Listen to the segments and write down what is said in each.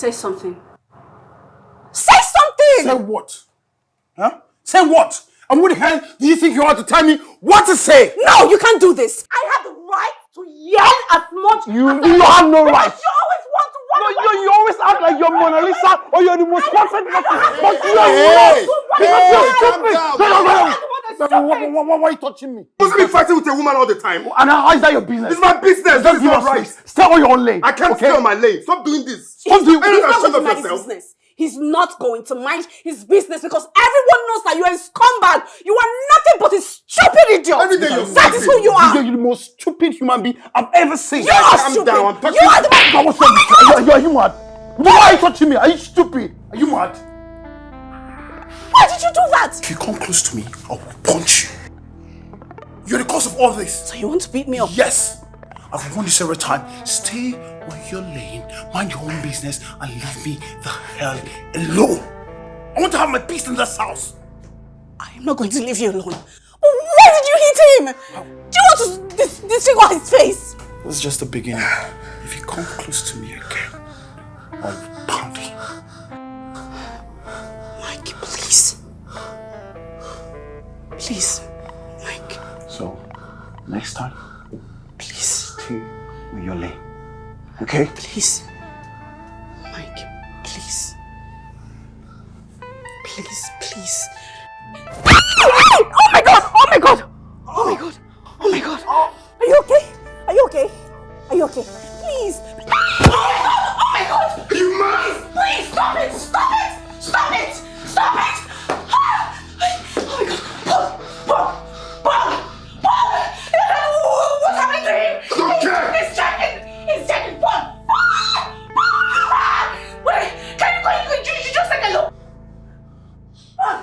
Say something. Say something! Say what? Huh? Say what? And what the hell do you think you are to tell me what to say? No, you can't do this. I have the right to yell as much You as have no right. You always want to run away. You always act like you're Mona Lisa or you're the most perfect person. But you are Why are you touching me? You must be fighting with a woman all the time. And how is that your business? It's my business. This is not right. Stay on your own lane. I can't stay on my lane. Stop doing this. He's not going to mind his business. He's not going to mind his business because everyone knows that you are a scumbag. You are nothing but a stupid idiot. That is who you are. You're the most stupid human being I've ever seen. You are stupid. You are the one. Are you mad? Why are you touching me? Are you stupid? Are you mad? Why did you do that? If you come close to me, I will punch you. You're the cause of all this. So you want to beat me up? Yes. I've warned you several times. Stay on your lane, mind your own business, and leave me the hell alone. I want to have my peace in this house. I am not going to leave you alone. Why did you hit him? Do you want to disfigure his face? This is just the beginning. If you come close to me again, I'll pound you. Mike, please. Please, Mike. So, next time, please. Stay with your lane. Okay? Please. Mike, please. Please, please. Oh my god! Oh my god! Oh my god! Oh my god! Are you okay? Are you okay? Are you okay? Please! Oh my god! You mad? Please stop it! Stop it! Stop it! Stop it! Oh my god! Paul! What's happening to him? He's checking! He's checking! Paul! Wait! Can you just take a look? Paul!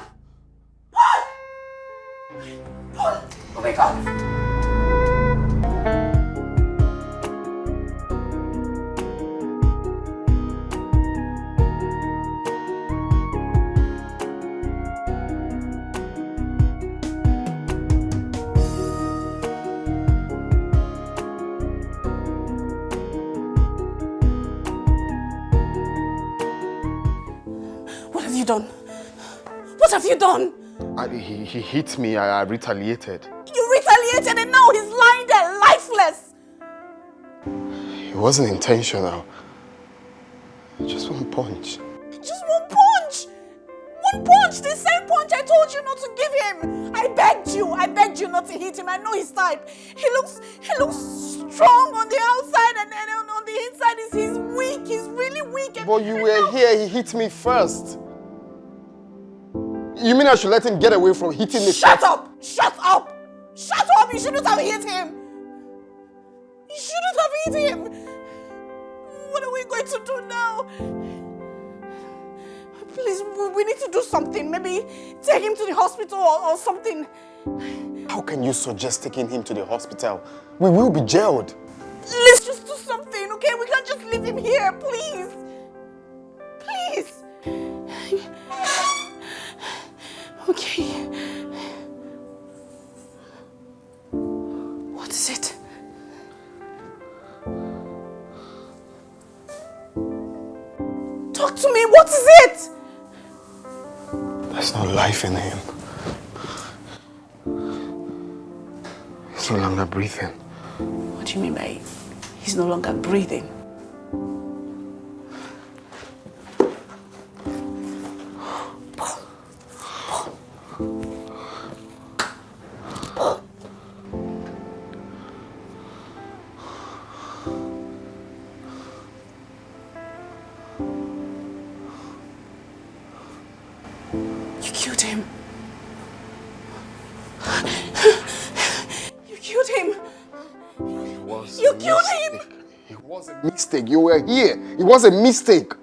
Oh my god! What have you done? What have you done? He hit me. I retaliated. You retaliated and now he's lying there lifeless. It wasn't intentional. Just one punch. Just one punch! One punch! The same punch I told you not to give him! I begged you not to hit him. I know his type. He looks strong on the outside and on the inside he's weak. He's really weak. But you were here, he hit me first. You mean I should let him get away from hitting me? Shut up! Shut up! Shut up! You shouldn't have hit him! You shouldn't have hit him! What are we going to do now? Please, we need to do something. Maybe take him to the hospital or something. How can you suggest taking him to the hospital? We will be jailed. Let's just do something, okay? We can't just leave him here, please. Please. Okay. What is it? Talk to me, what is it? There's no life in him. He's no longer breathing. What do you mean by he's no longer breathing? You killed him. You killed him. You killed him. It was a mistake. You were here. It was a mistake.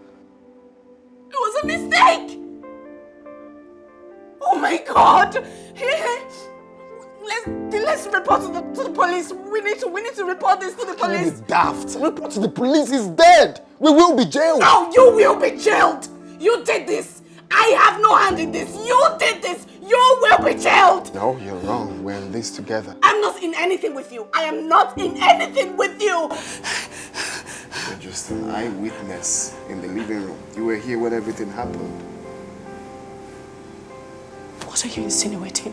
It was a mistake. Oh my God. Let's report to the police. We need to report this to the police. It's daft. Report to the police. He's dead. We will be jailed. No, you will be jailed. You did this. I have no hand in this. You did this. You will be jailed. No, you're wrong. We're in this together. I'm not in anything with you. I am not in anything with you. You're just an eyewitness in the living room. You were here when everything happened. What are you insinuating?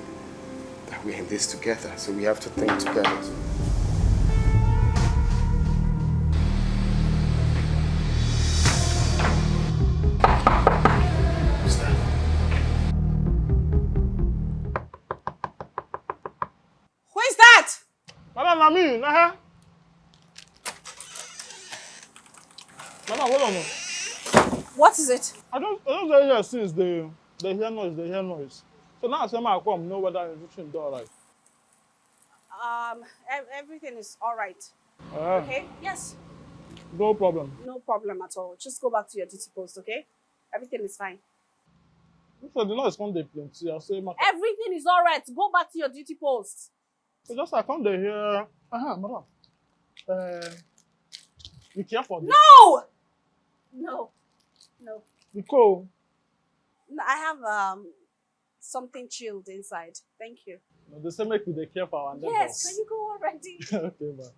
That we're in this together, so we have to think together. Who's that? Who is that? Madam, I mean, Madam, hold on. What is it? I don't hear since they hear noise. So now I say I come, know whether everything is all right. Everything is all right. Uh, Okay? Yes. No problem. No problem at all. Just go back to your duty post, okay? Everything is fine. If the noise come dey plenty, I say, Everything is all right. Go back to your duty post. so just I come dey hear, madam, be careful. No! No. No. Because No, I have something chilled inside. Thank you. they say make we dey careful our neighbors. Yes, can you go already? Okay, man.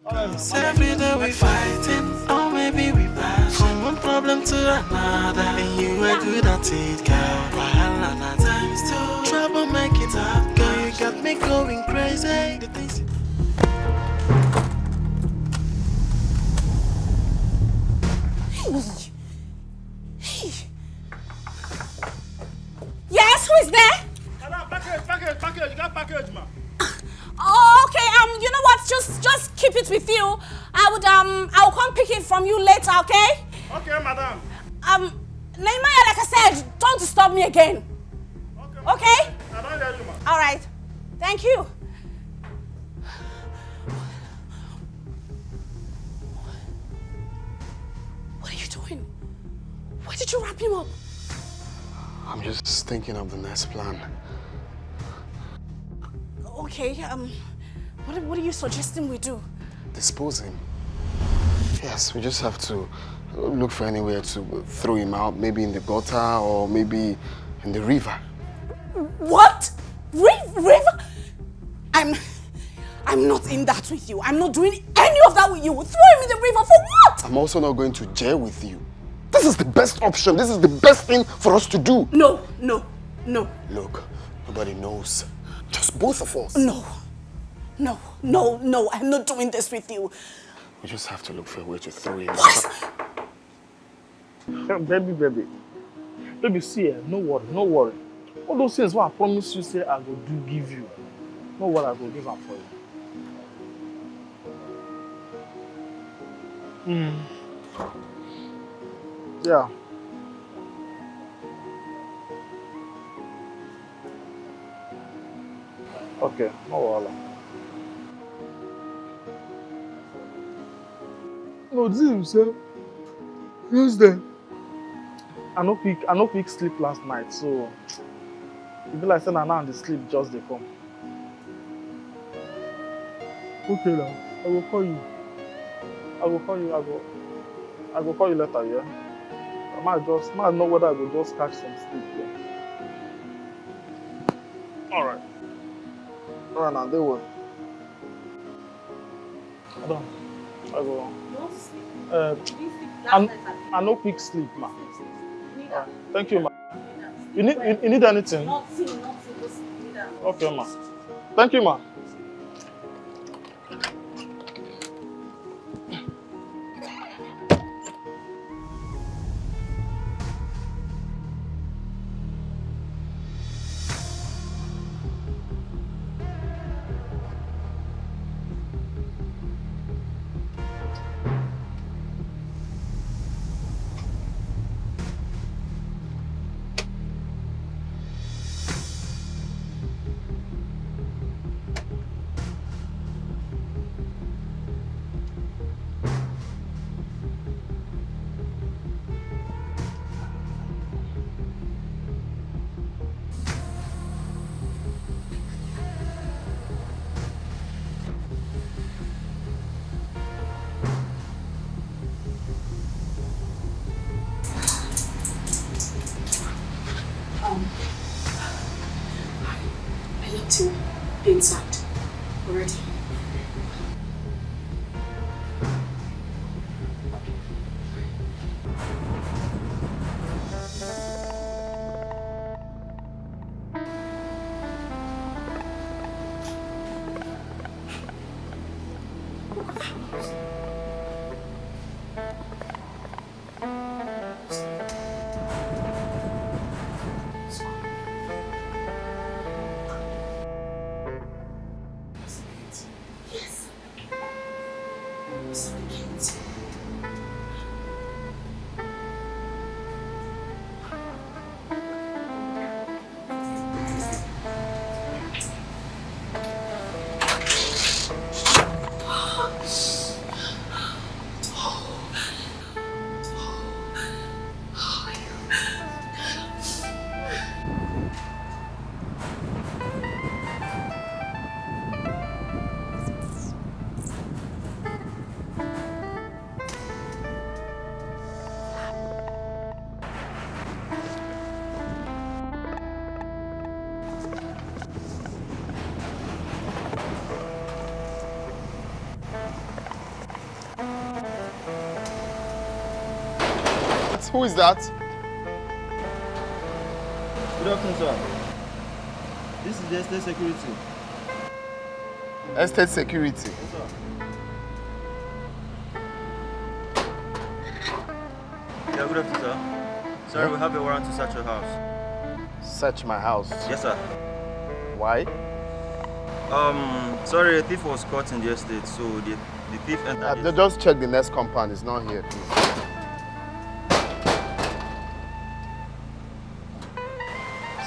All right, Every day we fighting, or maybe we pass from one problem to another. And you are good at it, girl. Wahala times two. Trouble make it up, girl. You got me going crazy. The things Yes, who is there? Madam, package, you got package, man. Oh, okay. You know what? Just keep it with you. I'll come pick it from you later, okay? Okay, madam. Nehemiah, like I said, don't disturb me again. Okay? I don't hear you, man. All right. Thank you. What are you doing? Why did you wrap him up? I'm just thinking of the next plan. Okay, what are you suggesting we do? Dispose him. Yes, we just have to look for anywhere to throw him out. Maybe in the gutter or maybe in the river. What? River? I'm not in that with you. I'm not doing any of that with you. Throw him in the river for what? I'm also not going to jail with you. This is the best option. This is the best thing for us to do. No. Look, nobody knows. Just both of us. No. I'm not doing this with you. We just have to look for a way to throw him out. What? Baby, see, no worry. All those things what I promise you, say I go do give you. No what I go give up for you. Yeah. Okay, no worry. No, this is say Tuesday. I no quick sleep last night, so it be like saying now the sleep just dey come. Okay now, I will call you. I will call you later, yeah? I might know whether I will just catch some sleep, yeah? Alright now, they will. I don't. I go. You want to sleep? You didn't sleep last night, I no quick sleep, ma. You need that. Thank you, ma. You need anything? Nothing. Just need that. Okay, ma. Thank you, ma. Who is that? Good afternoon, sir. This is the estate security. Estate security. Yes, sir. Yeah, good afternoon, sir. Sorry, we have a warrant to search your house. Search my house. Yes, sir. Why? Sorry, a thief was caught in the estate, so the thief entered. Just check the next compound. It's not here, please.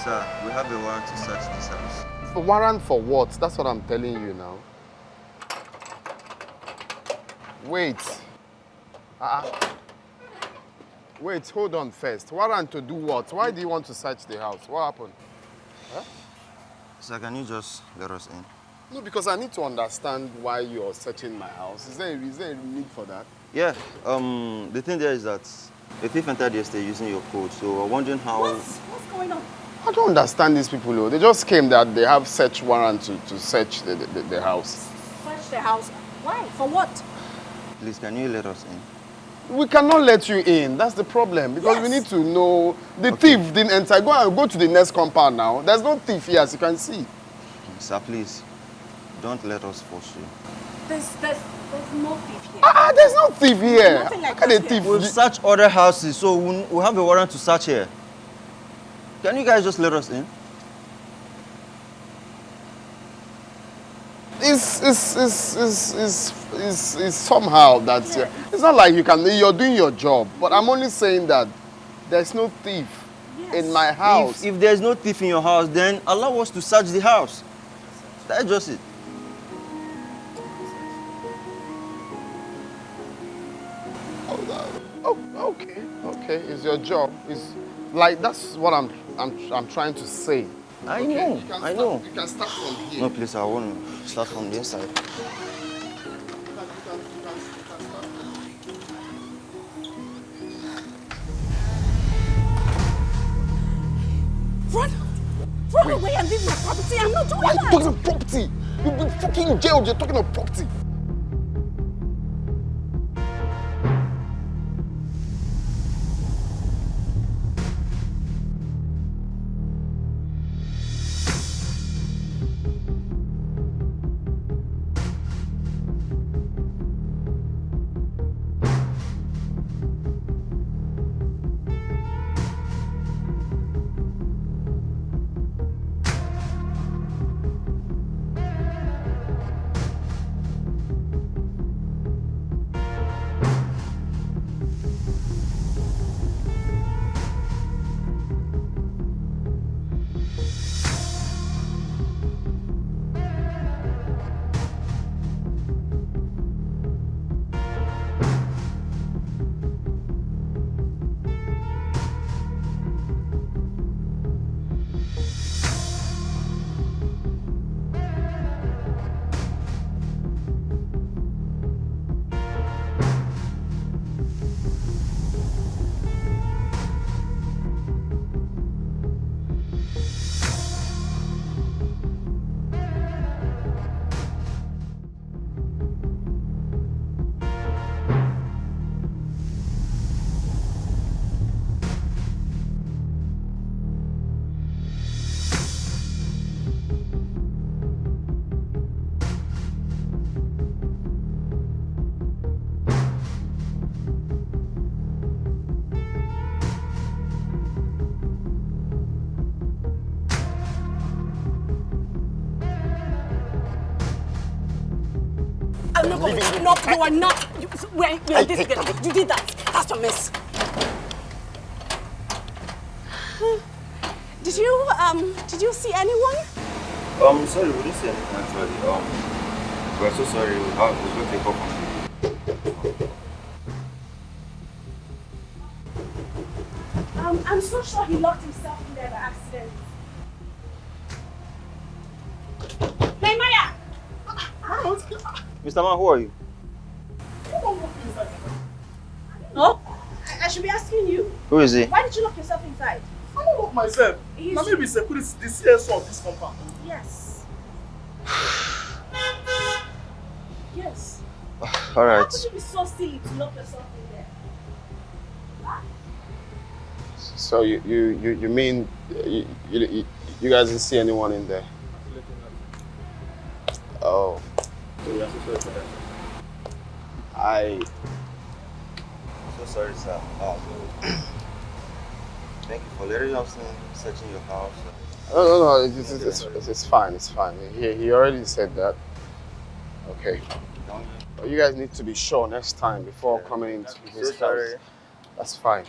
Sir, we have a warrant to search this house. A warrant for what? That's what I'm telling you now. Wait. Wait, hold on first. Warrant to do what? Why do you want to search the house? What happened? Huh? Sir, can you just let us in? No, because I need to understand why you're searching my house. Is there a need for that? Yeah, the thing there is that a thief entered the estate using your code, so we're wondering how... What's going on? I don't understand these people, though. They just came that they have search warrant to search the house. Search the house. Why? For what? Please, can you let us in? We cannot let you in. That's the problem. Because we need to know. The thief didn't enter. Go to the next compound now. There's no thief here, as you can see. Sir, please, don't let us force you. There's no thief here. There's no thief here. Nothing like How can a that thief? We've searched other houses, so we have a warrant to search here. Can you guys just let us in? It's somehow that it's not like you're doing your job, but I'm only saying that there's no thief in my house. If there's no thief in your house, then allow us to search the house. That's just it. Okay, it's your job. It's like that's what I'm trying to say. I know. You can start from here. No, please, I want to start from the inside. Run away and leave my property. I'm not doing Why are that. you talking of property? You've been fucking jailed. You're talking of property. I'm leaving you. No, you are not. We're this together. You did that. That's a mess. Did you see anyone? Sorry, we didn't see anything actually. We're so sorry. We're going to take off from you. I'm so sure he locked himself in there by accident. Hey, Maya! Mr. Man, who are you? No, I should be asking you. Who is he? Why did you lock yourself inside? I don't lock myself. Now maybe security is the CSO of this compound. Yes. Yes. All right. How could you be so silly to lock yourself in there? So you mean you guys didn't see anyone in there? Oh. So we are so sorry for that. I'm So sorry, sir. Thank you for letting us searching your house. No, it's fine, it's fine. He already said that. Okay. But you guys need to be sure next time before coming into his house. That's fine.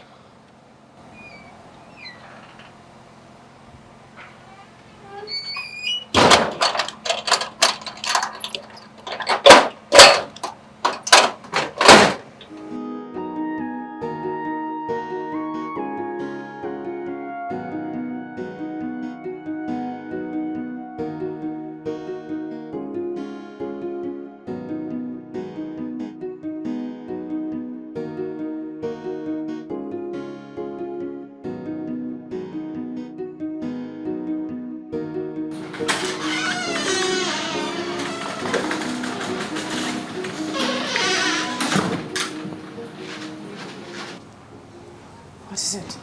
What is it?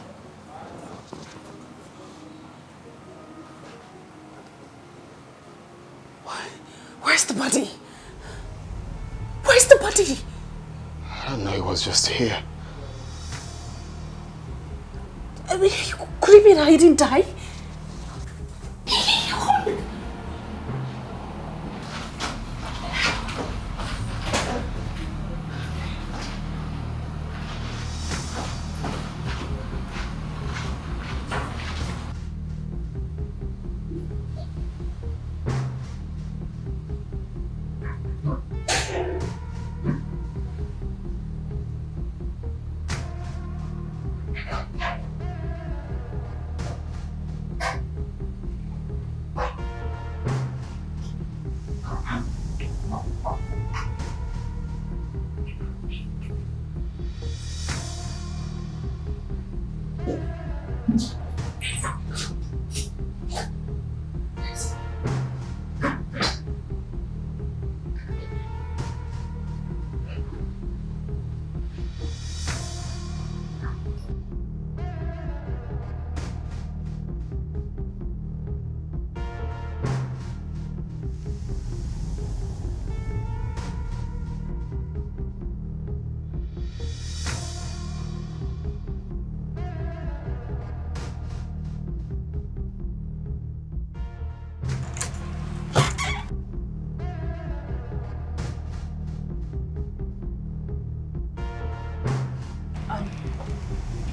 Where's the body? Where's the body? I don't know, it was just here. I mean, could it be that he didn't die?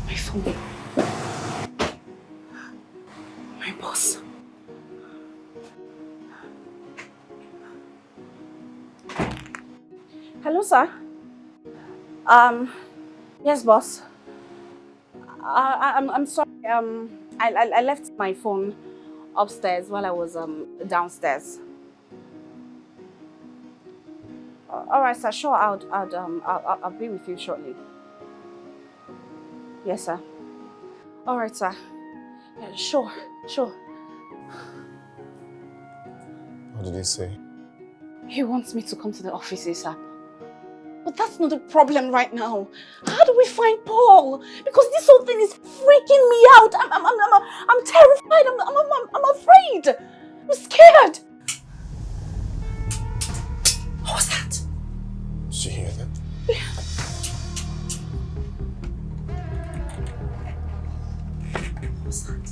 My phone. My boss. Hello, sir. Yes, boss. I'm sorry. I left my phone upstairs while I was downstairs. All right, sir. Sure, I'll be with you shortly. Yes, sir. All right, sir. Yeah, sure. What did he say? He wants me to come to the office, sir. But that's not the problem right now. How do we find Paul? Because this whole thing is freaking me out. I'm terrified. I'm afraid. I'm scared. What was that? Did you hear that? What was that?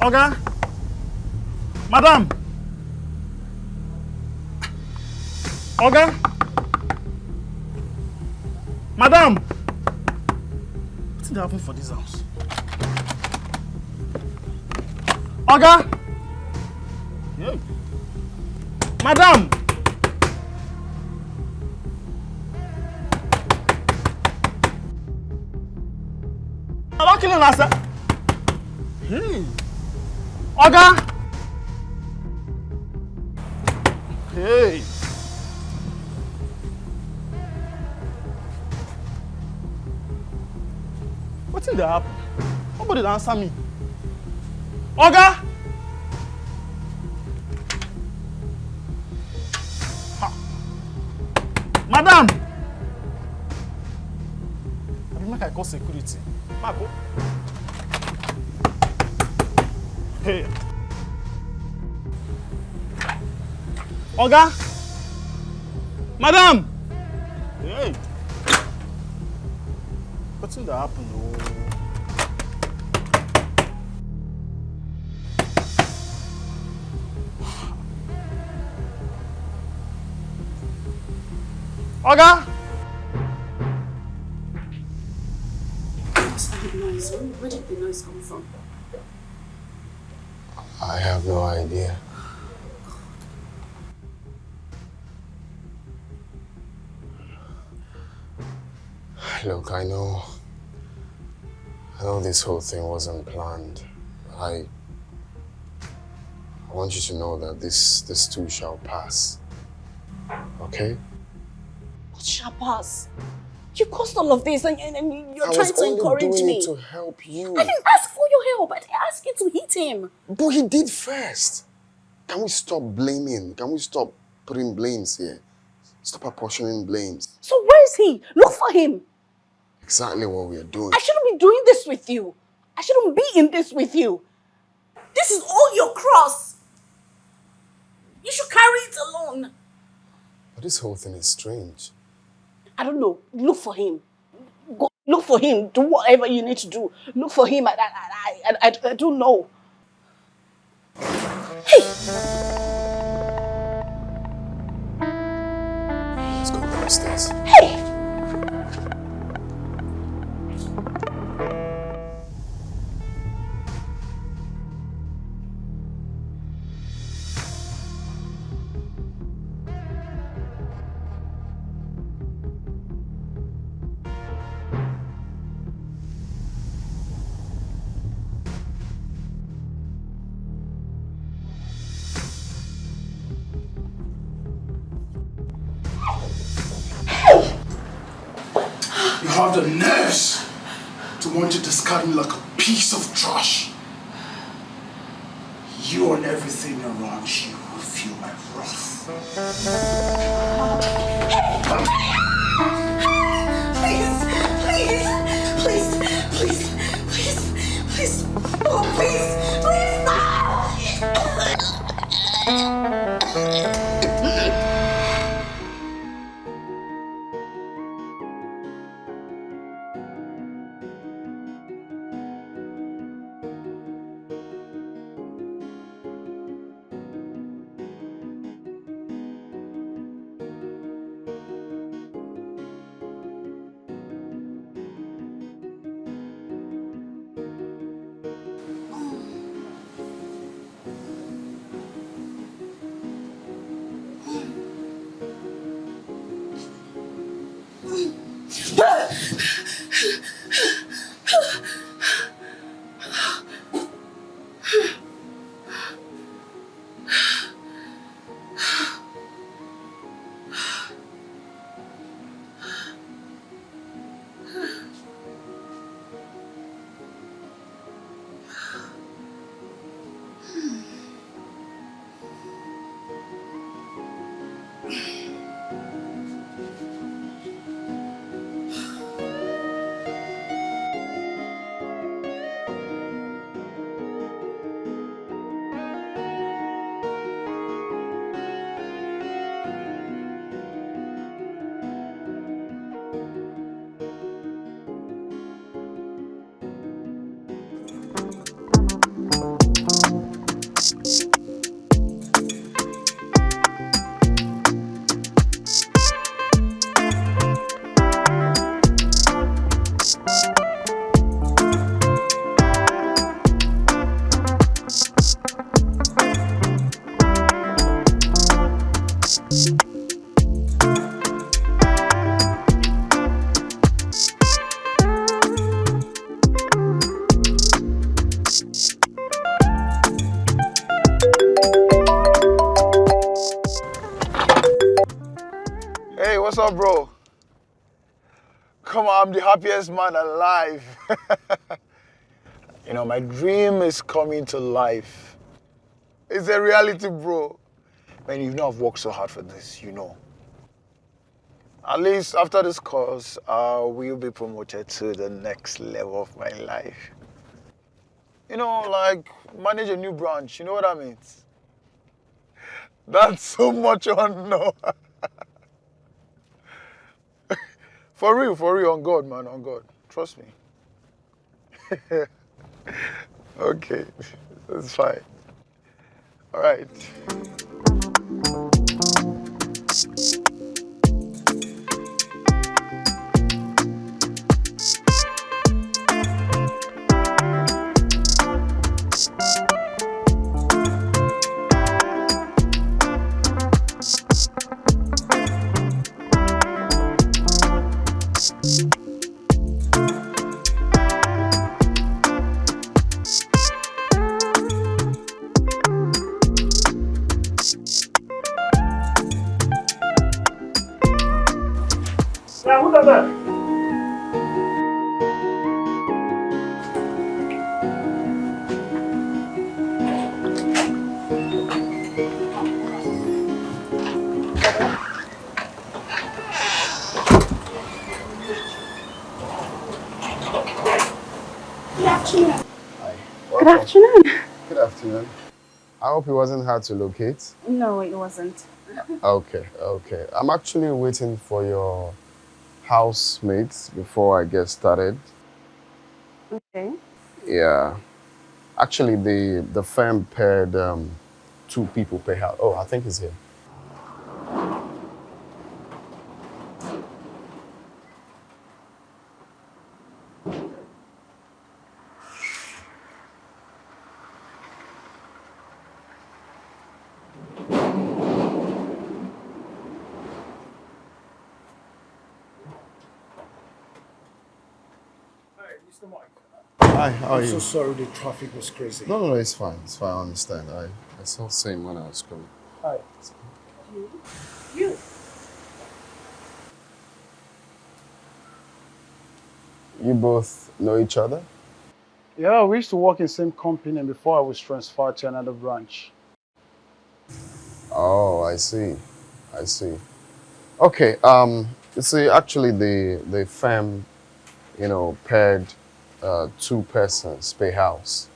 Oga? Madam? Oga? Madam? What's happening for this house? Oga? Yeah. Madam? I'm not killing us. Hey. Oga? Hey. What did happen? Nobody will answer me. Oga? Ha. Madam! I mean, I call security. Marco. Hey. Oga? Madam! Hey. What's in the happen? Oga? What's that noise? Where did the noise come from? I have no idea. Look, I know this whole thing wasn't planned. I want you to know that this too shall pass. Okay? What shall pass? You caused all of this and you're I trying was to only encourage doing me. it to help you. I didn't ask for your help. I asked you to hit him. But he did first. Can we stop blaming? Can we stop putting blames here? Stop apportioning blames. So where is he? Look for him. Exactly what we are doing. I shouldn't be doing this with you. I shouldn't be in this with you. This is all your cross. You should carry it alone. But this whole thing is strange. I don't know. Look for him. Go look for him. Do whatever you need to do. Look for him. I don't know. Let's go downstairs. Hey! You have the nerves to want to discard me like a piece of trash. You and everything around you will feel my wrath. Please. Oh, please, Hey, what's up, bro? Come on, I'm the happiest man alive. You know, my dream is coming to life. It's a reality, bro. Man, you know I've worked so hard for this, you know. At least after this course, I will be promoted to the next level of my life. You know, like, manage a new branch, you know what I mean? That's so much honor. For real, on God, man, on God. Trust me. Okay, that's fine. All right. Yeah, who's that? Good afternoon. Hi. Good Welcome. afternoon. Good afternoon. I hope it wasn't hard to locate. No, it wasn't. Okay. I'm actually waiting for your housemates before I get started. Okay. Yeah. Actually, the firm paired 2 people per house. Oh, I think he's here. Mr. Mike. Hi, how are I'm you? so sorry the traffic was crazy. No, it's fine. It's fine. I understand. I saw the same when I was coming. Hi. You. You both know each other? Yeah, we used to work in the same company before I was transferred to another branch. Oh, I see. I see. Okay. You see, actually, the firm, paired 2 persons per house.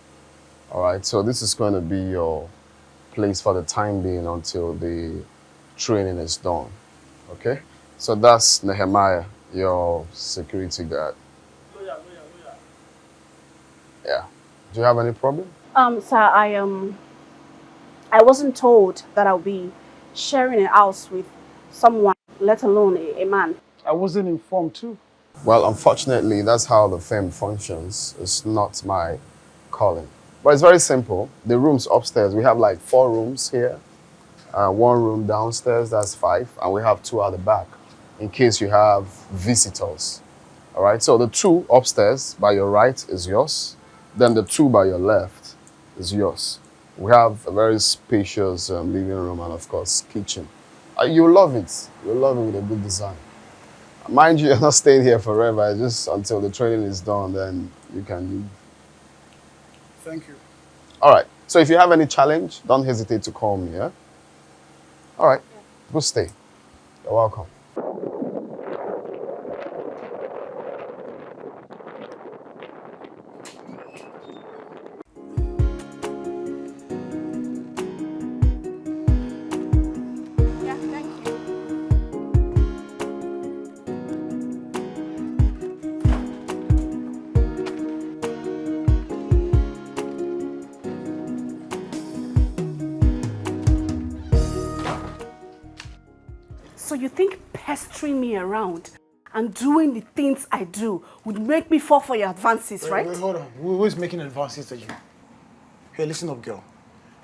All right. So this is going to be your place for the time being until the training is done. Okay. So that's Nehemiah, your security guard. Yeah. Do you have any problem? Sir, I wasn't told that I'll be sharing a house with someone, let alone a man. I wasn't informed too. Well, unfortunately, that's how the firm functions. It's not my calling. But it's very simple. The rooms upstairs, we have like 4 rooms here, 1 room downstairs, that's 5, and we have 2 at the back in case you have visitors. All right, so the 2 upstairs by your right is yours. Then the 2 by your left is yours. We have a very spacious living room and, of course, kitchen. You'll love it. You'll love it with a good design. Mind you, you're not staying here forever. It's just until the training is done, then you can leave. Thank you. All right. So if you have any challenge, don't hesitate to call me, yeah? All right. Good stay. You're welcome. Yeah, thank you. So you think pestering me around and doing the things I do would make me fall for your advances, right? Wait, hold on. Who is making advances to you? Hey, listen up, girl.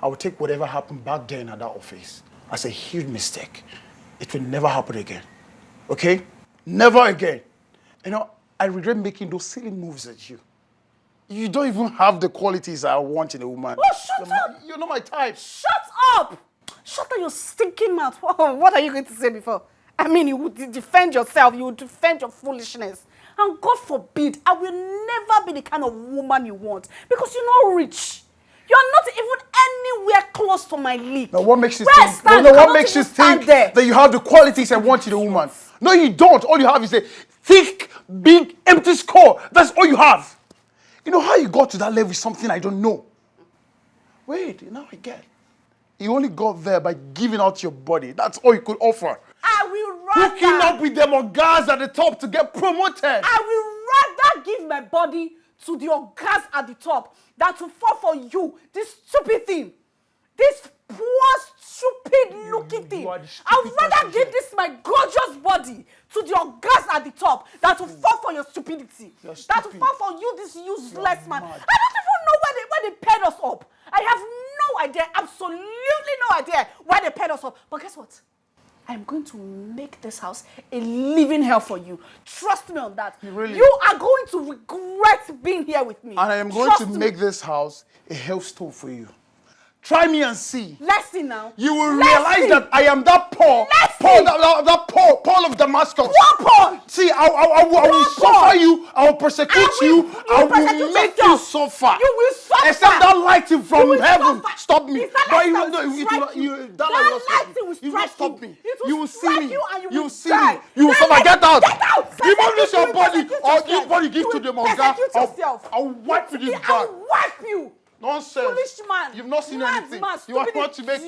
I will take whatever happened back then at that office as a huge mistake. It will never happen again. Okay? Never again. You know, I regret making those silly moves at you. You don't even have the qualities I want in a woman. Oh, shut up! You're not my type. Shut up! Shut up your stinking mouth. What are you going to say before? I mean, you would defend yourself, you would defend your foolishness. And God forbid, I will never be the kind of woman you want. Because you're not rich. You're not even anywhere close to my league. Now, what makes you Where I think? stand, No, you what cannot makes you even stand think there. that you have the qualities I want in a woman? No, you don't. All you have is a thick, big, empty skull. That's all you have. You know how you got to that level is something I don't know. Wait, now I get. You only got there by giving out your body. That's all you could offer. I will rather... Hooking up with them on guys at the top to get promoted. I will rather give my body to the orgas at the top than to fall for you, this stupid thing. This poor, stupid looking thing. I would rather give this my gorgeous body to the orgas at the top than to fall for your stupidity. Than to fall for you, this useless man. I don't even know where they paired us up. I have no idea, absolutely no idea why they paired us up. But guess what? I'm going to make this house a living hell for you. Trust me on that. You are going to regret being here with me. And I am going to make this house a hellstone for you. Try me and see. Let's see now. You will realize that I am that Paul. Paul of Damascus. What Paul? See, I will suffer you. I will persecute you. I will make you suffer. You will suffer. Except that lighting from heaven stop me. That lighting will stop me. You will see me. You will see me. You will suffer. Get out. Even if your body or your body give to the monga, I'll wipe you this I'll wipe you. Nonsense. Foolish man. You've not seen anything. Man, you are trying to make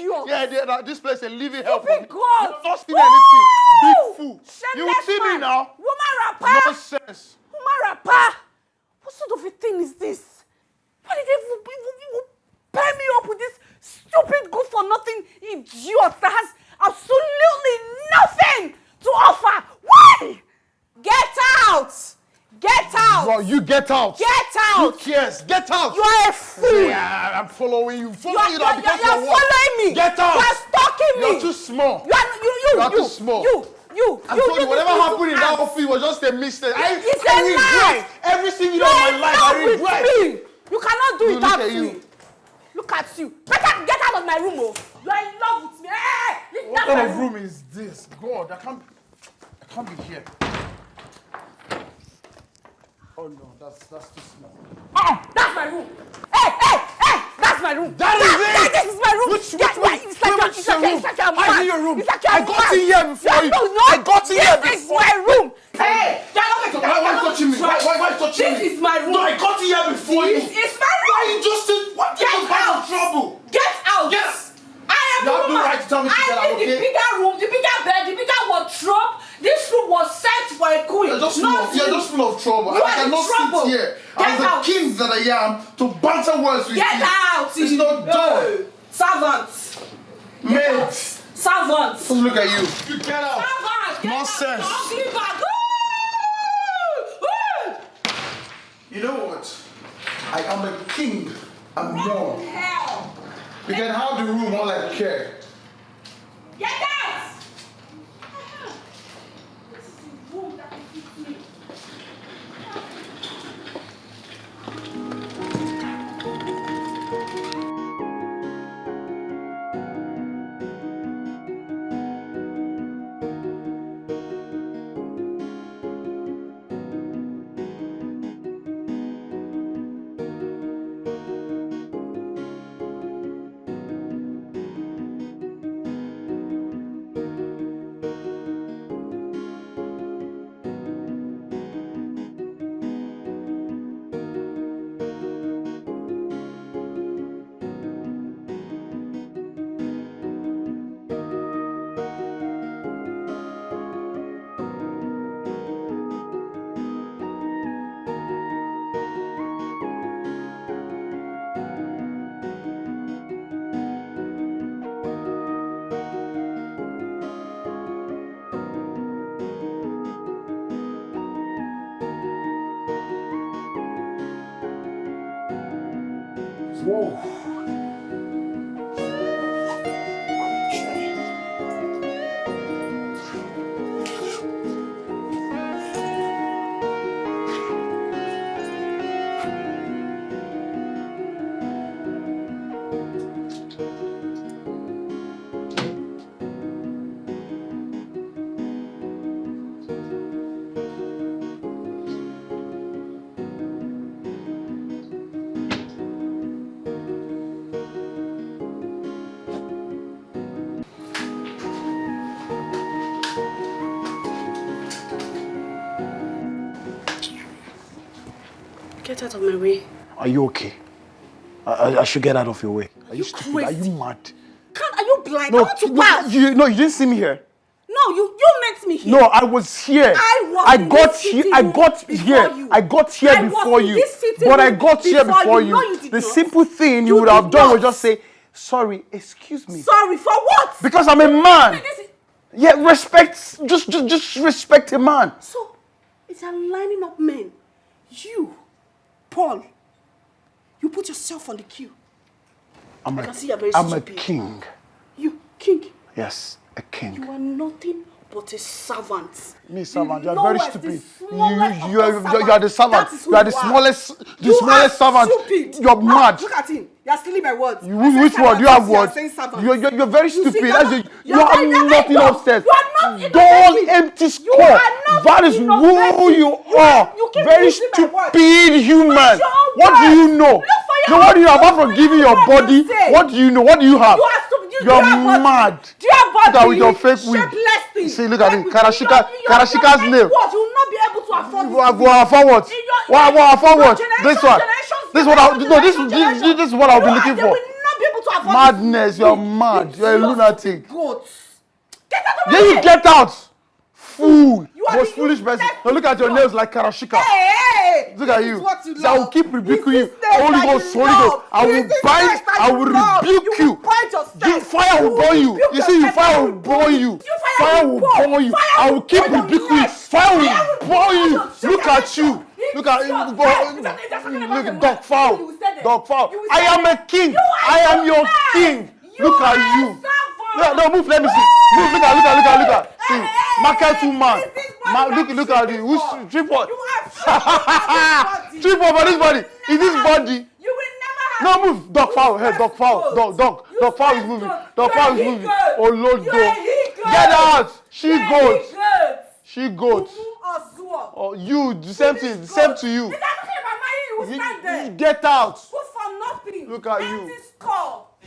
this place a living hell for me. God. You have not seen anything. Big fool. You will see me now. Woman rapper. Nonsense. Woman rapper. What sort of a thing is this? Why did they pair me up with this stupid good for nothing idiot that has absolutely nothing to offer? Why? Get out. Get out! Bro, you get out! Get out! Who cares? Get out! You are a fool! Yeah, I'm following you. You're following me! Get out! You are stalking me! You're too small! You are too small! I told you, whatever happened in that office was just a mistake. I regret everything in my life. I regret! Me. You cannot do it without me. Look at you. Get out of my room, oh! You are in love with me. Hey, what kind of room is this? God, I can't be here. Oh no, that's too small. That's my room. Hey, that's my room. That is it. This is my room. Which room? It's like your I see your room. It's like I got in here before you. I got in here before. This is my room. Hey, why are you touching me? Why are you touching me? This is my room. No, I got in here before you. This is my room. Why are you just what? Get out of trouble. Get out. Yes. I am you have no right to tell me to get out, okay? The bigger room, the bigger bed, the bigger wardrobe. This room was set for a queen. You're just full of trouble. I cannot sit here as the king that I am to banter words with you. Get out! It's not done. Servants. Mate. Servants. Look at you. You get out. Servants. Nonsense. Out. You know what? I am a king and more. Hell. You can have the room all I care. Get out! This is the room that fits me. Whoa. Get out of my way. Are you okay? I should get out of your way. Are you stupid? crazy? Are you mad? Are you blind? I want to pass. You didn't see me here. No, you met me here. No, I was here. I got here before you. But I got here before you. No, you did The not. simple thing you would have done was just say, sorry, excuse me. Sorry for what? Because I'm a man. Yeah, respect. Just respect a man. So, it's a lining up men. You, Paul, you put yourself on the queue. I can see you're very I'm stupid. a king. You, king. Yes, a king. You are nothing but a servant. Me, servant, you are know very as stupid. the smallest of You are the servant. That is who You are the smallest servant. Stupid. You're mad. Look at him. You are stealing my words. Which word? You have words. You're very stupid. You have nothing upstairs. Dull, empty skull. That is who you are. Very stupid human. What do you know? No, what do you have apart from giving your body? What do you know? What do you have? You're mad. Do you have body? Look at with your fake wig. See, look at it. Karashika's nail. What? You will not be able to afford this. Afford what? Afford what? This one. This is what I'll be looking They for. will not be able to afford Madness. You're mad. You're a lunatic. Goats. Get out of my Yeah, you way. get out. Fool. You are Most the foolish person. useless Now look at your fool. nails like Karashika. Hey, Look at this you. is what you So I will love. keep rebuking you. This is the Holy that Ghost, you Holy Ghost. love. I will This is the bind. that I you will love. rebuke You you. will bind yourself. Fire will burn you. rebuke You see, yourself. fire will burn you. Fire will burn you. I will keep rebuking you. Fire will burn you. Look at you. Look at you. Look, dog foul. Dog foul. I am a king. I am your king. Look at you. No, move. Let me see. Move. Look at. See, market woman. Look at you. Who's tripod? Tripod for this body. Is this body? You will never have. No, move. Dog foul. Hey, dog foul. Dog foul is moving. Dog foul is moving. Oh, Lord, get out. She goes. She goes. Oh, you. The same thing. The same to you. Get out. Look at you.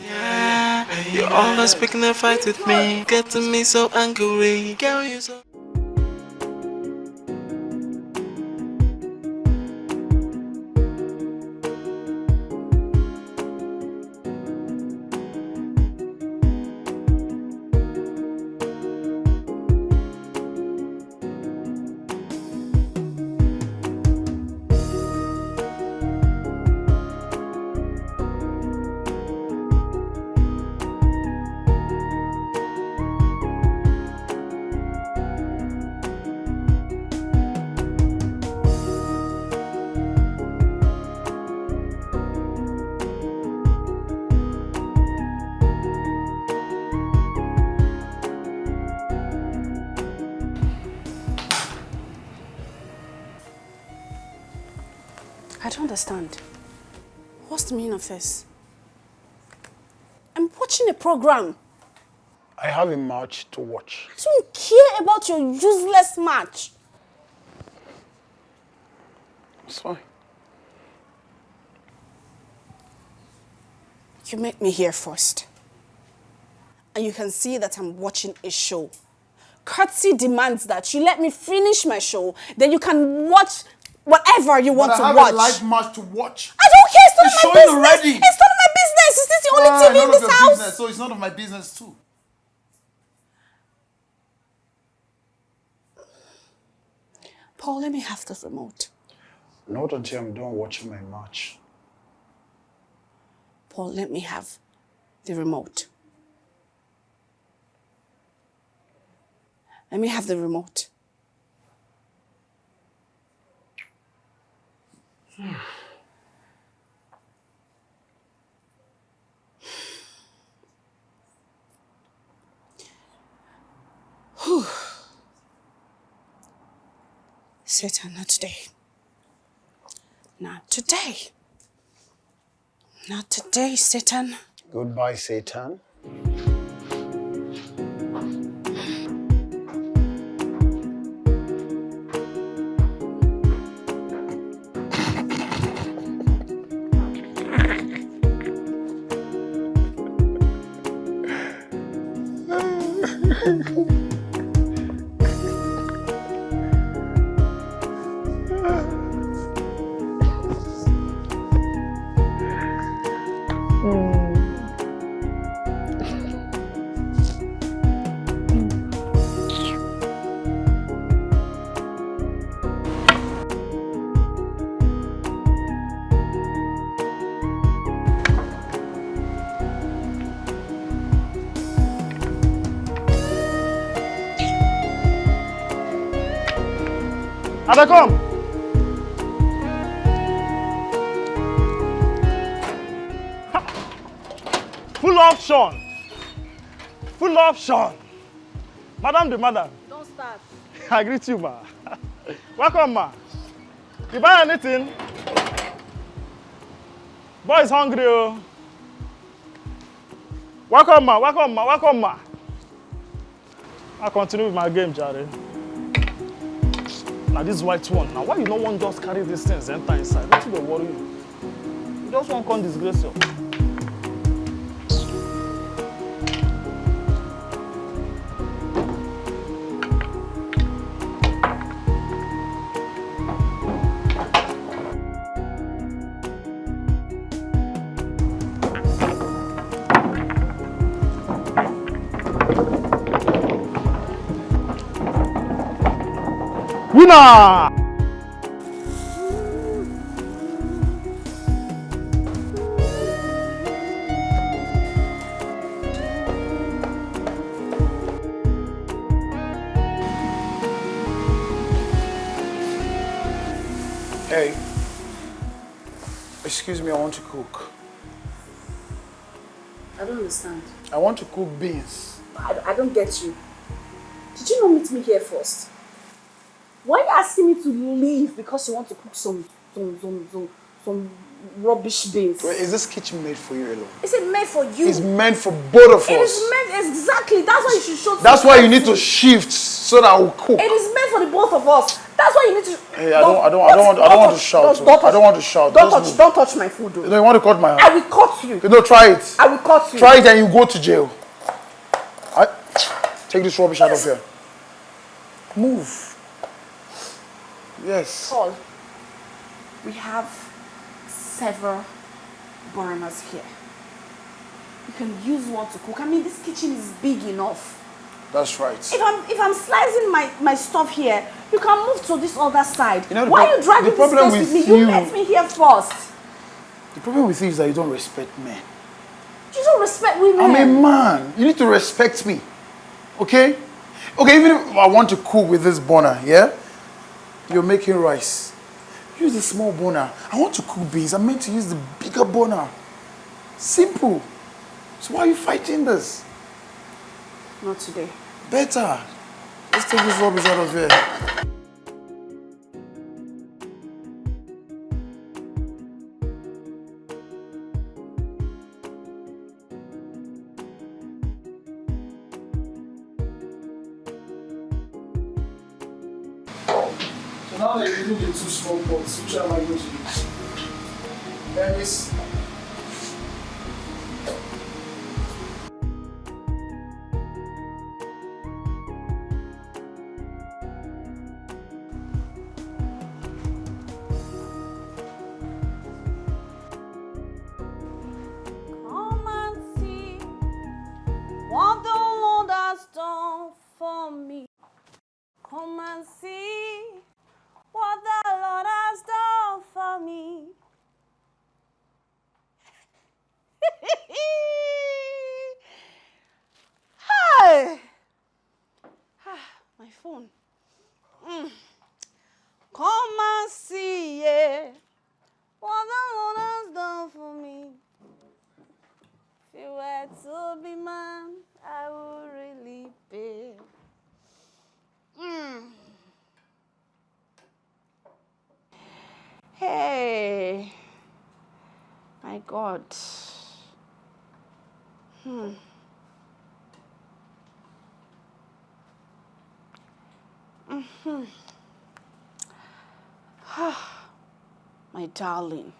Yeah, you always picking a fight with me, getting me so angry. Girl, you so. I don't understand. What's the meaning of this? I'm watching a program. I have a match to watch. I don't care about your useless match. It's fine. You met me here first. And you can see that I'm watching a show. Courtesy demands that you let me finish my show, then you can watch whatever you want to watch. I have a live match to watch. I don't care, it's none of my showing business. already. It's none of my business. Is this the only TV in this house? Business, so it's none of my business too. Paul, let me have the remote. Not until I'm done watching my match. Paul, let me have the remote. Let me have the remote. Satan, not today. Not today. Not today, Satan. Goodbye, Satan. I dey come. Full option. Full option. Madam the madam. Don't start. I greet you, ma. Welcome, ma. You buy anything? Boy is hungry, oh. Welcome, ma. Welcome, ma. Welcome, ma. I'll continue with my game, Jerry. Now this white one. Now why you don't want just carry these things enter inside? What do they worry you? You just want to come disgrace you. Winner! Hey, excuse me, I want to cook. I don't understand. I want to cook beans. I don't get you. Did you not meet me here first? Why are you asking me to leave because you want to cook some rubbish beans? Wait, is this kitchen made for you alone? Is it made for you? It's meant for both of us. It is meant exactly. That's why you should show. That's why you need to shift so that I will cook. It is meant for the both of us. That's why you need to. Hey, I don't want to shout. I don't want to shout. Don't touch my food. You don't want to cut my hand. I will cut you. No, try it. I will cut you. Try it and you go to jail. Take this rubbish out of here. Move. Yes. Paul, we have several burners here. You can use one to cook. I mean, this kitchen is big enough. That's right. If I'm slicing my stuff here, you can move to this other side. You know, why are you dragging the problem this with with me? You met me here first. The problem with you is that you don't respect men. You don't respect women. I'm a man. You need to respect me. Okay? Okay, even if I want to cook with this burner, yeah? You're making rice. Use the small burner. I want to cook beans. I'm meant to use the bigger burner. Simple. So why are you fighting this? Not today. Better. Let's take this rubbish out of here. So now that you do the two small pots, which am I going to use? Dennis. Come and see what the Lord has done for me. Come and see what the Lord has done for me. Hi. My phone. Come and see, yeah, what the Lord has done for me. If you were to be man, I would really be. Hey, my God. My darling,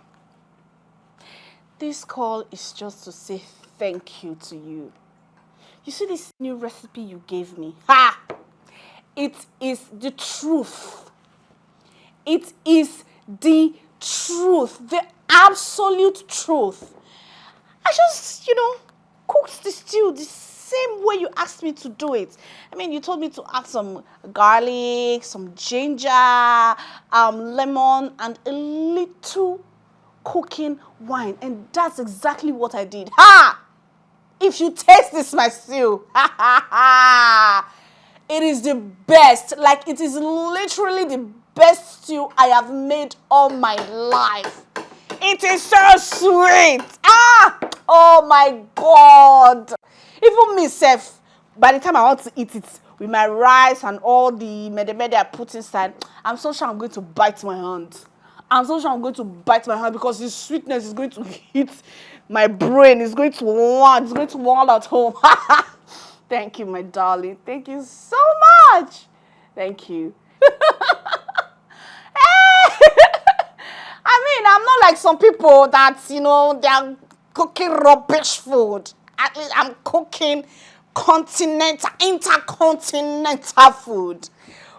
this call is just to say thank you to you. You see this new recipe you gave me? Ha! It is the truth. It is the truth, the absolute truth. I just, cooked the stew the same way you asked me to do it. I mean, you told me to add some garlic, some ginger, lemon, and a little cooking wine. And that's exactly what I did. Ha! If you taste this, my stew, It is the best. Like, it is literally the best stew I have made all my life. It is so sweet. Oh my God. Even myself, by the time I want to eat it with my rice and all the mede I put inside, I'm so sure I'm going to bite my hand. Because the sweetness is going to hit my brain. It's going to land. It's going to land at home. Thank you, my darling. Thank you so much. Thank you. I mean, I'm not like some people that, they're cooking rubbish food. At least I'm cooking intercontinental food.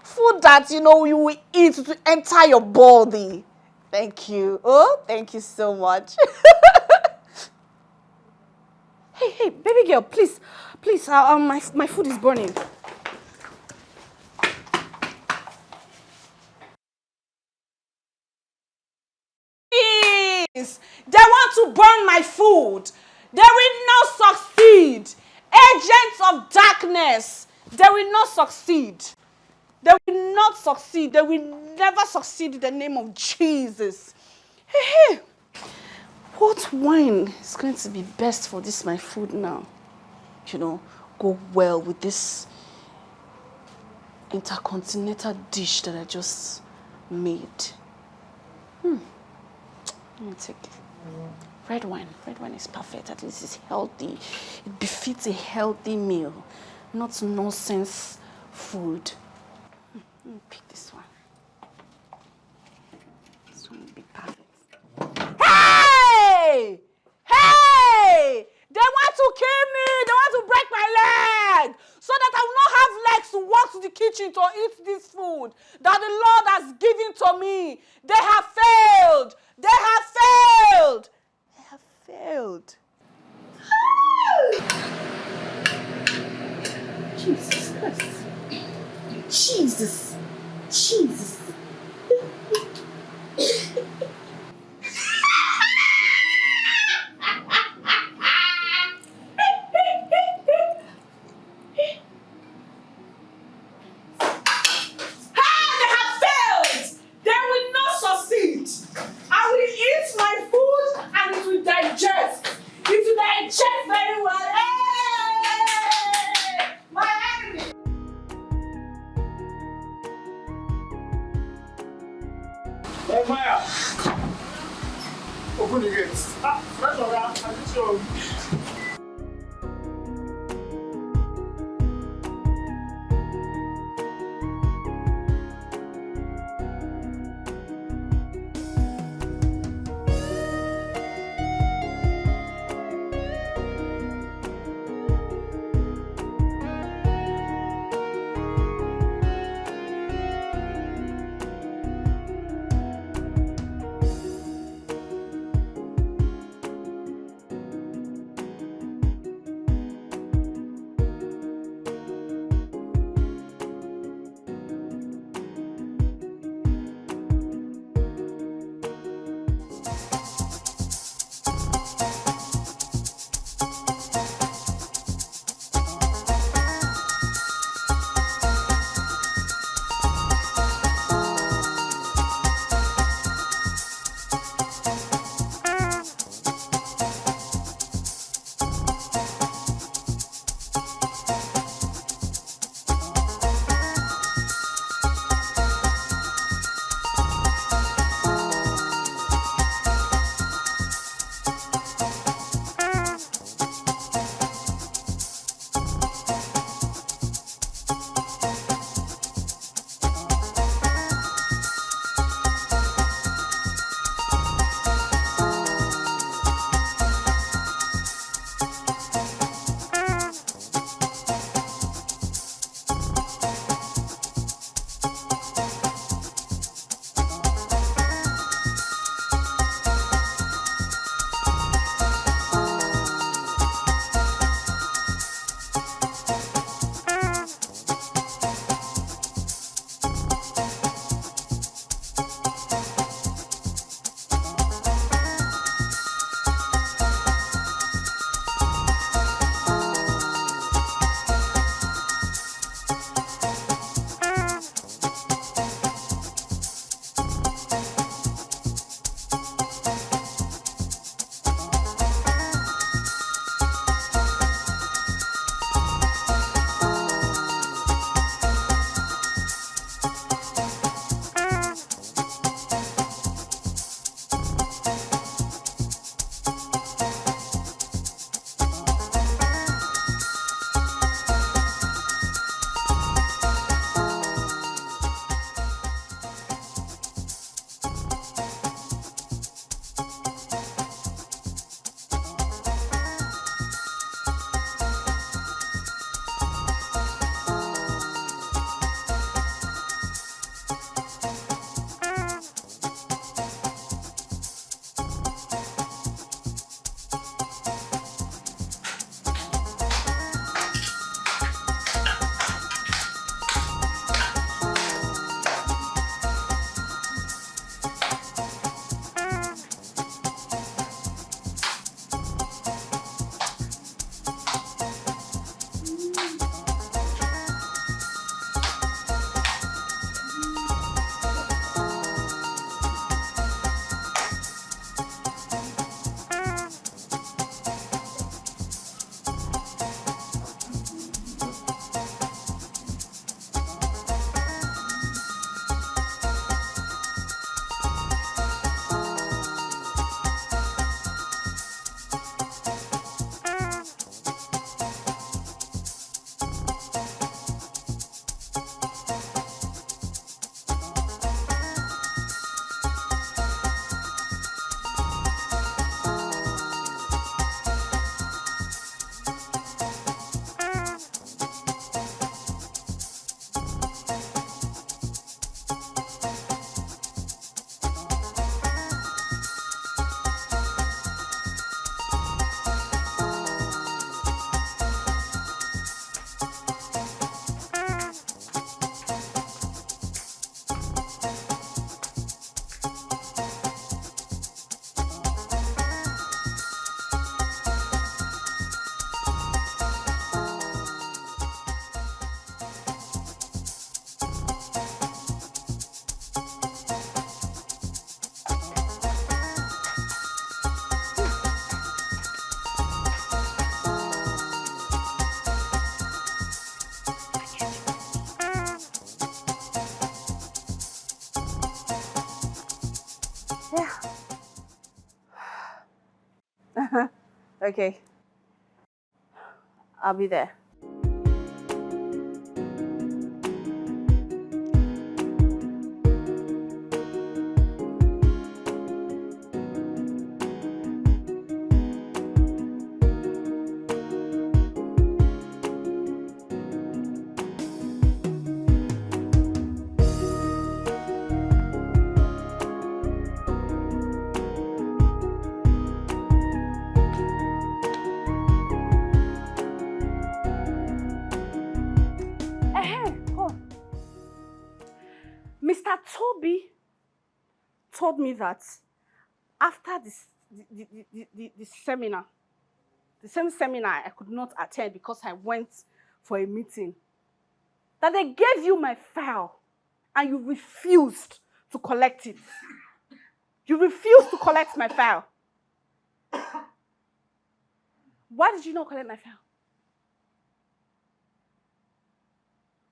Food that, you will eat to enter your body. Thank you. Oh, thank you so much. Hey, baby girl, please, my food is burning. Please, they want to burn my food. They will not succeed. Agents of darkness, they will not succeed. They will not succeed. They will never succeed in the name of Jesus. Hey, what wine is going to be best for this, my food now? Go well with this intercontinental dish that I just made. Let me take it. Red wine. Red wine is perfect. At least it's healthy. It befits a healthy meal, not nonsense food. Let me pick this one. This one will be perfect. Hey! Hey! They want to kill me. They want to break my leg so that I will not have legs to walk to the kitchen to eat this food that the Lord has given to me. They have failed. They have failed. They have failed. Jesus Christ. Jesus. Open the gates. Fresh order. I think so. Okay. I'll be there. Mr. Toby told me that after the seminar, the same seminar I could not attend because I went for a meeting, that they gave you my file and you refused to collect it. You refused to collect my file. Why did you not collect my file?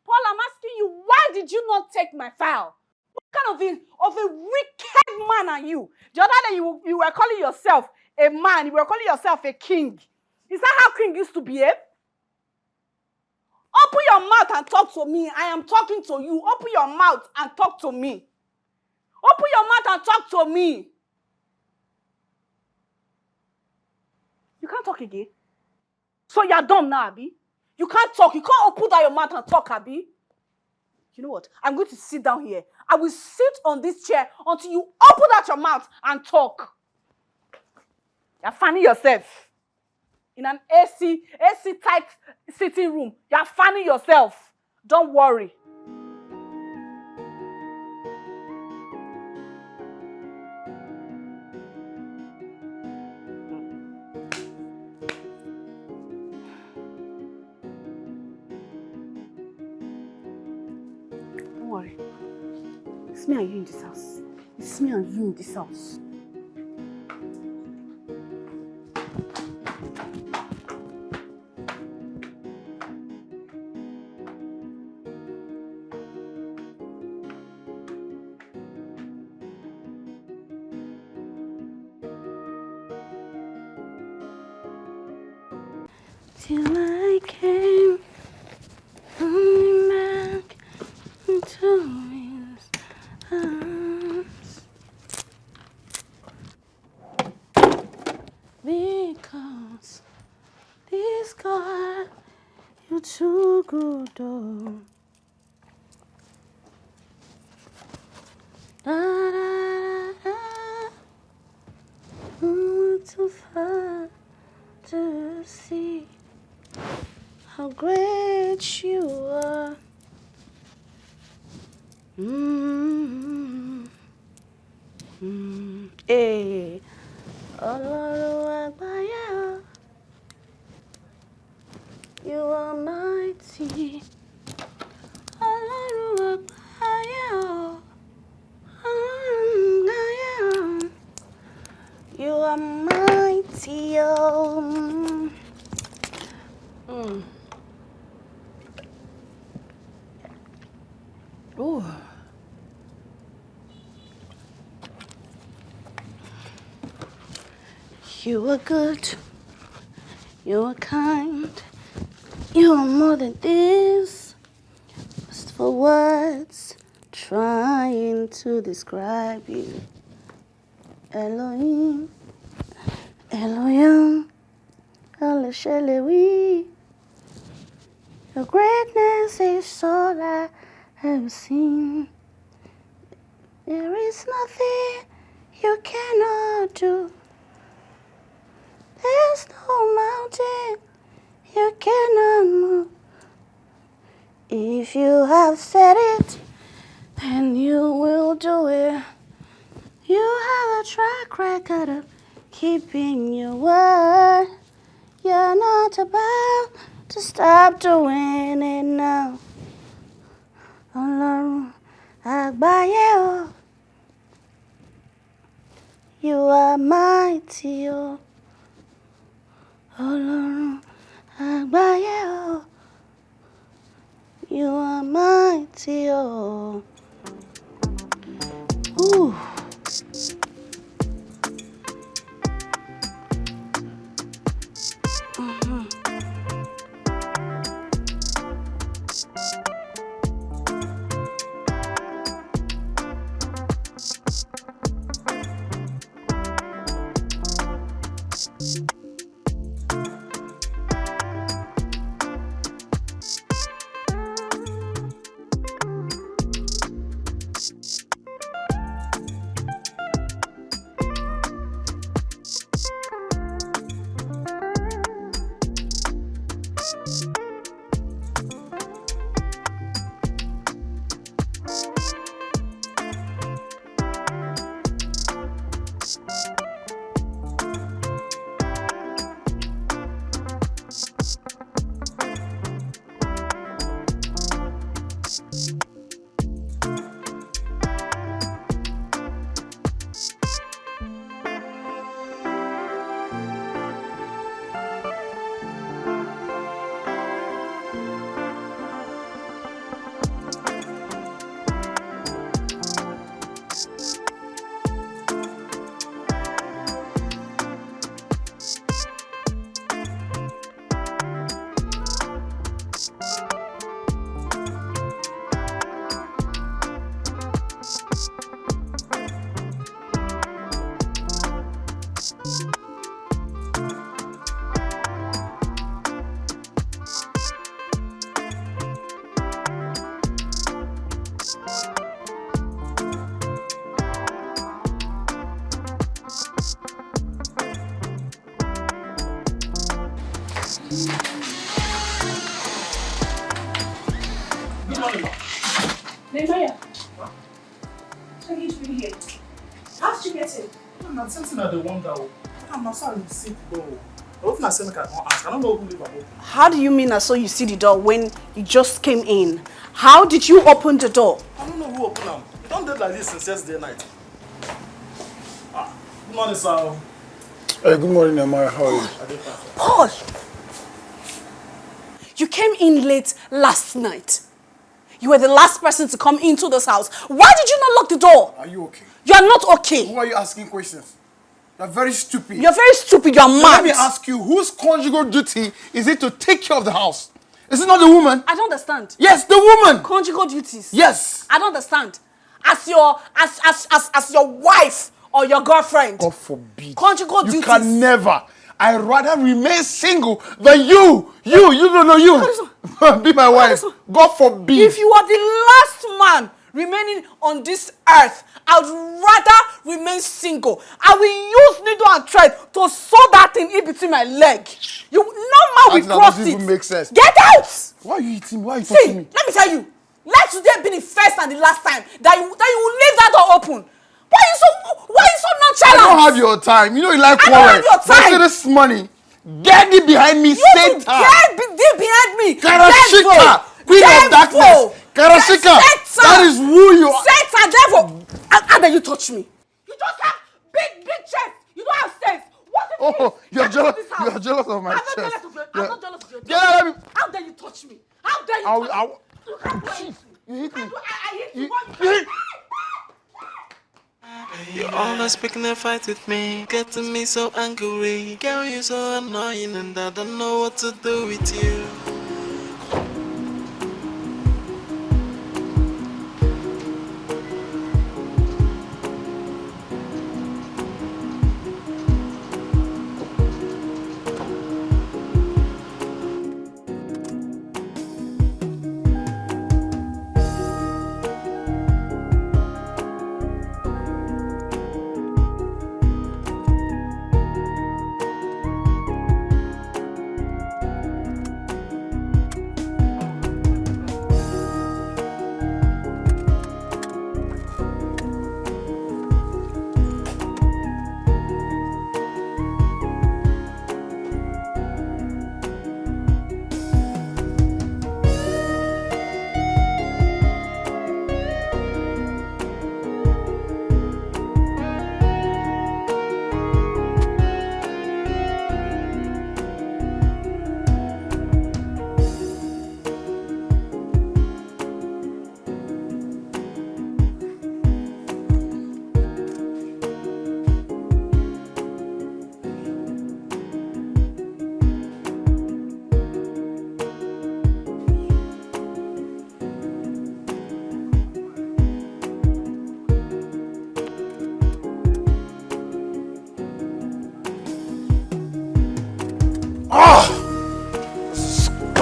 Paul, I'm asking you, why did you not take my file? What kind of a wicked man are you? The other day you were calling yourself a man, you were calling yourself a king. Is that how king used to behave? Open your mouth and talk to me. I am talking to you. Open your mouth and talk to me. Open your mouth and talk to me. You can't talk again. So you're dumb now, Abi. You can't talk. You can't open down your mouth and talk, Abi. You know what? I'm going to sit down here. I will sit on this chair until you open out your mouth and talk. You're fanning yourself. In an AC tight sitting room. You're fanning yourself. Don't worry. Don't worry. It's me and you in this house. It's me and you in this house. Till I came running back into his arms, because this God, you're too good, oh. Da, da, da, da. Too far to see how great you are. Hey, Ọlọ́run àgbáyé, you are mighty. Ọlọ́run àgbáyé, you are mighty. Ooh. You are good, you are kind, you are more than this. Just for words trying to describe you. Elohim, Elohim, Elishelewi. Your greatness is all I have seen. There is nothing you cannot do. There's no mountain you cannot move. If you have said it, then you will do it. You have a track record of keeping your word. You're not about to stop doing it now. Ọlọ́run àgbáyé o, you are mighty o. Ọlọ́run àgbáyé o, you are mighty o. Ooh. are you doing here? How did you get in? I'm not something that they wonder. I'm not sorry to sit though. If I say I can't ask, I don't know who live above. How do you mean I saw you see the door when you just came in? How did you open the door? I don't know who opened them. You don't date like this since yesterday night. Good morning, sir. Hey, good morning, Amaya. How are you? Paul! You came in late last night. You were the last person to come into this house. Why did you not lock the door? Are you okay? You are not okay. Who are you asking questions? You're very stupid. You're very stupid. You're mad. Let me ask you, whose conjugal duty is it to take care of the house? Is it not the woman? I don't understand. Yes, the woman. Conjugal duties. Yes. I don't understand. As your wife or your girlfriend. God forbid. Conjugal duties. You can never. I'd rather remain single than you. You be my wife. God forbid. If you are the last man remaining on this earth, I would rather remain single. I will use needle and thread to sew that thing in between my leg. No man will cross that doesn't it. even make sense. Get out! Why are you eating? Why are you See, touching me? let me tell you. Let today be the first and the last time that you will leave that door open. Why are you so nonchalant? I don't have your time. You know you like quarrel. I don't have your time. This money. Get it behind me, Satan. Get behind me. Karashika, queen of darkness. Karashika, that is who you are. Satan, devil. How dare you touch me? You just have big chest. You don't have sense. What is this? You're Get jealous. out of this house. You're jealous of my I'm chest. not jealous of your. I'm not jealous of your. Yeah, let me. How dare you touch me? How dare you touch me? You hit me. I hit you. You always picking a fight with me, getting me so angry. Girl, you're so annoying and I don't know what to do with you.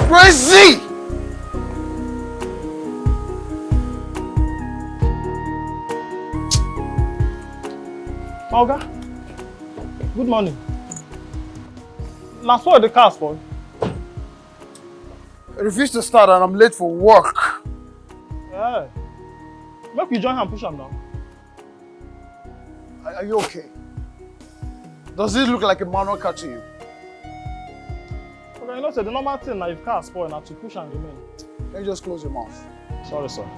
Crazy! Oga, good morning. Now, so the car spoil. I refuse to start and I'm late for work. Yeah. Make you join him and push him down. Are you okay? Does it look like a manual car to you? Okay, you know, so the normal thing now if car spoil now to push and remain. Can you just close your mouth? Sorry, sir.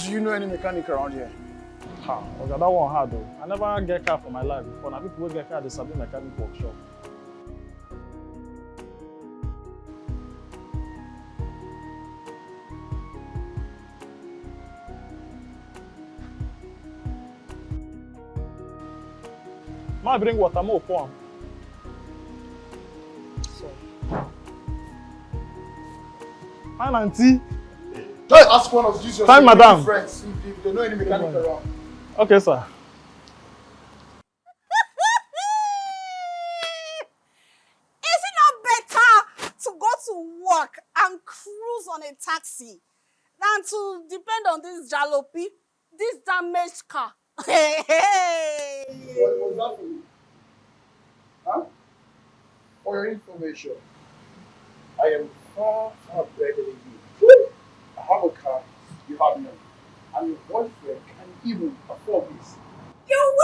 Do you know any mechanic around here? Okay, that one hard though. I never get car for my life before. Now people will get car, they sabi mechanic workshop. Might bring water more for him. So. Hi, auntie. Just ask one of these your Fine, madam. friends if they know any mechanic around. Okay, sir. Is it not better to go to work and cruise on a taxi than to depend on this jalopy, this damaged car? Hey! What was that for you? Huh? For your information, I am far better than you. I have a car, you have none. I'm your boyfriend, evil before this. You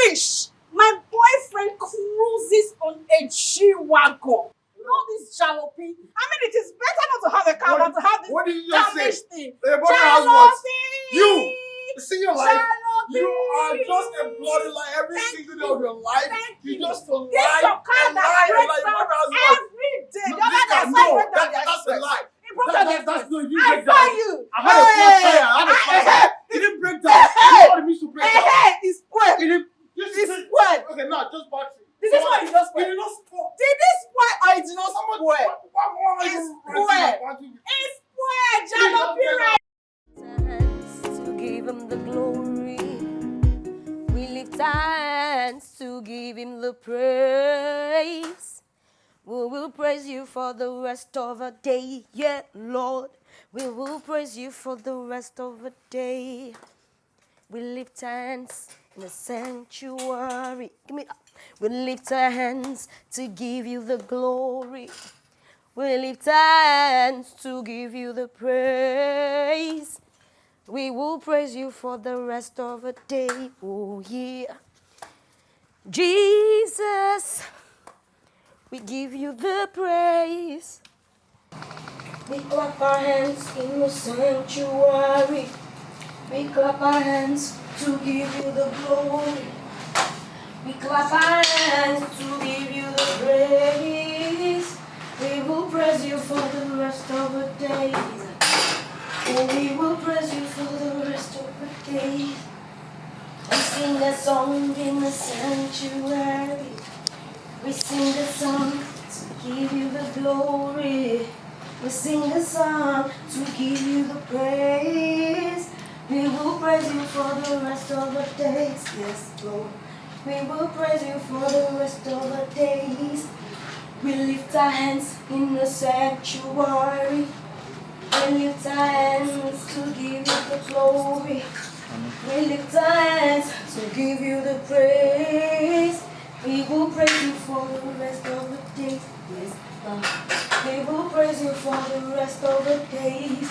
wish my boyfriend cruises on a G-Wagon. All this jalopy. I mean, it is better not to have a car than to have this What did you just damaged say? thing. Your boyfriend has what? You! See your life. Jalopy! You are just employed like every single day of your life. You just to This lie your car and that lie and breaks lie. down Your boyfriend has what? every day. No, The other day, I no, saw you break down the that's a express. lie. It broke down the express. No, you I break saw down. you. I had a flat tire. I had a flat tire. It didn't break down. You know what it means to break down. It's square. It didn't. It's square. Okay, now just box it. This is why you just square. You did not square. Did this square or it did not square? It's square. It's square. Jalopy right. To give him the glory, we lift our hands to give him the praise. We will praise you for the rest of the day, yeah, Lord. We will praise you for the rest of the day. We lift hands in the sanctuary. Give me that. We lift our hands to give you the glory. We lift our hands to give you the praise. We will praise you for the rest of the day. Oh, yeah. Jesus, we give you the praise. We clap our hands in the sanctuary. We clap our hands to give you the glory. We clap our hands to give you the praise. We will praise you for the rest of the days. Oh, we will praise you for the rest of the days. We sing a song in the sanctuary. We sing a song to give you the glory. We sing a song to give you the praise. We will praise you for the rest of the days. Yes, Lord. We will praise you for the rest of the days. We lift our hands in the sanctuary. We lift our hands to give you the glory. We lift our hands to give you the praise. We will praise you for the rest of the days. Yes, Lord. We will praise you for the rest of the days.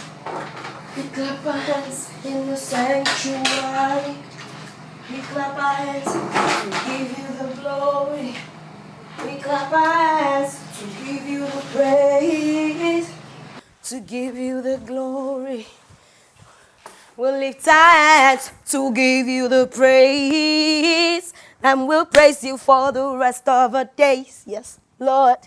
We clap our hands in the sanctuary. We clap our hands to give you the glory. We clap our hands to give you the praise. To give you the glory. We'll lift our hands to give you the praise. And we'll praise you for the rest of the days. Yes, Lord.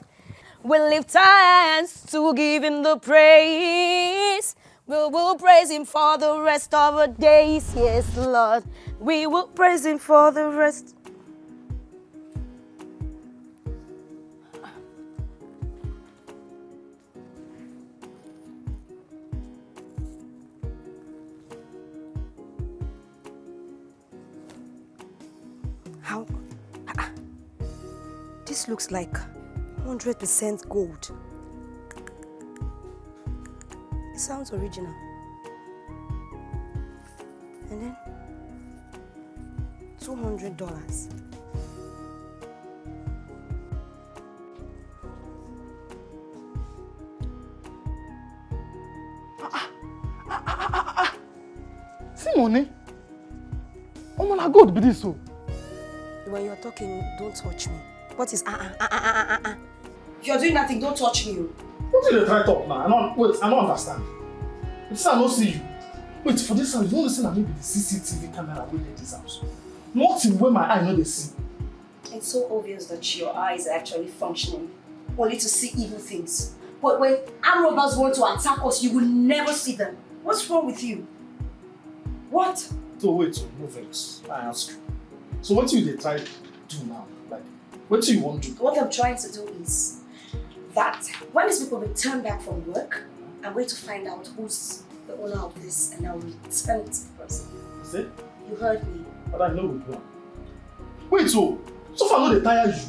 We'll lift our hands to give him the praise. We will praise him for the rest of the days. Yes, Lord. We will praise him for the rest. How? This looks like 100% gold. It sounds original. And then $200. See money? Oh my God, be this so. When you're talking, don't touch me. What is You're doing nothing, don't touch me. What did you try to talk now? I don't understand. It's I don't see you. Wait, for this house, you don't listen to me with the CCTV camera waiting in this house. Nothing where my eye know they see. It's so obvious that your eyes are actually functioning only to see evil things. But when armed robbers want to attack us, you will never see them. What's wrong with you? What? So wait, so no vex. I ask you. So what do they try to do now? Like, what do you want to do? What I'm trying to do is that when these people return back from work, I'm going to find out who's the owner of this and I'll return it to the person. Is it? You heard me. But I know we plan. Wait, so far no they tire you.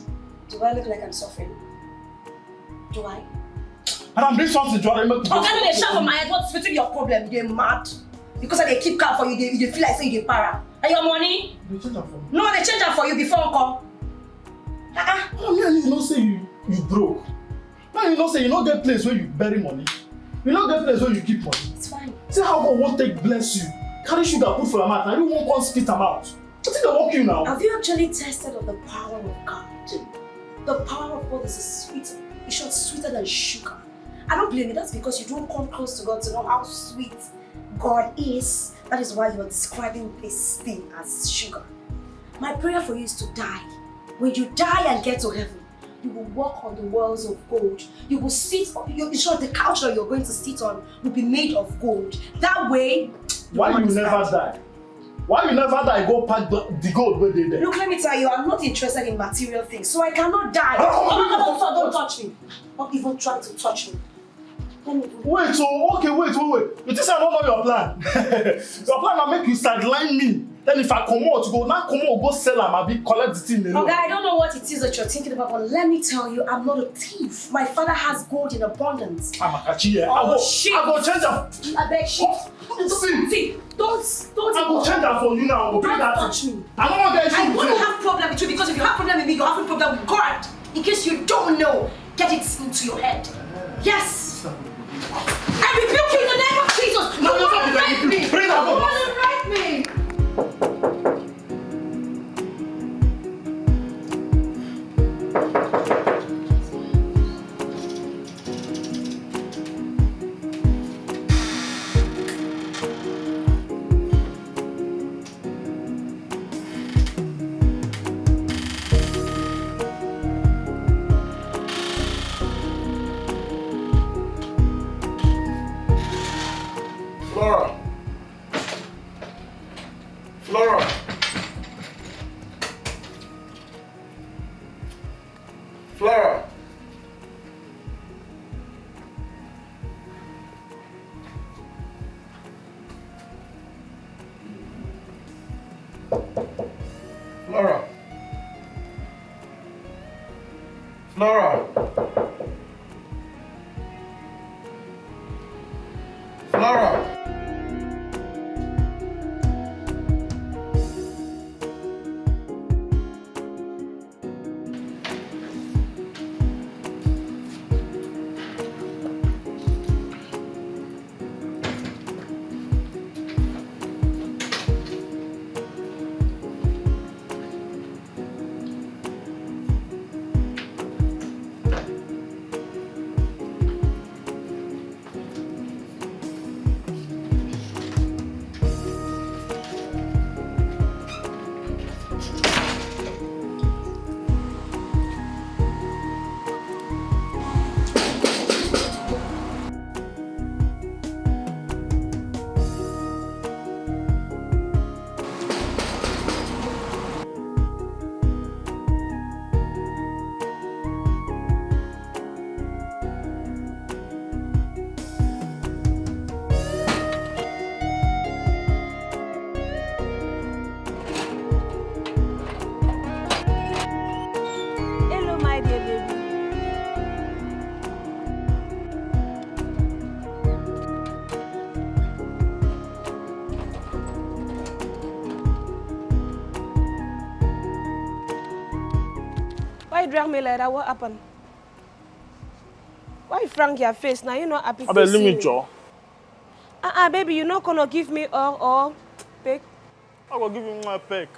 Do I look like I'm suffering? Do I? And I'm doing something to make Oh, can you shout from my head? What's with your problem? You're mad? Because I keep car for you, they feel like saying you're para. And your money? They change them for me. No, they change them for you before uncle. You know say you broke. Now you know say you know get place where you bury money. You know get place where you keep money. It's fine. See how God won't take bless you. Carry sugar, put for your mouth, and you won't come spit them out. I think they walk you now. Have you actually tested of the power of God? The power of God is sweeter. It's short sweeter than sugar. I don't blame you. That's because you don't come close to God to know how sweet God is. That is why you are describing this thing as sugar. My prayer for you is to die. When you die and get to heaven, you will walk on the walls of gold. You will sit on, in short, the couch that you're going to sit on will be made of gold. That way, why you never die? Why you never die? Go pack the gold where they there. Look, let me tell you, I'm not interested in material things, so I cannot die. Don't touch me. Don't even try to touch me. Wait, so okay, wait. You think I don't know your plan? Your plan will make you sideline me. Then if I come out, go sell and I'll be collect the thing. Okay, I don't know what it is that you're thinking about, but let me tell you, I'm not a thief. My father has gold in abundance. I'm a catchy, yeah. Shit. I go change that. I beg shit. See, don't. I go change that for you now. Don't touch me. I don't want to get you. I won't have problem with you because if you have problem with me, you have a problem with God. In case you don't know, get it into your head. Yes. I rebuke you in the name of Jesus. No, you want to rape me. Bring that You want to rape me. Why you drag me like that? What happened? Why you frank your face now? You're not happy to see me. Baby, you're not gonna give me or peck. I will give you my peck.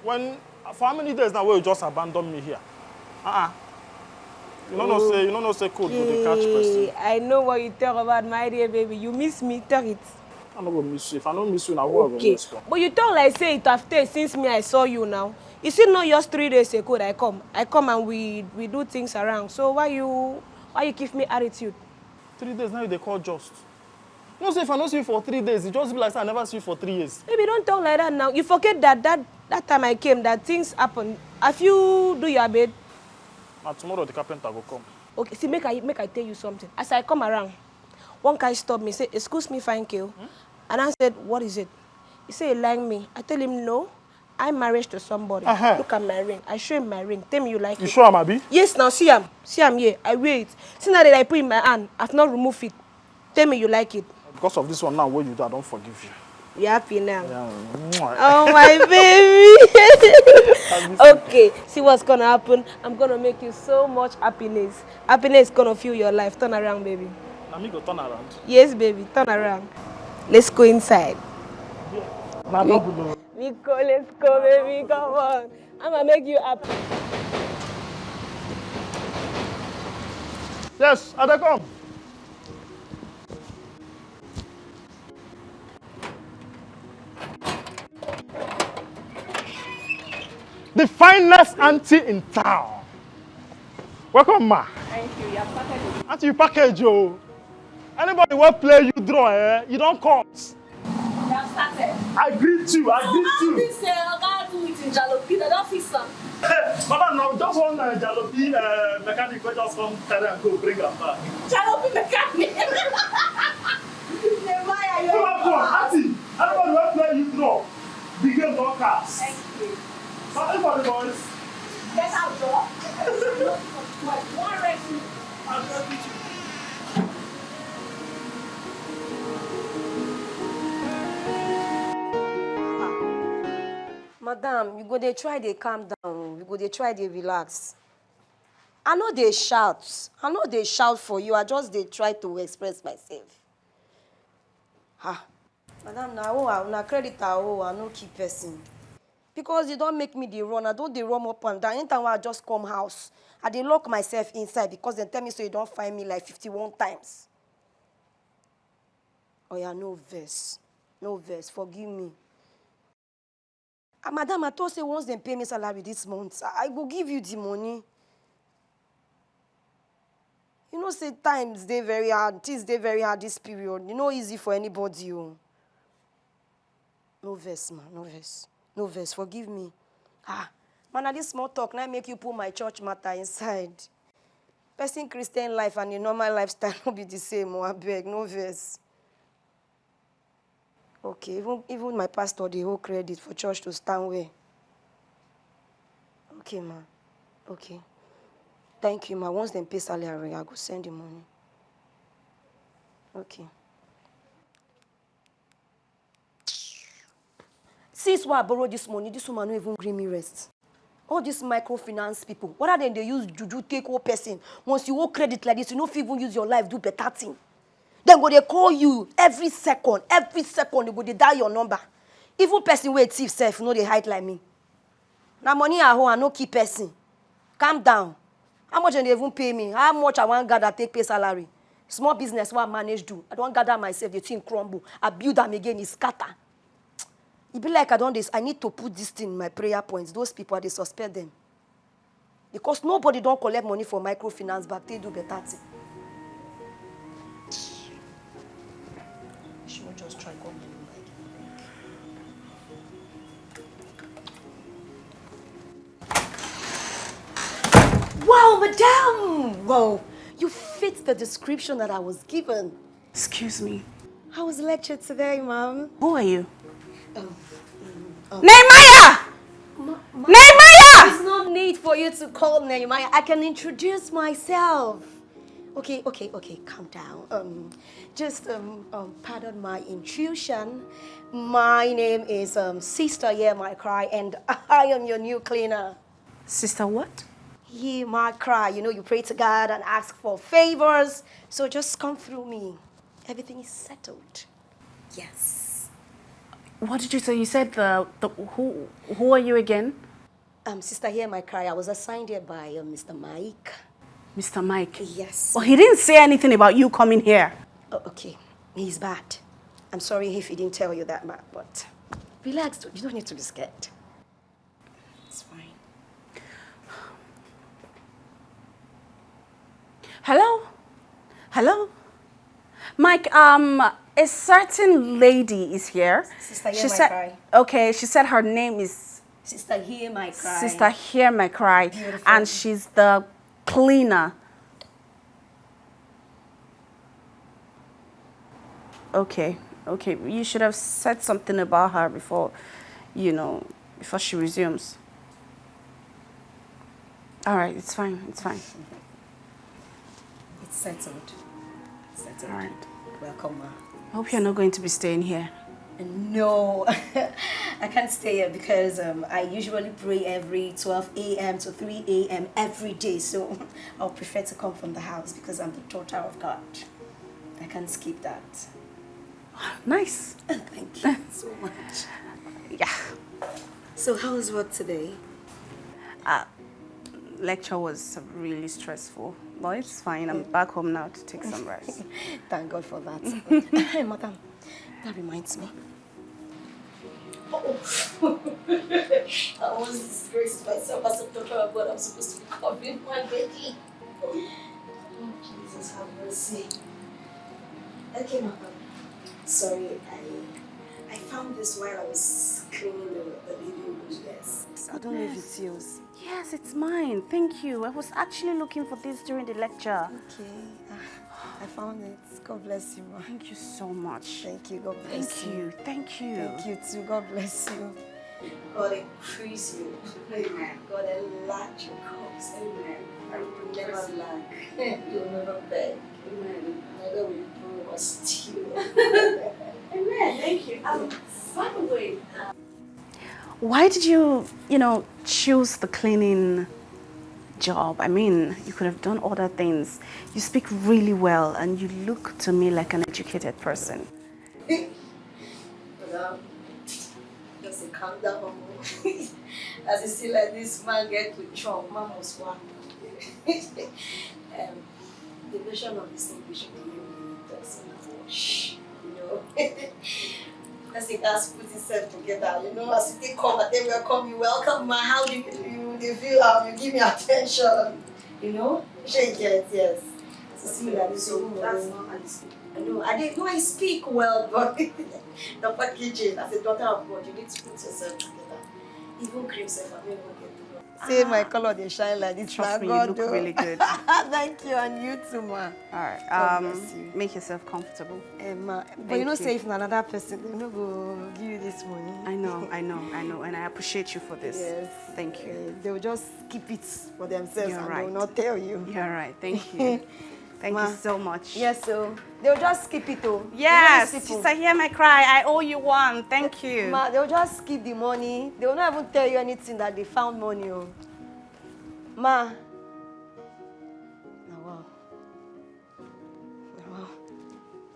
When for how many days now will you just abandon me here? You don't know say cold go dey catch person. I know what you talk about, my dear baby. You miss me, talk it. I no go miss you. If I don't miss you, now who I go miss you? But you talk like say it after since me I saw you now. You see, not just 3 days ago that I come and we do things around. So why you give me attitude? 3 days now they call just. You know, say if I don't see you for 3 days, it just be like say I never see you for 3 years. Baby, don't talk like that now. You forget that time I came, that things happen. Have you do your bed? Tomorrow the carpenter will come. Okay, see, make I tell you something. As I come around, one guy stopped me, say, "Excuse me, fine girl." And I said, "What is it?" He said, "You like me?" I tell him, "No, I'm married to somebody." Look at my ring. I show him my ring. Tell me you like it. You sure I'm Abi? Yes, now see him here. I wear it. See now that I put in my hand, I've not removed it. Tell me you like it. Because of this one now, what you do, I don't forgive you. You happy now? Yeah. Oh my baby. Okay, see what's gonna happen. I'm gonna make you so much happiness. Happiness gonna fill your life. Turn around, baby. Now me go turn around. Yes, baby, turn around. Let's go inside. Nah, double no. Miko, let's go, baby. Come on. I'm gonna make you happy. Yes, I dey come. The finest auntie in town. Welcome, ma. Thank you. You have started it. Auntie, you package, yo. Anybody will play you draw, you don't come. You have started. I greet you, I greet you. This guy do it in Jalopy, they don't fix them. Madam, now just one jalopy mechanic will just come carry and go bring them back. Jalopy mechanic. Come on, auntie. Anybody will play you draw. The game don't cast. Thank you. Something for the boys. Get out, door. One rest. I'll just beat you. Madam, you go dey try dey calm down. You go dey try dey relax. I know they shout. I know they shout for you. I just dey try to express myself. Madam, na credit I no keep person. Because you don't make me dey run. I don't dey run up and down. Anytime when I just come house, I dey lock myself inside because they tell me so you don't find me like 51 times. Oh yeah, no verse. No verse. Forgive me. Madam, I thought say once they pay me salary this month, I will give you the money. You know, say times they very hard, things they very hard this period. You know, easy for anybody. Oh. No verse, man, no verse. No verse, forgive me. Man, this small talk now make you put my church matter inside. Person Christian life and the normal lifestyle will be the same, I beg, no verse. Okay, even my pastor, the whole credit for church to stand where. Okay, ma. Okay. Thank you, ma. Once they pay salary, I go send the money. Okay. Since why I borrow this money, this woman don't even give me rest. All these microfinance people, what are they use juju take whole person? Once you owe credit like this, you don't even use your life, do better thing. Then go they call you every second they go they dial your number. Even person where thief self, you know they hide like me. Now money at home, I no keep person. Calm down. How much they even pay me? How much I want gather take pay salary? Small business what I manage do. I don't gather myself, the thing crumble. I build them again, it's scatter. It be like I need to put this thing in my prayer points. Those people, they suspect them. Because nobody don't collect money for microfinance, but they do better thing. She will just try calling you. Wow, madam! Wow, you fit the description that I was given. Excuse me. How was lecture today, ma'am? Who are you? Nehemiah! Nehemiah! There's no need for you to call Nehemiah. I can introduce myself. Okay, calm down. Pardon my intrusion. My name is Sister Hear My Cry, and I am your new cleaner. Sister what? Hear my cry. You know, you pray to God and ask for favors. So just come through me. Everything is settled. Yes. What did you say? You said who are you again? Sister Hear My Cry. I was assigned here by Mr. Mike. Mr. Mike? Yes. Well, he didn't say anything about you coming here. Oh, okay. He's bad. I'm sorry if he didn't tell you that, but relax. You don't need to be scared. It's fine. Hello? Mike, a certain lady is here. Sister Hear My Cry. Okay, she said her name is... Sister Hear My Cry. Sister Hear My Cry. Beautiful. And she's the cleaner. Okay. You should have said something about her before, before she resumes. All right, it's fine. It's settled. All right. Welcome, ma. I hope you're not going to be staying here. No, I can't stay here because I usually pray every 12 a.m. to 3 a.m. every day. So I'll prefer to come from the house because I'm the daughter of God. I can't skip that. Nice. Thank you so much. Yeah. So how was work today? Lecture was really stressful. But it's fine. I'm back home now to take some rest. Thank God for that. Hey, madam, that reminds me. Oh, I almost disgraced myself as a daughter of God. I'm supposed to be covering my baby. Oh, Jesus, have mercy. Okay, madam. Sorry, I found this while I was cleaning the living room. Yes. I don't know if it's yours. Yes, it's mine. Thank you. I was actually looking for this during the lecture. Okay. I found it. God bless you, ma. Thank you so much. Thank you. God bless you. Thank you. Thank you too. God bless you. God increase you. Amen. God enlarge your cause. Amen. I will never lack. You will never beg. Amen. Neither will you borrow or steal. Amen. Thank you. By the way, Why did you, choose the cleaning job? I mean, you could have done other things. You speak really well and you look to me like an educated person. Madam, just a calm down. As you see, like this man get to chop, man must work. The version of this English doesn't wash, As the guys put himself together, as they come and they welcome you, welcome man, how do you feel, you give me attention, Shake it, yes. So see like this, so that's not I speak well, but the packaging, as a daughter of God, you need to put yourself together. Even cream self, I don't even get to know. See my color, they shine like this. Trust me, you look really good. Thank you, and you too, ma. All right, make yourself comfortable. Ma, but say if another person, they no go give you this money. I know, and I appreciate you for this. Yes. Thank you. They will just keep it for themselves. You're and right. they will not tell you. You're right. Thank you. Thank you so much. Yes, so they'll just skip it, oh. Yes, sister, hear my cry. I owe you one. Thank you. Ma, they'll just skip the money. They will not even tell you anything that they found money, oh. Ma. Wow.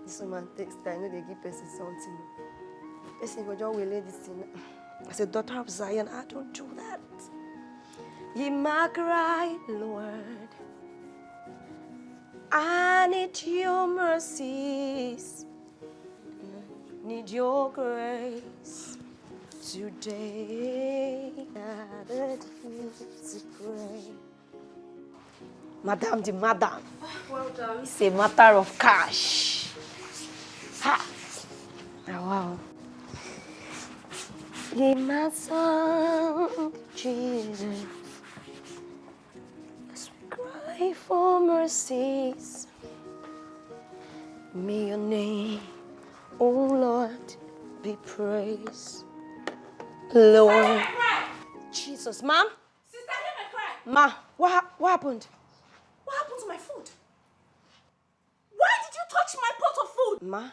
This woman takes time. They give person something. Person go just will this thing. As a daughter of Zion, I don't do that. Ye my cry, Lord. I need your mercies, need your grace. Today I need to pray. Madam, the madam. Well done. It's a matter of cash. Ha! Oh, wow. In my song, Jesus. Cry for mercies. May your name, oh Lord, be praised. Lord. Jesus, ma'am? Sister, hear my cry. Ma, what happened? What happened to my food? Why did you touch my pot of food? Ma,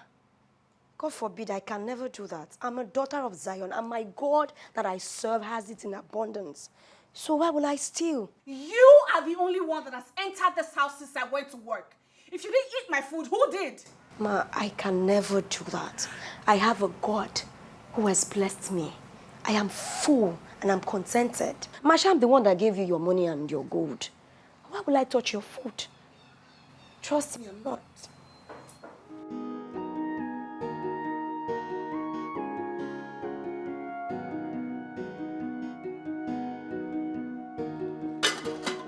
God forbid, I can never do that. I'm a daughter of Zion, and my God that I serve has it in abundance. So why will I steal? You are the only one that has entered this house since I went to work. If you didn't eat my food, who did? Ma, I can never do that. I have a God who has blessed me. I am full and I'm contented. Masha, I'm the one that gave you your money and your gold. Why will I touch your food? Trust me, I'm not.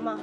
Ma.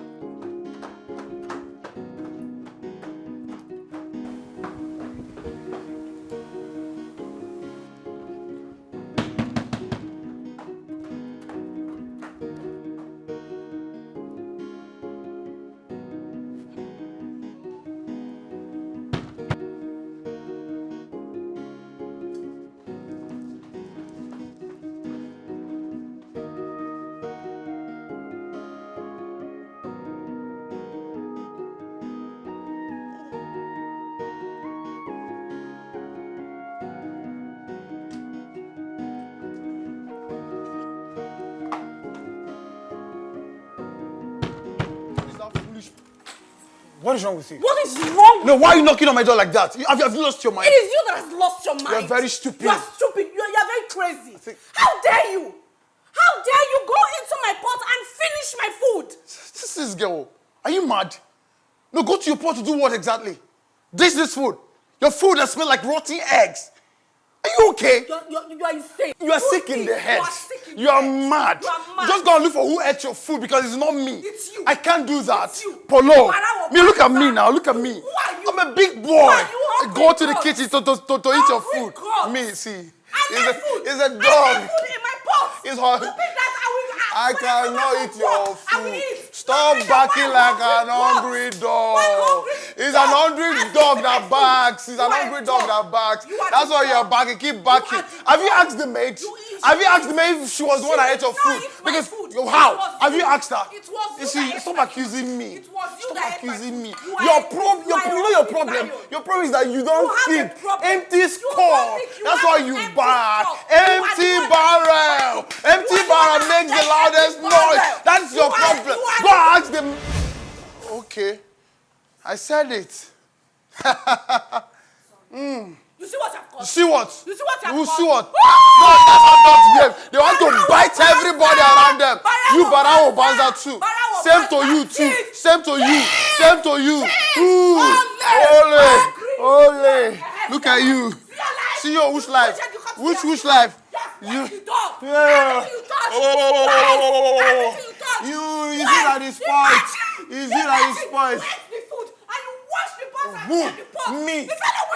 What is wrong with you? What is wrong with No, why are you knocking on my door like that? Have you lost your mind? It is you that has lost your mind. You're very stupid. You are stupid. You are very crazy. How dare you? How dare you go into my pot and finish my food? This is girl. Are you mad? No, go to your pot to do what exactly? This food. Your food that smells like rotten eggs. Are you okay? You are insane. You are sick in the head. You are mad. You are mad. Just go and look for who ate your food because it's not me. It's you. I can't do that. It's you. Polo. Me, look at me now. Look at me. Who are you? I'm a big boy. Who are you? Go to the kitchen to eat your food. God. Me, see. It's a dog. I have food in my pot. It's hot. You pick that, I cannot eat your I will food. eat. Stop barking like an hungry dog. It's an hungry dog that barks. It's an hungry dog that barks. That's why you're barking. Keep barking. Have you asked the maid? Have you asked the maid if she was the one that ate your food? Because how? Have you asked her? You see, stop accusing me. Stop accusing me. Your problem. Your problem is that you don't think. Empty skull. That's why you bark. Empty barrel. Empty barrel makes the loudest noise. That's your problem. Go ask them. Okay. I said it. You see what I've got? You see what? You see what I've You got? see what? No, that's how dogs behave. They want to bite everybody around them. You Barawo Banza too. Same to you too. Same to you. Same to you. Ole. Look at you. See your which life? Which life? You. Yeah. You see that is fight. You see that is fight. Who? Me.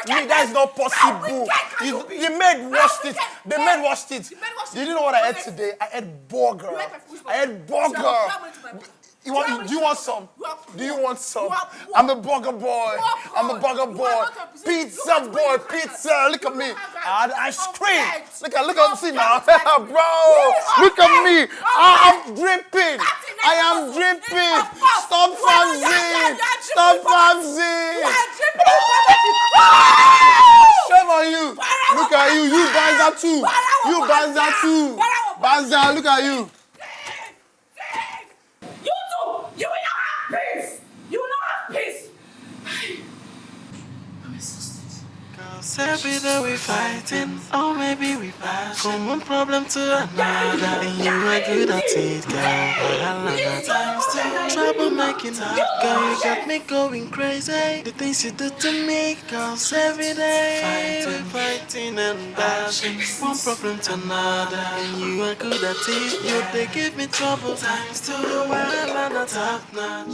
That is not possible. The maid washed it. The maid washed it. Did you know what I ate today? I ate burger. I ate burger. Do you want some? Do you want some? I'm a burger boy. I'm a burger boy. Pizza boy. Pizza. Look at me. I had ice cream. Look at see now. Bro. Look at me. I'm dripping. I am dripping. Stop flamzing. Stop flamzing. Shame on you. Look at you. You Banza too. You Banza too. Banza, look at you. You will not have peace. You will not have peace. I'm exhausted. Cause every day we fighting, or maybe we pass from one problem to another. And you are good at it, girl. Times two, trouble making up, girl. You got me going crazy. The things you do to me, cause every day fighting and bashing, one problem to another. And you are good at it. You they give me trouble. Times two, well and a top notch.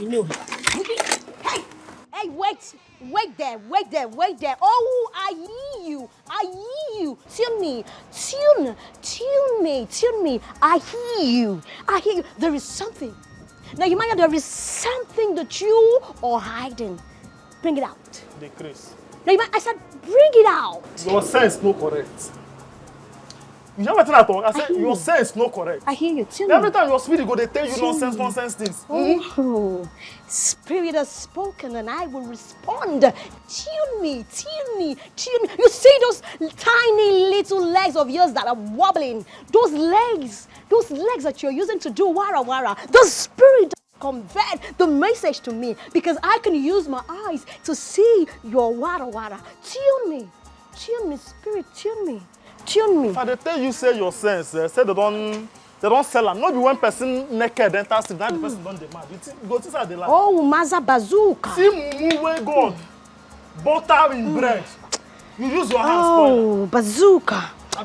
You know. Hey, wait there. Oh, I hear you. Tune me. I hear you. There is something. Now, Yemaya, there is something that you are hiding. Bring it out. The Chris. Now, I said, bring it out. Your sense no correct. You know what I talk? I said your sense no correct. I hear you. Tune Every me. time your spirit go, they tell you nonsense things. Oh, Spirit has spoken and I will respond. Tune me. You see those tiny little legs of yours that are wobbling? Those legs that you're using to do wara. The Spirit convert the message to me because I can use my eyes to see your wara. Tune me, Spirit, tune me. If I tell you say your sense, say they don't sell them. Not be one person naked enter street, now the person don't demand. You go inside the line. Oh, Maza Bazooka. See mumu wey God butter in bread. You use your hands. Oh, bazooka. I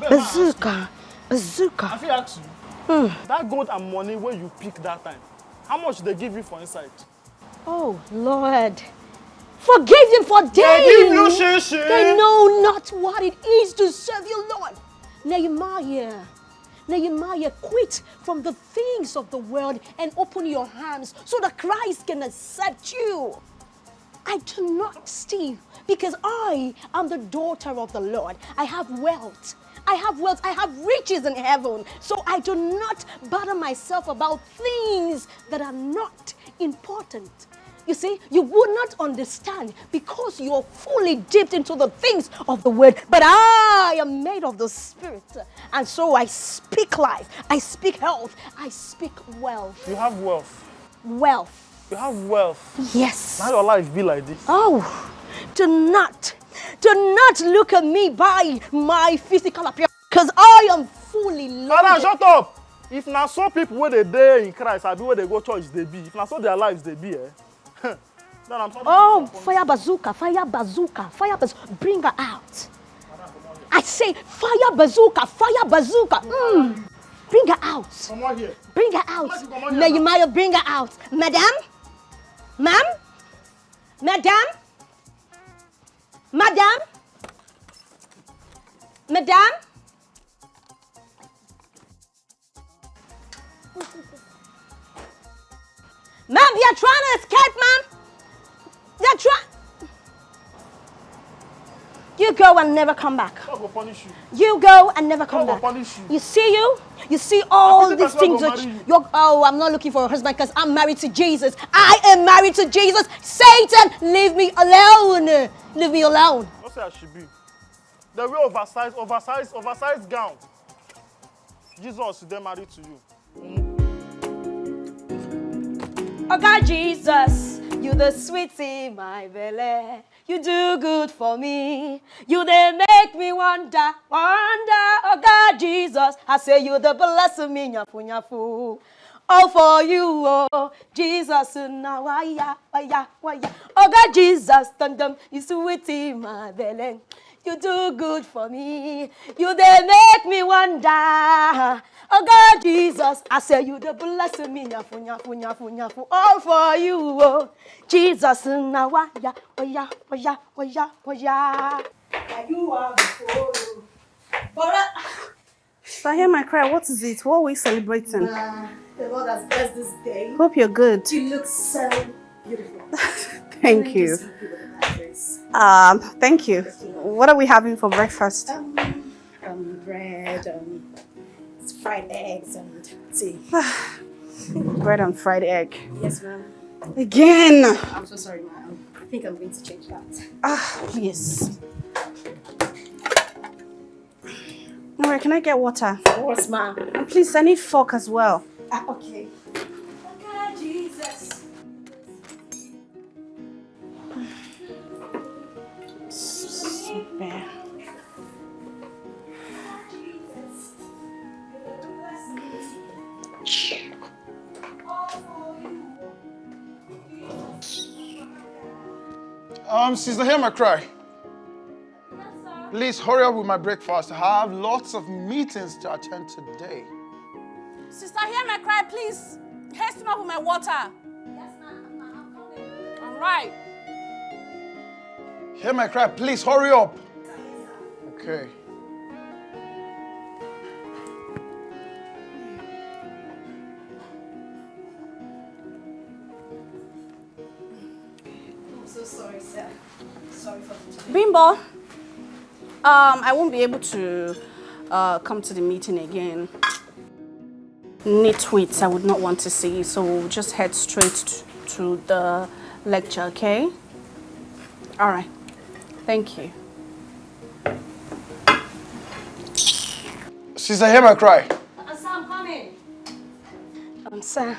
feel ask you. That gold and money where you pick that time, how much they give you for inside? Oh, Lord. Forgive them for They give you shit. They know not what it is to serve you, Lord. Nehemiah, quit from the things of the world and open your hands so that Christ can accept you. I do not steal because I am the daughter of the Lord. I have wealth. I have riches in heaven. So I do not bother myself about things that are not important. You see, you would not understand because you're fully dipped into the things of the word. But I am made of the spirit. And so I speak life. I speak health. I speak wealth. You have wealth. Wealth. You have wealth. Yes. How your life be like this? Oh, do not look at me by my physical appearance, because I am fully loaded. Father, shut up! If na so people where they dey in Christ, I be where they go church they be. If na so their lives they be, then I'm talking. Oh, fire bazooka, fire bazooka, fire bazooka, bring her out. I say fire bazooka, fire bazooka. Bring her out. Come on here. Bring her out. Nehemiah, bring her out. Madam? Ma'am? Madam? Madam? Madam? Ma'am, you're trying to escape, ma'am. You're trying. You go and never come back. God will punish you. You go and never come God will back. punish you. You see you? You see all these things that you. oh, I'm not looking for a husband because I'm married to Jesus. I am married to Jesus. Satan, leave me alone. Leave me alone. Don't say I should be. The way oversized gown. Jesus is then married to you. Oh God, Jesus, you the sweetie, my belly. You do good for me. You they make me wonder. Oh God, Jesus, I say you the bless me, nyafu nyafu. All for you, oh Jesus, now waya. Oh God, Jesus, tandem, you sweetie, my belly. You do good for me. You they make me wonder. Oh God, Jesus, I say you the bless me, nyafu. All for you, oh Jesus, now waya. You are before. So I hear my cry. What is it? What are we celebrating? The Lord has blessed this day. Hope you're good. You look so beautiful. Thank you. Thank you. What are we having for breakfast? Bread, it's fried eggs and tea. Bread and fried egg. Yes, ma'am. Again. I'm so sorry, ma'am. I think I'm going to change that. Please. Alright, can I get water? Of course, ma'am. And please, I need fork as well. Okay. Okay, Jesus. Super. Sister, hear my cry. Please hurry up with my breakfast. I have lots of meetings to attend today. Sister, hear my cry, please. Hasten up with my water. Yes, ma'am. I'm coming. All right. Hear my cry. Please hurry up. Okay. I'm so sorry, sir. Sorry for the time. Bimbo, I won't be able to come to the meeting again. Nitwits, I would not want to see, so we'll just head straight to the lecture, okay? All right. Thank you. Sister, hear my cry. Sir, I'm coming. Sir.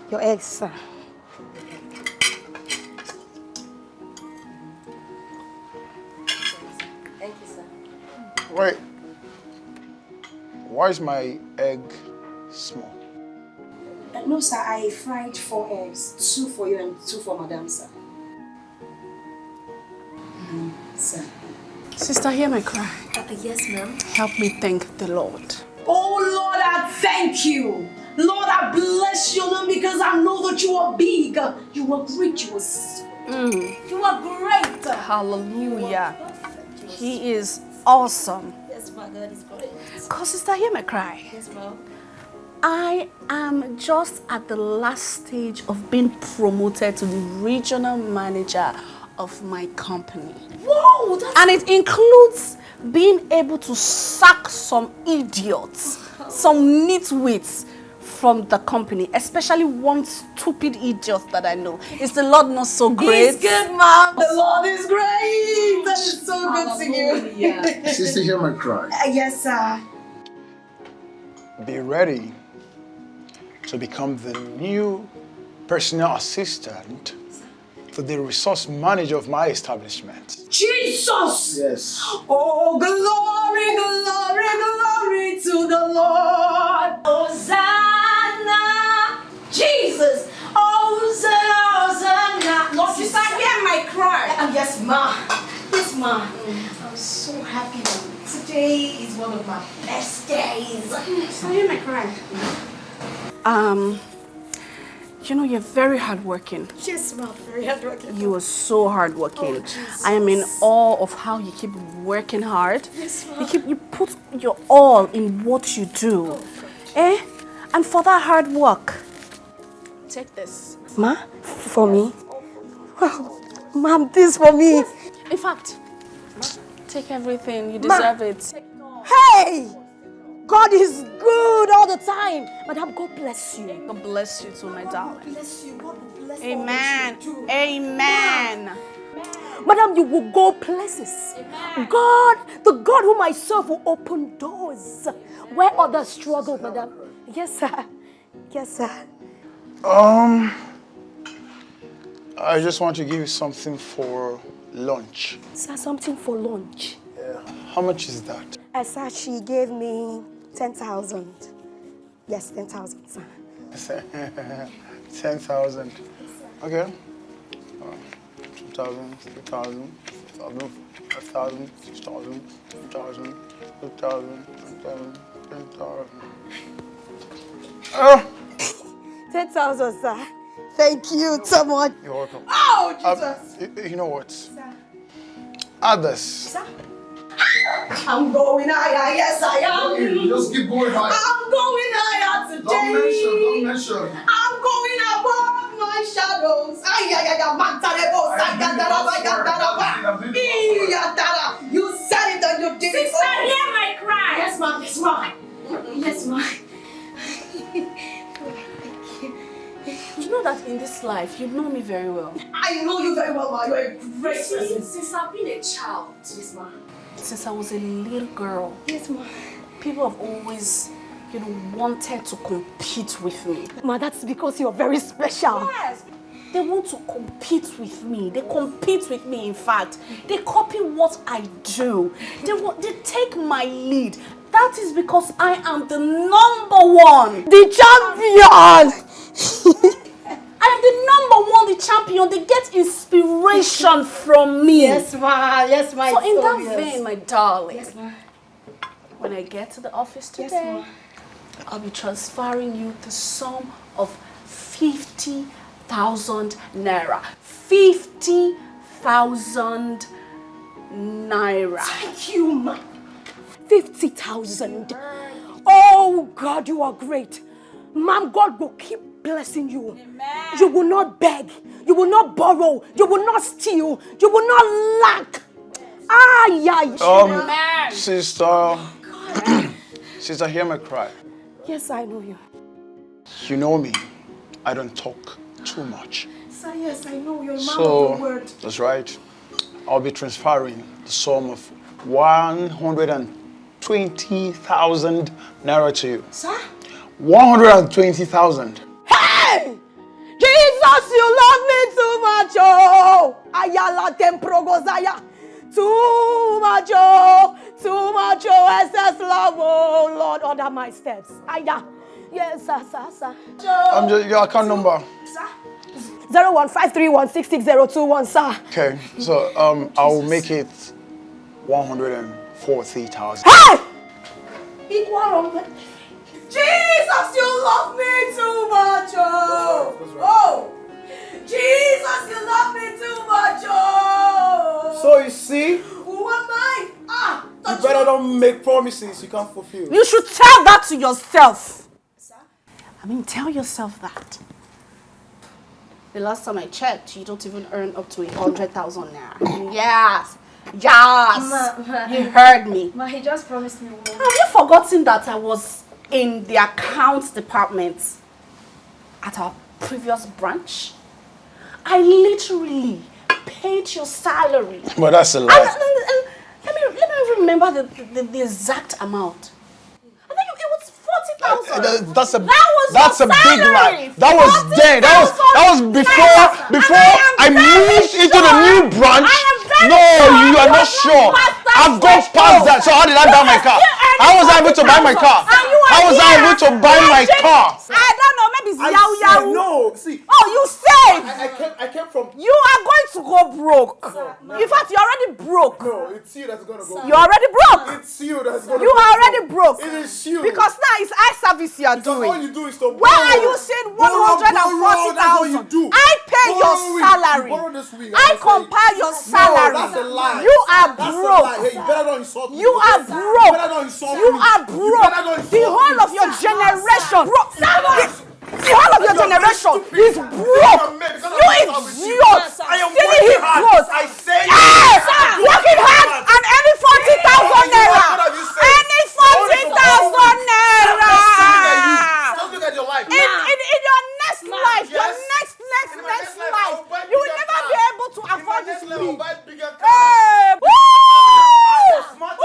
Your eggs, sir. Thank you, sir. Wait. Why is my egg small? No, sir. I fried 4 eggs. 2 for you and 2 for Madam, sir. Sir. Sister, hear my cry. Yes, ma'am. Help me thank the Lord. Oh Lord, I thank you. Lord, I bless your name because I know that you are big. You are great. You are You are great. Hallelujah. He is awesome. Yes, my God is great. Cause sister, hear my cry. Yes, ma'am. I am just at the last stage of being promoted to the regional manager of my company. Whoa, And it includes being able to sack some idiots, some nitwits from the company, especially one stupid idiot that I know. Is the Lord not so great? He's good, Mom. The Lord is great. That is so good to you. Sister, hear my cry. Yes, sir. Be ready to become the new personal assistant to the resource manager of my establishment. Jesus! Yes. Oh, glory, glory, glory to the Lord. Hosanna, Jesus. Hosanna, Hosanna. Lord, sister, hear my cry. Yes, ma. Yes, ma. I'm so happy. Today is one of my best days. So hear my cry. You know, you're very hardworking. Yes, ma. Very hardworking. You are so hardworking. Jesus. I am in awe of how you keep working hard. Yes, ma. You put your all in what you do. And for that hard work, take this. Ma, for me? Wow, Mom, this for me. In fact, take everything. You deserve it. Hey! God is good all the time. Madam, God bless you. God bless you too, my darling. Bless you. God will bless Amen. Amen. Madam, you will go places. God, the God whom I serve will open doors where others struggle, madam. Yes, sir. Yes, sir. I just want to give you something for lunch. Sir, something for lunch. Yeah. How much is that? Sir, she gave me 10,000. Yes, 10,000, sir. 10,000. Okay. 2,000, 3,000, 5,000, 5,000, 6,000, 2,000, 2,000, 10,000, 10,000. Oh! 10,000, sir. Thank you so much. You're welcome. Oh, Jesus. You know what? Others. Sir? I'm going higher, yes I am. Okay, just keep going higher. I'm going higher today. Don't mention. I'm going above my shadows. You said it and you did it. Sister, hear my cry. Yes, ma'am. Yes, ma'am. Yes, ma'am. You know that in this life, you know me very well. I know you very well, ma. You're a great person. Since I've been a child. Yes, ma'am. Since I was a little girl, Yes, ma'am. people have always, wanted to compete with me. Ma, that's because you're very special. Yes. They want to compete with me. They compete with me, in fact. They copy what I do. They take my lead. That is because I am the #1. The champion! I am the #1, the champion. They get inspiration from me. Yes, ma'am. Yes, ma'am. So in that vein, my darling, Yes, ma'am. when I get to the office today, Yes, ma'am. I'll be transferring you the sum of 50,000 naira. 50,000 naira. Thank you, ma'am. 50,000. Oh, God, you are great. Ma'am, God will keep blessing you. Amen. You will not beg. You will not borrow. You will not steal. You will not lack. Amen. Sister. Sister, hear my cry. Yes, I know you. You know me. I don't talk too much. Sir, yes, I know you're a man of So, the word. that's right. I'll be transferring the sum of 120,000 naira to you. Sir? 120,000. Hey! Jesus, you love me too much, oh! Ayala temprogozaya. Too much, oh! Too much, oh! SS love, oh! Lord, order my steps. Aya. Yes, sir. I'm just your account number. Sir? 01531660221, sir. Okay, so I'll make it 140,000. Hey! Jesus, you love me too much, oh! Oh! Jesus, you love me too much, oh! So you see, Who am I? you better don't make promises you can't fulfill. You should tell that to yourself. Tell yourself that. The last time I checked, you don't even earn up to 100,000 naira. Yes. Ma, You heard me. Ma, he just promised me one. Have you forgotten that I was in the accounts department at our previous branch. I literally paid your salary. But that's a lie. And let me remember the exact amount. I think it was 40,000. That's a big lie. That was then. That was before I moved into the new branch. No, you are not sure. I've gone past that. So how did I buy my car? How was I able to buy my car? How was I able to buy my car? I don't know. Maybe it's Yahoo. No, see. Oh, you saved. I came from. You are going to go broke. In fact, you're already broke. No, it's you that's gonna go. You're already broke. It's you that's gonna. You are already broke. It is you. Because now it's eye service you are doing. All you do is to borrow. Where are you saying 140,000? I pay your salary. I compile your salary. That's a lie. You are That's broke. a lie. Hey, you better not insult me. You are broke. You better not insult me. You are broke. The whole of your generation. The whole of your generation is broke. You idiots. Stealing his clothes. Working hard and any 40,000 naira. Any 40,000 naira. Just look at your life. In your next life, your next life, you will never be able to afford this thing. Hey! Woo! You are smart.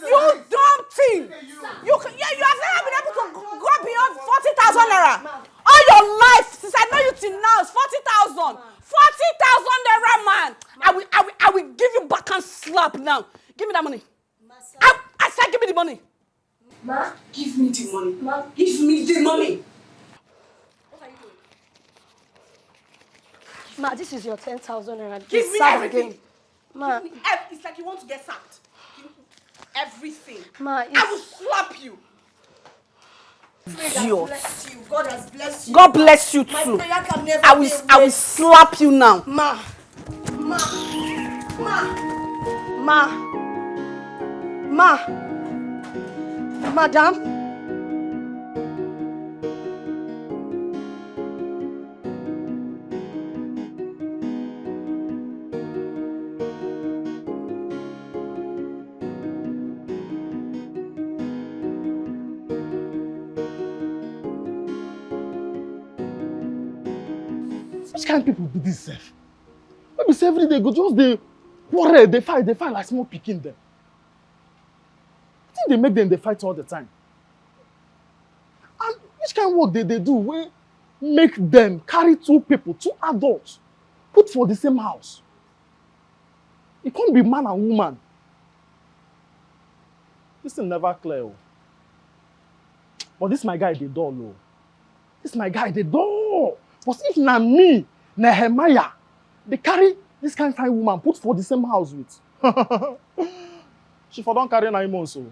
You dumb thing. You have never been able to go beyond 40,000 naira. All your life, since I know you till now, is 40,000. 40,000 naira, man. I will give you back and slap now. Give me that money. I said give me the money. Ma? Give me the money. Ma? Give me the money. What are you doing? Ma, this is your 10,000 naira. Give me everything. Again. Ma. It's like you want to get sacked. Everything. Ma, I will slap you. God bless you. God has blessed you. God bless you too. My prayer can never I will slap you now. Ma. Madam. Which kind of people be this self? Maybe say every day go just they quarrel, they fight like small pikin them. I think they make them they fight all the time. And which kind of work they do where make them carry two people, two adults, put for the same house? It can't be man and woman. This thing never clear. But this my guy, they dull. Oh. This my guy, they dull. But if na me, Nehemiah, they carry this kind of fine woman, put for the same house with. She for don't carry 9 months. So.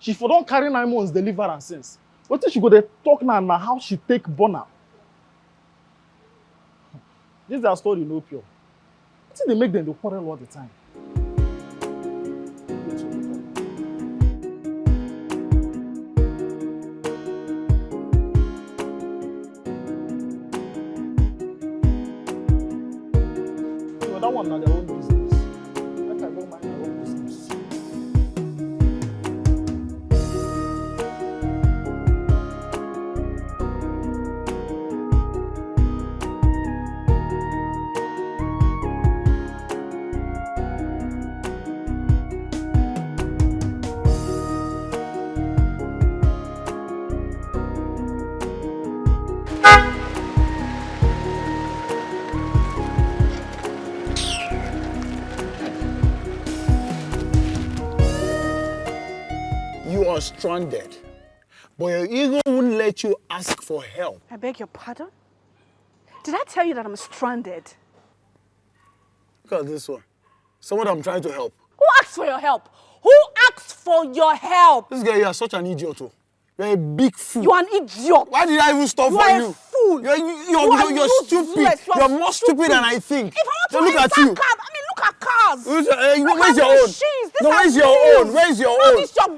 She for don't carry 9 months deliverance since. What if she go there talk now how she take Bona? This is their story, no pure. I think they make them quarrel all the time. That one not their own business. Let I go mind their own business. Stranded, but your ego won't let you ask for help. I beg your pardon? Did I tell you that I'm stranded? Look at this one. Someone I'm trying to help. Who asked for your help? Who asked for your help? This guy, you are such an idiot. Oh. You're a big fool. You're an idiot. Why did I even stop for you? You're a fool. You're stupid. You're more stupid than I think. If I want to look at you. Car, look at cars. Where's your own? No, where's your own? Where's your own? This your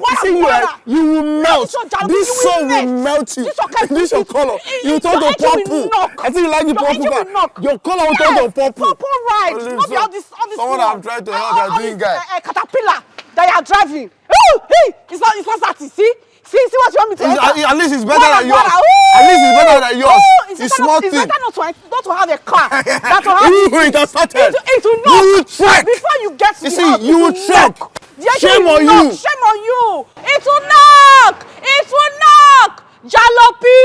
you will melt. This song will melt you. This your color. You turn to purple. I think you like the purple. Your color will turn to purple. Purple right. Not all this. Someone I'm trying to help, you're doing guy. Caterpillar that you are driving. Oh, hey, it's not starting. See, want me to enter? At least it's better than yours. Ooh! At least it's better than yours. It's small better thing. not to have a car. Than to have It has started. It will knock. You will trek. Before you get to You the see, house, you will trek. Shame on you. Shame on you. It will knock. It will knock. Jalopy.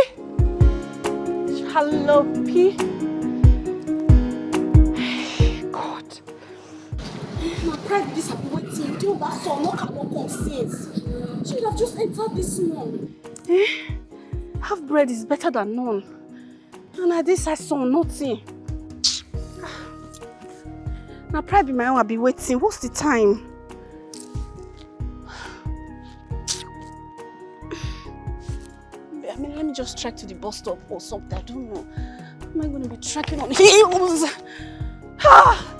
God. My pride this have been waiting till that son no cannot come since. She would have just entered this one. Half bread is better than none. And I this I saw nothing. Now pride be my own, I'll be waiting. What's the time? I mean, let me just trek to the bus stop or something. I don't know. How am I going to be trekking on heels? Ah!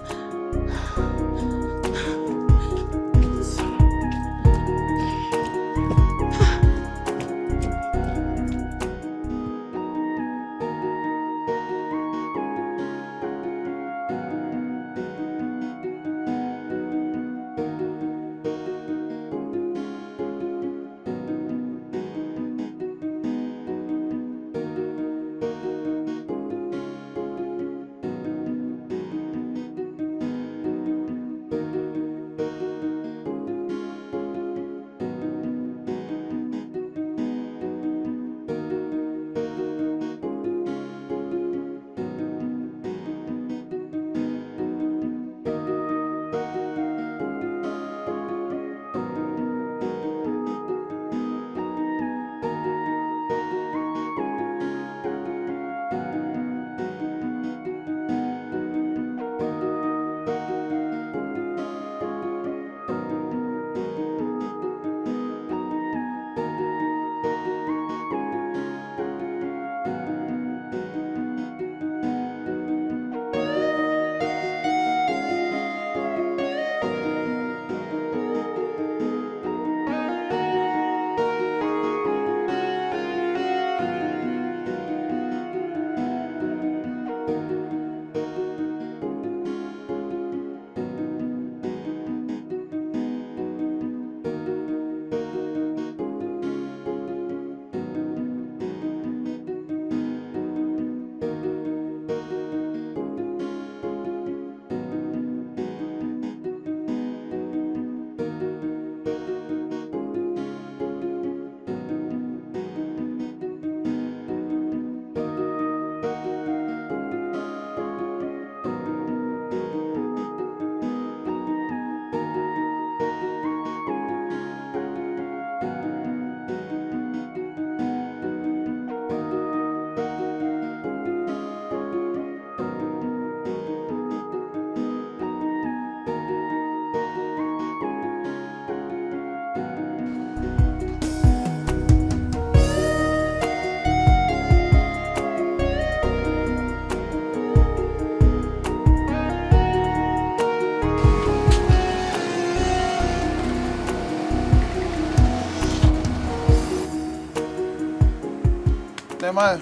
Nehemiah,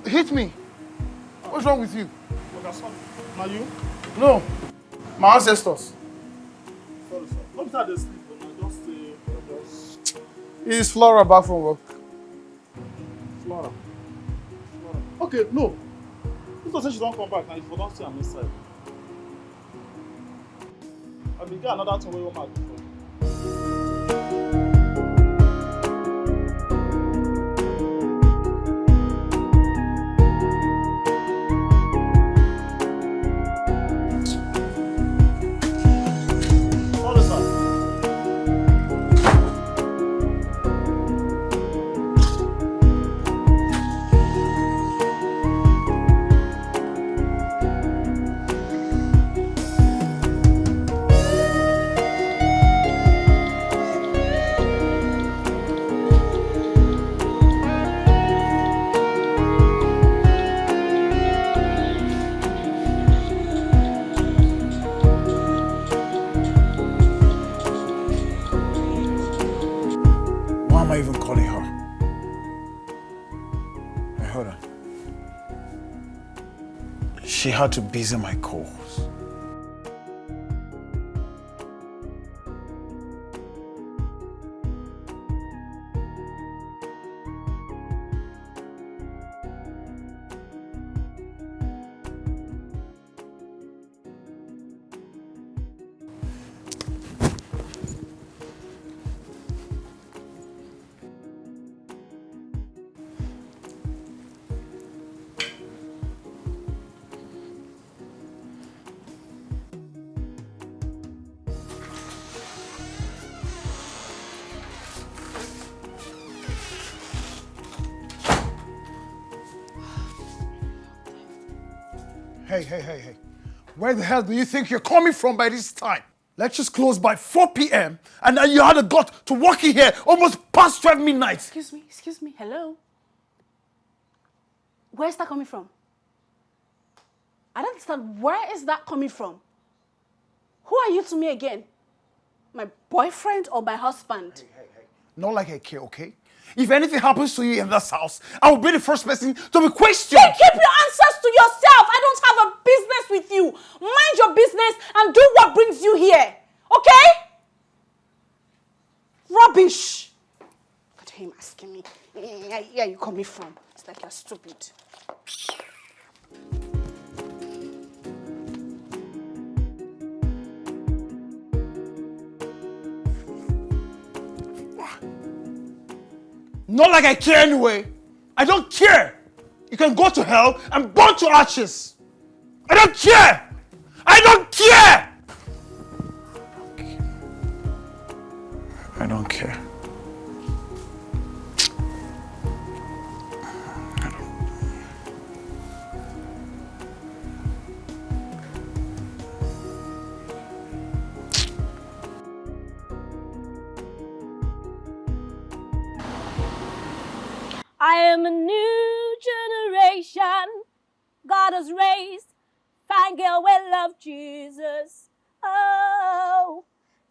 hit me. What's wrong with you? Now you? No, my ancestors. Sorry, sir. Not that they sleep, but just Is Flora back from work? Flora. Okay, no. If say she don't come back, now if you don't stay on this side. I will get another thing where you want to do. She had to busy my calls. Hey. Where the hell do you think you're coming from by this time? Lectures close by 4 p.m. and then you had the gut to walk in here almost past 12 midnight. Excuse me, hello? Where's that coming from? I don't understand. Where is that coming from? Who are you to me again? My boyfriend or my husband? Hey. Not like I care, okay? If anything happens to you in this house, I will be the first person to be questioned. Hey, keep your answers to yourself. I don't have a business with you. Mind your business and do what brings you here. Okay? Rubbish. Look at him asking me, where are you coming from? It's like you're stupid. Not like I care anyway. I don't care. You can go to hell and burn to ashes. I don't care. I don't care. I don't care. I am a new generation God has raised. Fine girl, we love Jesus. Oh,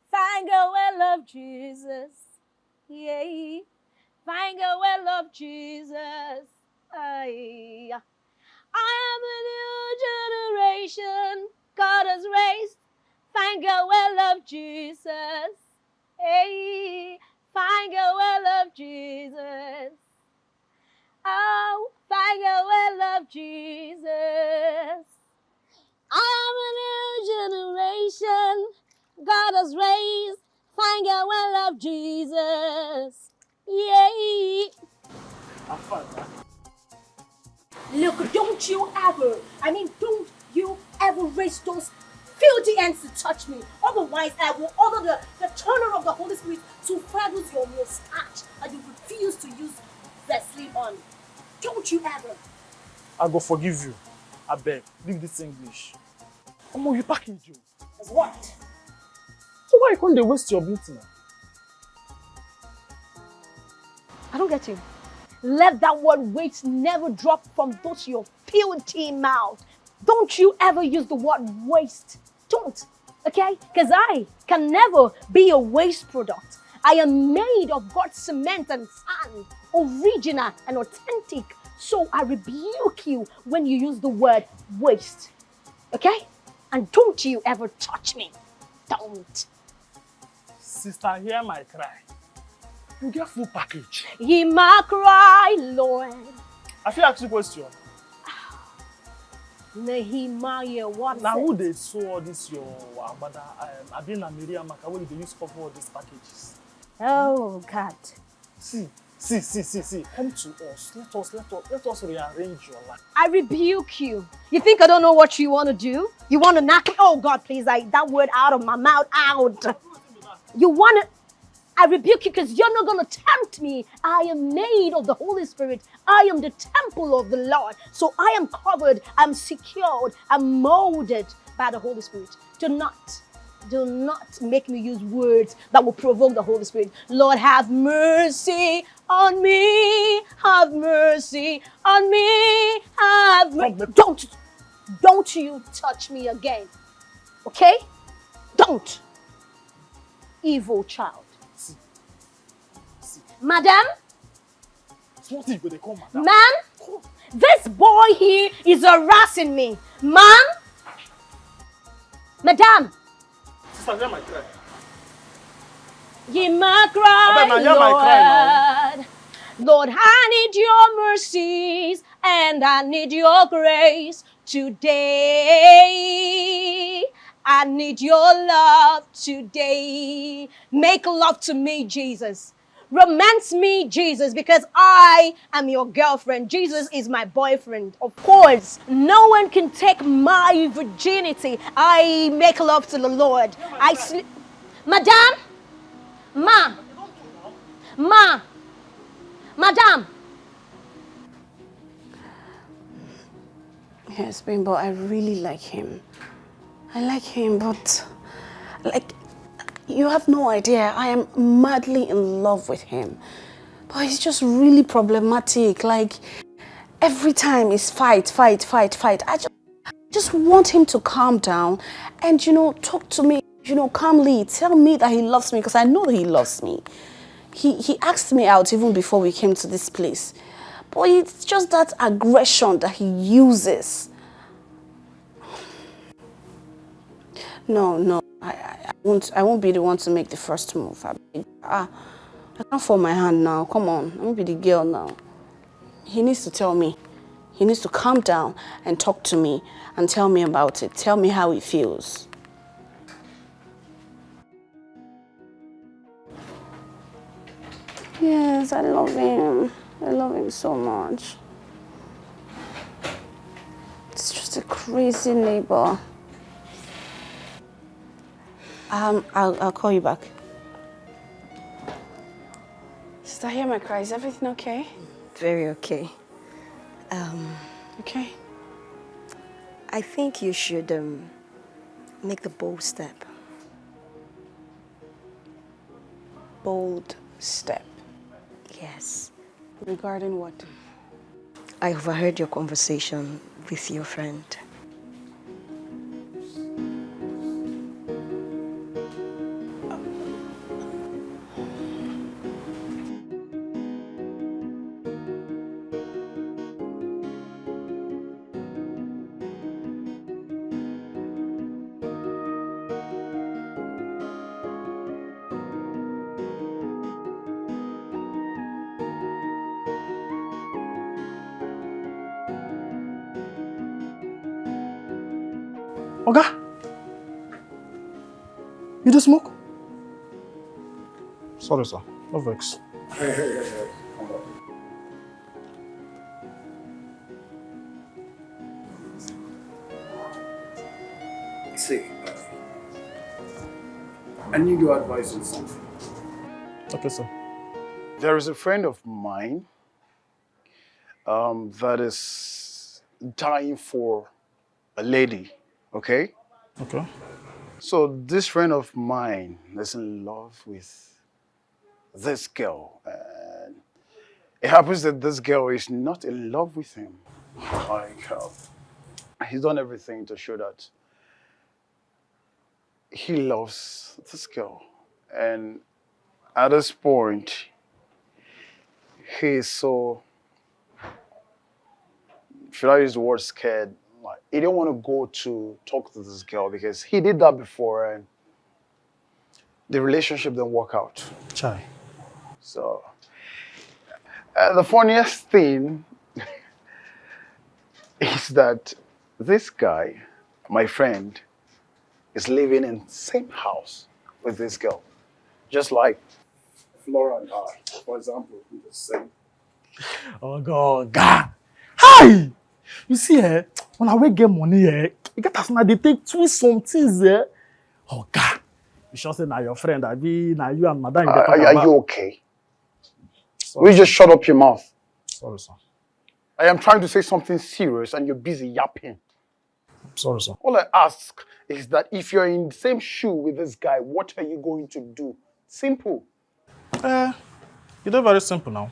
fine girl, we love Jesus. Yeah, fine girl, we love Jesus. Aye. I am a new generation God has raised. Fine girl, we love Jesus. Hey, fine girl, we love Jesus. Oh, fine girl, we love Jesus. I'm a new generation God has raised. Fine girl, we love Jesus. Yay. Look, don't you ever raise those filthy hands to touch me. Otherwise, I will order the turner of the Holy Spirit to feathers your mustache and you refuse to use Vaseline on. Don't you ever. I go forgive you. I beg. Leave this English. Omo, you package you. As what? So why can't they waste your beauty now? I don't get you. Let that word waste never drop from those your filthy mouth. Don't you ever use the word waste. Don't. Okay? Because I can never be a waste product. I am made of God's cement and sand, original and authentic. So I rebuke you when you use the word waste. Okay? And don't you ever touch me. Don't. Sister, hear my cry. You get full package. Hear my cry, Lord. I feel ask you a question. Nehemiah, what Now is who it? they saw all this your mother? I've been a Miriam Maka, where they use cover all these packages. Oh God. See. Come to us. Let us rearrange your life. I rebuke you. You think I don't know what you want to do? You want to knock me? Oh God, please, that word out of my mouth, out. You want to... I rebuke you because you're not going to tempt me. I am made of the Holy Spirit. I am the temple of the Lord. So I am covered, I'm secured, I'm molded by the Holy Spirit. Do not make me use words that will provoke the Holy Spirit. Lord, have mercy on me. Have mercy on me. Have mercy. Don't you touch me again. Okay? Don't. Evil child. See. Madam? Small thing, they call madam. Ma'am? This boy here is harassing me. Ma'am? Madam? Sister, hear my cry. Hear my cry, Abeg, hear my cry Lord. Lord, I need your mercies and I need your grace today. I need your love today. Make love to me, Jesus. Romance me, Jesus, because I am your girlfriend. Jesus is my boyfriend. Of course, no one can take my virginity. I make love to the Lord. I sleep. Madam? Ma. Madam. Yes, babe, but I really like him. I like him, but like, you have no idea. I am madly in love with him. But he's just really problematic. Like, every time it's fight, fight, fight, fight. I just want him to calm down and, you know, talk to me, you know, calmly. Tell me that he loves me, because I know that he loves me. He asked me out even before we came to this place. But it's just that aggression that he uses. No, I won't be the one to make the first move. I can't fold my hand now. Come on, I won't be the girl now. He needs to tell me. He needs to calm down and talk to me and tell me about it. Tell me how he feels. Yes, I love him. I love him so much. It's just a crazy neighbor. I'll call you back. Sister, hear my cry. Is everything okay? Very okay. Okay. I think you should make the bold step. Bold step. Yes. Regarding what? I overheard your conversation with your friend. Oga, you do smoke? Sorry, sir. No vex. Hey. Come on. See, I need your advice on something. Okay, sir. There is a friend of mine that is dying for a lady, okay? Okay. So this friend of mine is in love with this girl, and it happens that this girl is not in love with him. Like, he's done everything to show that he loves this girl, and at this point, he is so, should I use the word scared? Like, he didn't want to go to talk to this girl because he did that before and the relationship didn't work out. Chai. So, the funniest thing is that this guy, my friend, is living in the same house with this girl. Just like Flora and I, for example, we the same. Oh God, God. Hi! You see, when I get money, you get us now, they take twist some things, Oh God. You sure say now your friend, I be now you and madam. Are you okay? Sorry. Will you just shut up your mouth? Sorry, sir. I am trying to say something serious and you're busy yapping. Sorry, sir. All I ask is that if you're in the same shoe with this guy, what are you going to do? Simple. You're very simple now.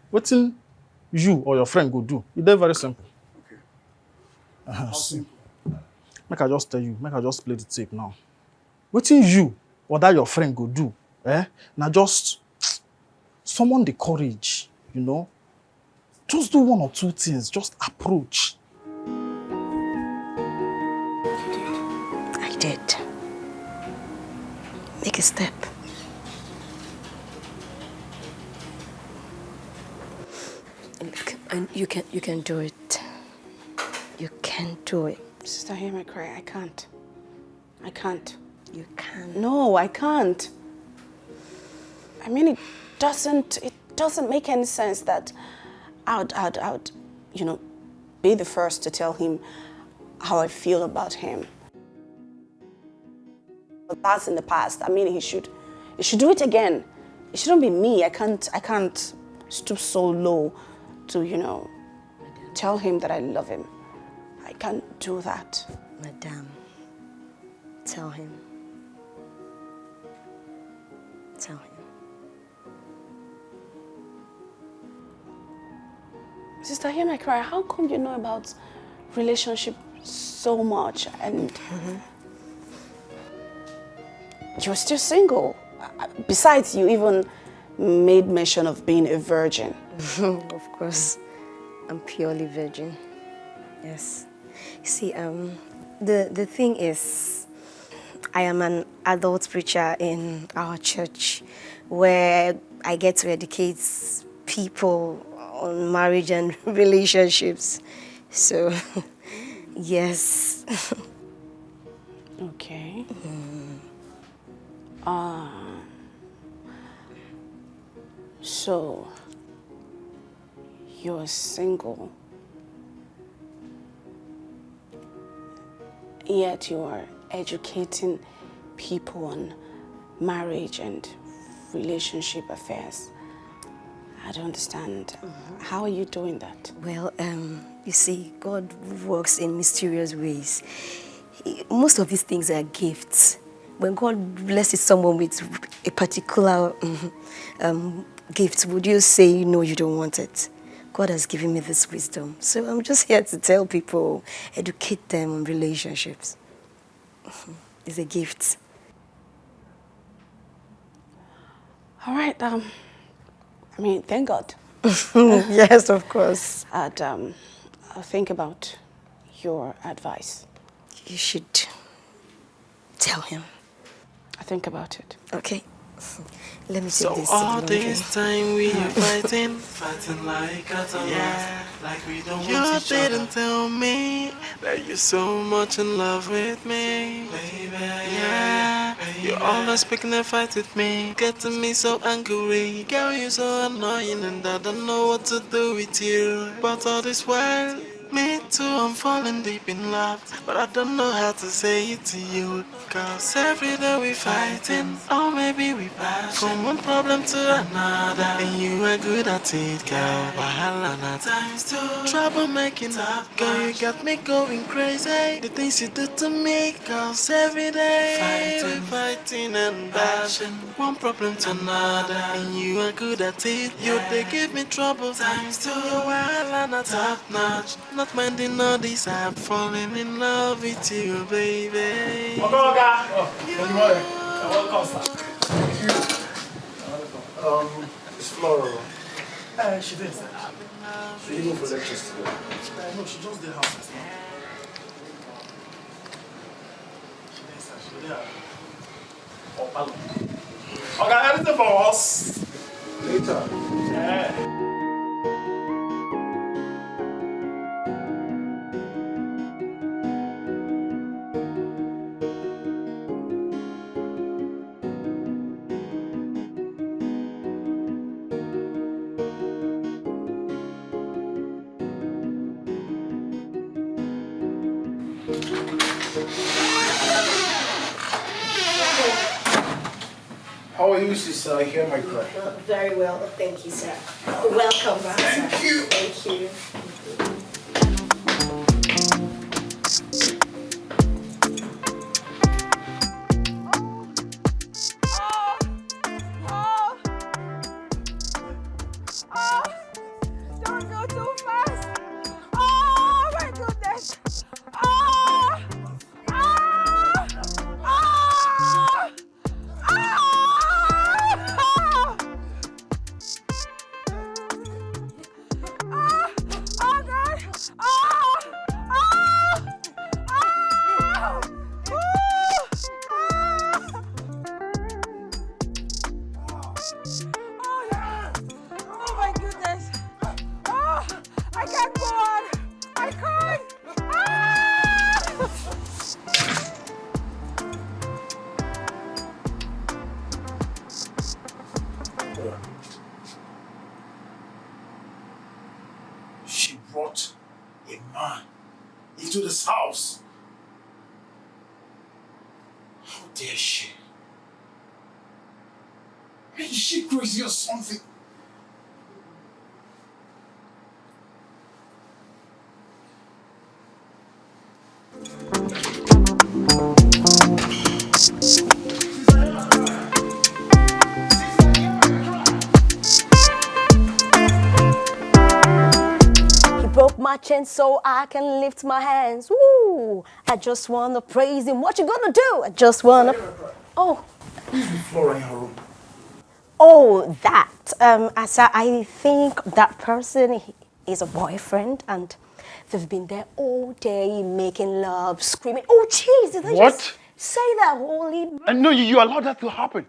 What you or your friend go do? You're very simple. Okay. How simple? Make I just tell you, make I just play the tape now. What you or that your friend go do? Now just summon the courage, you know. Just do one or two things. Just approach. I did. Make a step. Look, and you can do it. You can do it. Sister, hear my cry. I can't. I can't. You can. No, I can't. I mean, it doesn't make any sense that I would, you know, be the first to tell him how I feel about him. But that's in the past. I mean, he should do it again. It shouldn't be me. I can't stoop so low to, you know, tell him that I love him. I can't do that. Madam, tell him. Tell him. Sister, hear my cry. How come you know about relationship so much and you're still single? Besides, you even made mention of being a virgin. Of course, I'm purely virgin. Yes. You see, the thing is, I am an adult preacher in our church where I get to educate people on marriage and relationships. So, yes. Okay. So, you're single, yet you are educating people on marriage and relationship affairs. I don't understand. How are you doing that? Well, you see, God works in mysterious ways. Most of these things are gifts. When God blesses someone with a particular gift, would you say, no, you don't want it? God has given me this wisdom. So I'm just here to tell people, educate them on relationships. It's a gift. All right, I mean, thank God. Yes, of course. I'll think about your advice. You should tell him. I think about it. Okay. Let me So take this all laundry. this time we are fighting, fighting like cats and yeah, like we don't want each other. You didn't tell me that you're so much in love with me, baby. Yeah, you're always picking a fight with me, getting me so angry. Girl, you're so annoying, and I don't know what to do with you. But all this while, me too, I'm falling deep in love, but I don't know how to say it to you. Cause every day we fighting, or maybe we passion from one problem to another, and you are good at it, girl. Wahala na times two, trouble making up, girl, you got me going crazy. The things you do to me, cause every day we fighting and bashing, one problem to another, and you are good at it. You they give me trouble times two, your wahala na top notch. Not minding all this, I'm falling in love with you, baby. Welcome, sir. It's Floral. She didn't say that. So you go for lectures today? No, she just did house as well. She didn't say she did. Oh, pardon. Okay, anything for us? Later. Yeah. How are you, sister? I hear my cry. Very well, thank you, sir. Welcome back, sir. Thank you. Thank you. Don't go too fast. Oh my goodness. Oh, oh, oh, oh, oh God. Oh, oh, oh, oh, yeah. Oh my goodness. Oh, I can't go on. I can't. Ah! She brought a man into this house. How dare she? Is she crazy or something? my chain so I can lift my hands. Woo! I just wanna praise him. What you gonna do? I just wanna. Oh. Who's the floor in her room? Oh, that. Asa, I think that person is a boyfriend, and they've been there all day making love, screaming. Oh, jeez, did I just say that, holy? And no, you allowed that to happen.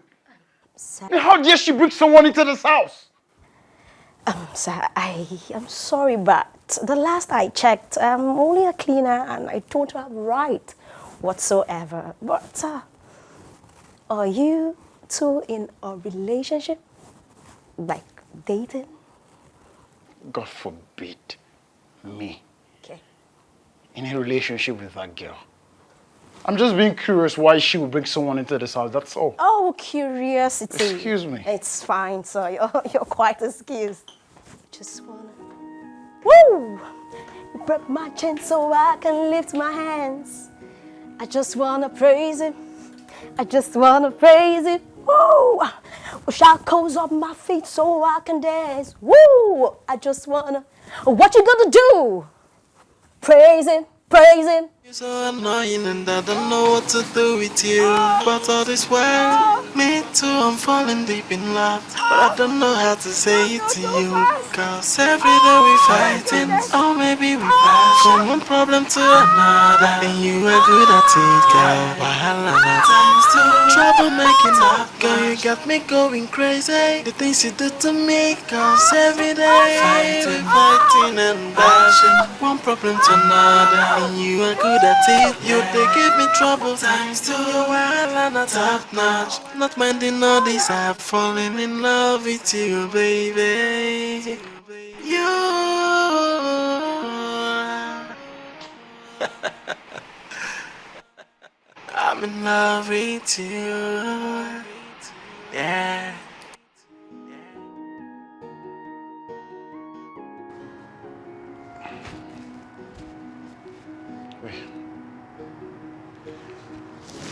And how dare she bring someone into this house? Sir, I'm sorry, but the last I checked, I'm only a cleaner, and I don't have right whatsoever. But are you two in a relationship? Like dating? God forbid me Okay. in a relationship with that girl. I'm just being curious why she would bring someone into this house, that's all. Oh, curiosity. Excuse me. It's fine, sir. You're quite excused. Just wanna... Woo! You broke my chain so I can lift my hands. I just wanna praise him. I just wanna praise him. Woo! Wish I close up my feet so I can dance. Woo! I just wanna... What you gonna do? Praise him, praise him. You're so annoying and I don't know what to do with you. But all this while, me too, I'm falling deep in love. But I don't know how to say it to you. Cause every day we fighting, or maybe we pass from one problem to another. And you are good at it, girl. Wahala na times two. Trouble making up, girl, you got me going crazy. The things you do to me, cause every day we fighting and bashing. One problem to another, and you are good at it. You they give me trouble times two. Wahala na top notch. Not minding all this, I'm falling in love with you, baby. You. I'm in love with you. Yeah.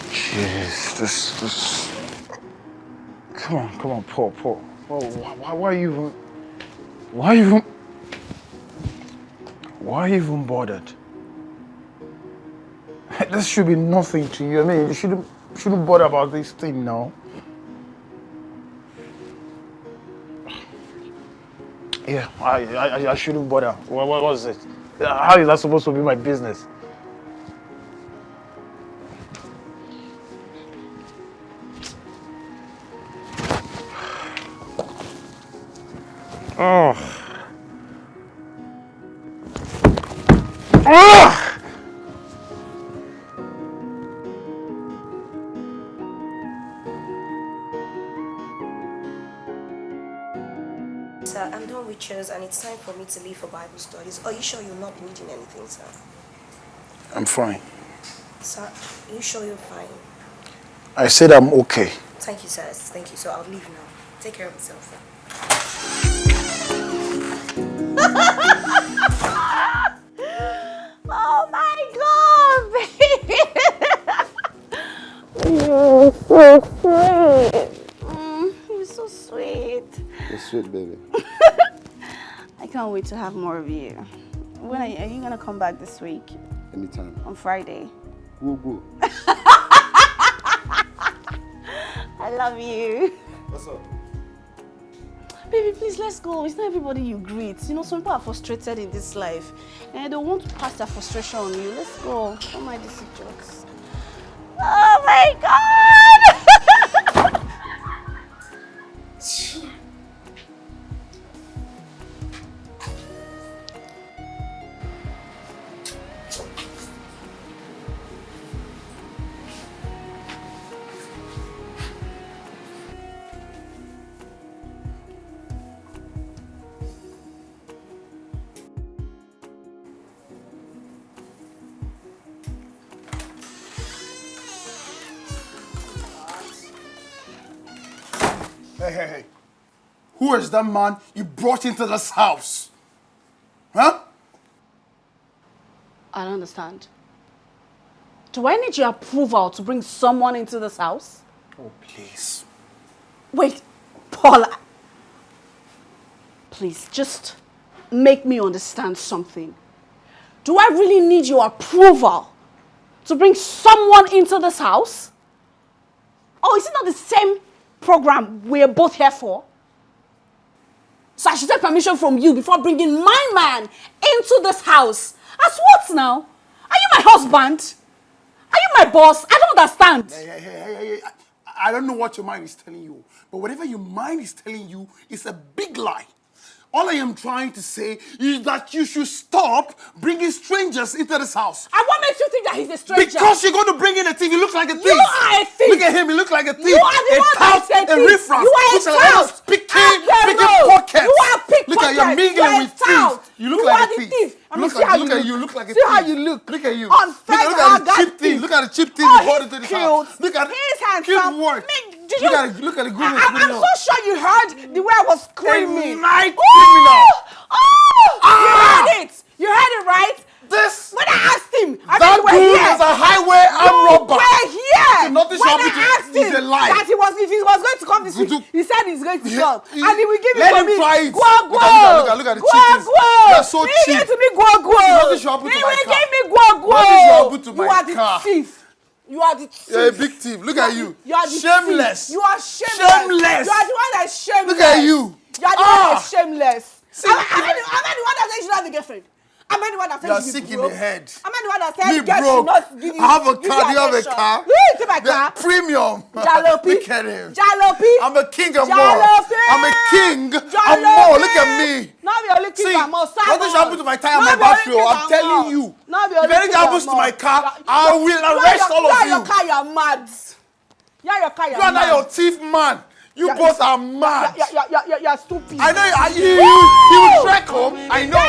Jeez, this. Come on, Paul. Oh, why are you even bothered? This should be nothing to you. I mean, you shouldn't bother about this thing now. Yeah, I shouldn't bother. What was it? How is that supposed to be my business? Oh. Sir, I'm done with chairs and it's time for me to leave for Bible studies. Are you sure you're not needing anything, sir? I'm fine. Sir, are you sure you're fine? I said I'm okay. Thank you, sir. Thank you. So I'll leave now. Take care of yourself, sir. Oh my God, baby! You're so sweet. You're so sweet. You're sweet, baby. I can't wait to have more of you. When are you gonna come back this week? Anytime. On Friday. Go. I love you. What's up? Baby, please, let's go. It's not everybody you greet. You know, some people are frustrated in this life. And they don't want to pass their frustration on you. Let's go. Don't mind these jokes. Oh my God! Hey. Who is that man you brought into this house? Huh? I don't understand. Do I need your approval to bring someone into this house? Oh, please. Wait, Paula. Please, just make me understand something. Do I really need your approval to bring someone into this house? Or is it not the same program we're both here for? So I should take permission from you before bringing my man into this house. As what now? Are you my husband? Are you my boss? I don't understand. Hey. I don't know what your mind is telling you, but whatever your mind is telling you is a big lie. All I am trying to say is that you should stop bringing strangers into this house. And what makes you think that he's a stranger? Because you're going to bring in a thief. He looks like a thief. You are a thief. Look at him. He looks like a thief. You are the one that said a thief. riffraff. You are a tout. Picking pockets. You are a pickpocket. Look at you mingling with thieves. You look like a thief. Look at you. Look like a See thief. how you look. Look at you. Unfair. Look at the cheap thief. Look at the cheap thief you brought into this house. Look at his hands. Good work. Look at the good work. I'm so sure you heard the way I was screaming. Night criminal. You heard it. You heard it, right? This. When I asked him, That dude is a highway armed robber. We're here. Nothing When happened I asked him is a lie. that if he was going to come this week, he said he's going to come. And he will give it Let to him me. try it. Look at the cheapest. You're so He cheap. will give me guaguo. Nothing should happen to He my will car. give me guaguo. Nothing should happen to You my are the car. thief. You are the thief. You're a big thief. Look at you. You are the Shameless. thief. You are shameless. Shameless. You are the one that is shameless. Look at you. You are the one that is shameless. See, Am I the one that said you should have a girlfriend? Am I the one that said You are you should sick be in broke? the head. Am I the one that said Me girls should broke. not give you? I have a car. Do you have a attention? car? You into my car? Premium. Jalopy. Look at him. Jalopy. I'm a king and more. Jalopy. I'm a king Jalopy. and more. Look at me. Now we only king See, and more. nothing should happen to my tire and my battery. I'm telling you. If anything happens to my car, I will arrest all of you. Your car, you're mad. Your car, You are not your thief man. You both are mad. You're stupid. I know he will trek home. I know.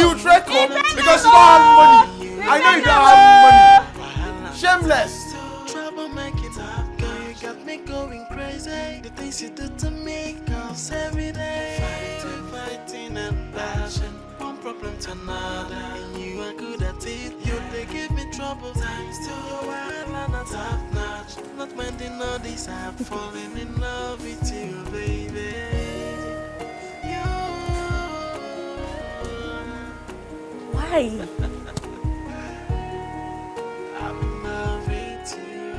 He will trek home because you don't have money. I know you don't have money. Shameless. Trouble make it up, girl, you got me going crazy. The things you do to me, cause every day fighting and passion, one problem to another, and you are good at it. They give me trouble times two. While I'm not top notch, not minding all this. I'm falling in love with you, baby. Why? I'm in love with you.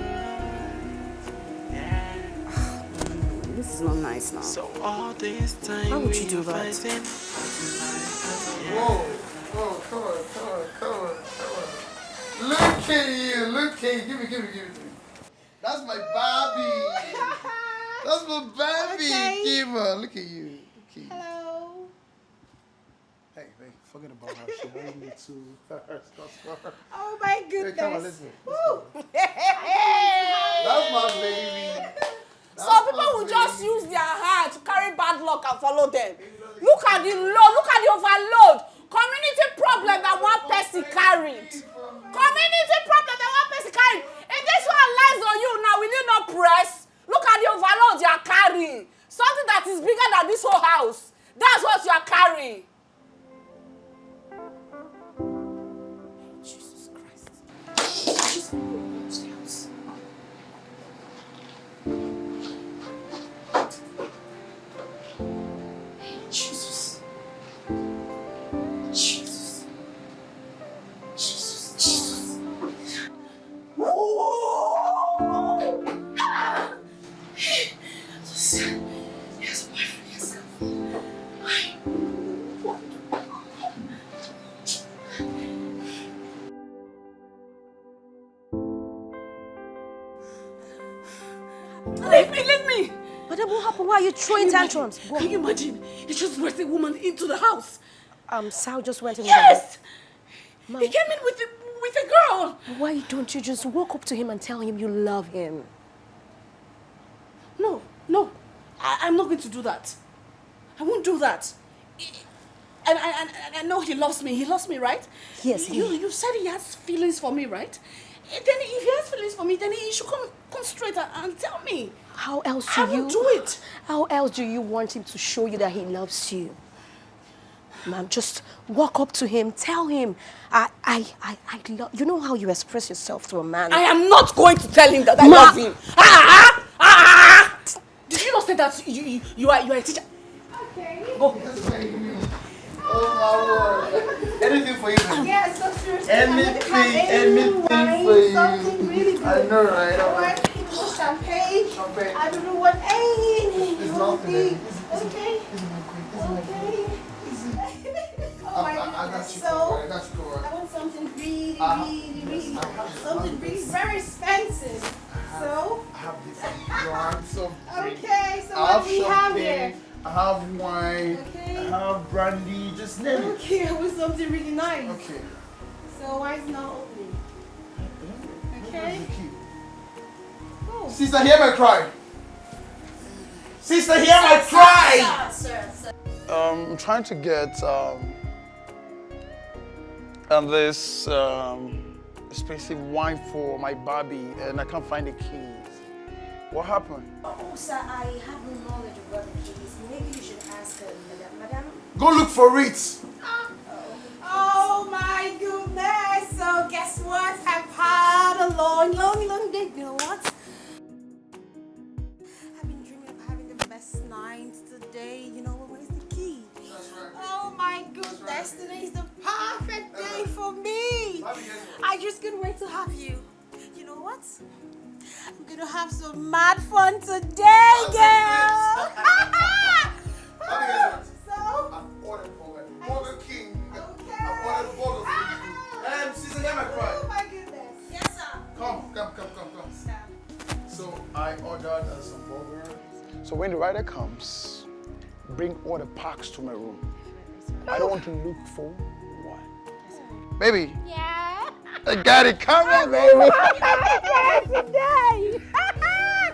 Yeah. This is not nice now. So all this time, How would you do that? fighting? Whoa. Oh, come on. Look at you. Give me. That's my Barbie. That's my Barbie. Okay. Give her. Look at you. Hello. Hey, forget about her. She wants me to. Oh my goodness. Hey, come on, let's go. That's my baby. Some people will just use their heart to carry bad luck and follow them. Look at the load, look at the overload. Community problem that one person carried. Community problem that one person carried. If this one lies on you now, will you not press? Look at the overload you are carrying. Something that is bigger than this whole house. That's what you are carrying. Jesus Christ. Jesus. Jesus. Jesus. Jesus. Yes, boyfriend, yes. Leave me! But then what happened? Why are you throwing tantrums? Can you imagine? He just brought a woman into the house. Sal just went in. Yes! Mom. He came in with a girl. Why don't you just walk up to him and tell him you love him? No. I'm not going to do that. I won't do that. And I know he loves me. He loves me, right? Yes. You said he has feelings for me, right? Then if he has feelings for me, then he should come straight and tell me. How else I won't do it. How else do you want him to show you that he loves you? Ma'am, just walk up to him, tell him, I love. You know how you express yourself to a man. I am not going to tell him that I love him. Did you not say that you are a teacher? Okay. Go. Oh my word. anything for you, baby. Yes, so seriously. Anything for you. Something really good. I know, right? Alright, champagne. Champagne. I don't know what. Hey, It's nothing, baby. Okay. Okay. Oh my I got goodness. you. So, I got you. I want something really, something really very expensive. So, I have this brands of drink. okay, so I what have do we have here? champagne. I have wine. Okay. I have brandy. Just name it. Okay, I want something really nice. Okay. So why is it not opening? Okay. Oh. Sister, hear my cry. Sister, hear my cry. Sir. I'm trying to get this expensive wine for my Barbie, and I can't find the keys. What happened? Oh, sir, I have no knowledge of what the keys. Maybe you should ask Madam. Go look for it. Oh my goodness. So guess what? I've had a long day. You know what? I've been dreaming of having the best night today. You know, where's the key? Oh my goodness. Today is the perfect day for me. I just can't wait to have you. You know what? I'm gonna have some mad fun today, girl. So? I've ordered Burger King. I've ordered burger for you. Sister, hear my cry. Oh my goodness. Yes, sir. Come. So I ordered some burger. So when the rider comes, bring all the packs to my room. I don't want to look for one. Baby. Yeah. I got it. Come on, baby. Today.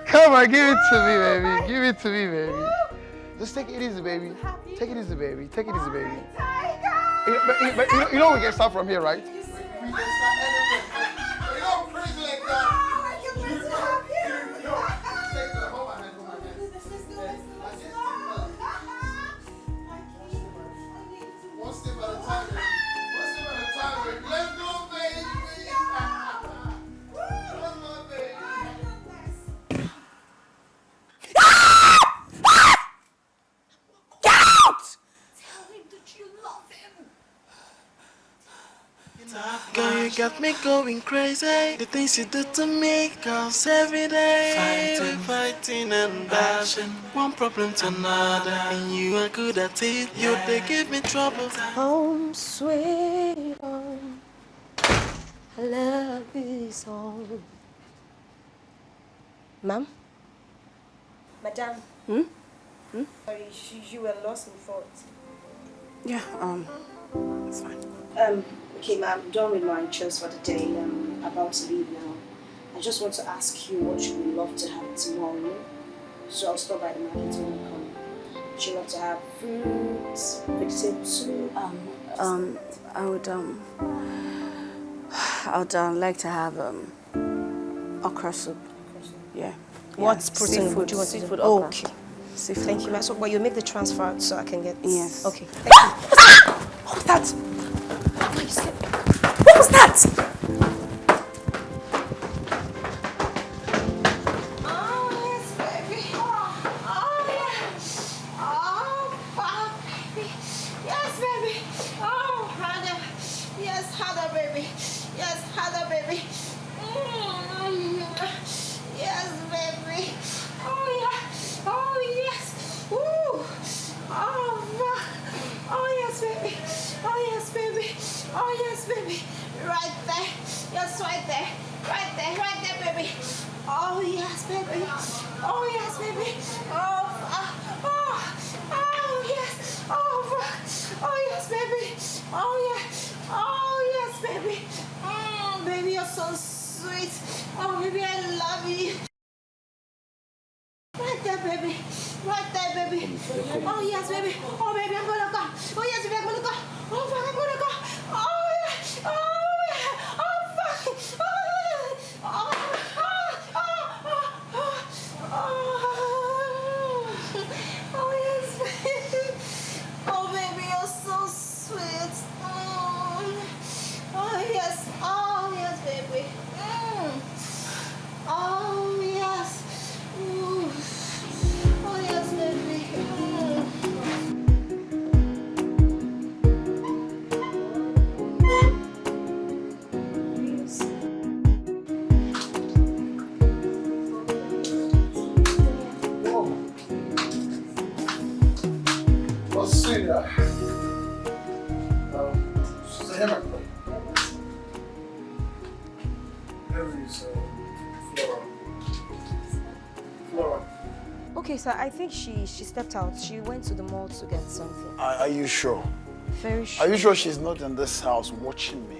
Come on, give it to me, baby. Give it to me, baby. Just take it easy, baby. Take it easy, baby. Take it easy, baby. You know we can start from here, right? We can start anything. You know, crazy like that. One step at a time. Let's go, baby. Come on, baby. Get out! Tell him that you love him. Girl, you got me going crazy. The things you do to me, cause every day fighting and bashing, one problem to another, and you are good at it. You they give me trouble. Home, sweet home. I love this home. Ma'am? Madam. Sorry, you were lost in thought. Yeah, it's fine. Okay, ma'am, done with my chores for the day. I'm about to leave now. I just want to ask you what you would love to have tomorrow. So I'll stop by the market when I come. Would you love to have fruits, vegetable soup? I would like to have okra soup. Yeah. What protein would you want to do? Seafood Oh, okra. okay. Seafood Thank you, okra. ma'am. So, but you make the transfer so I can get. Yes. Okay. Thank you. What was that? What was that? Oh, yes, baby. Oh, yes. Oh, fuck, baby. Yes, baby. Oh, Hannah. Yes, Hannah, baby. Yes, Hannah, baby. Yes, baby. Oh, yes. Oh, yes. Ooh. Oh, fuck. Oh, yes, baby. Oh, yes, baby. Oh, yes, baby. Right there. Yes, right there. Right there, baby. Oh, yes, baby. Oh, yes, baby. Oh, yes. Oh, yes, baby. Oh, yes. Oh, yes, baby. Baby, you're so sweet. Oh, baby, I love you. Right there, baby. Right there, baby. Oh, yes, baby. Oh, baby, I'm gonna go. Oh, yes, baby, I'm gonna go. Oh, fuck, I'm gonna go. Oh, yeah. Oh, yeah. Oh, fuck. Oh, yes, baby. Oh, baby, you're so sweet. Oh, yes. Oh, yes, baby. Oh, yes. Ooh. Oh, yes, baby. Sister Hema. Flora. Okay, sir, I think she stepped out. She went to the mall to get something. Are you sure? Very sure. Are you sure she's not in this house watching me?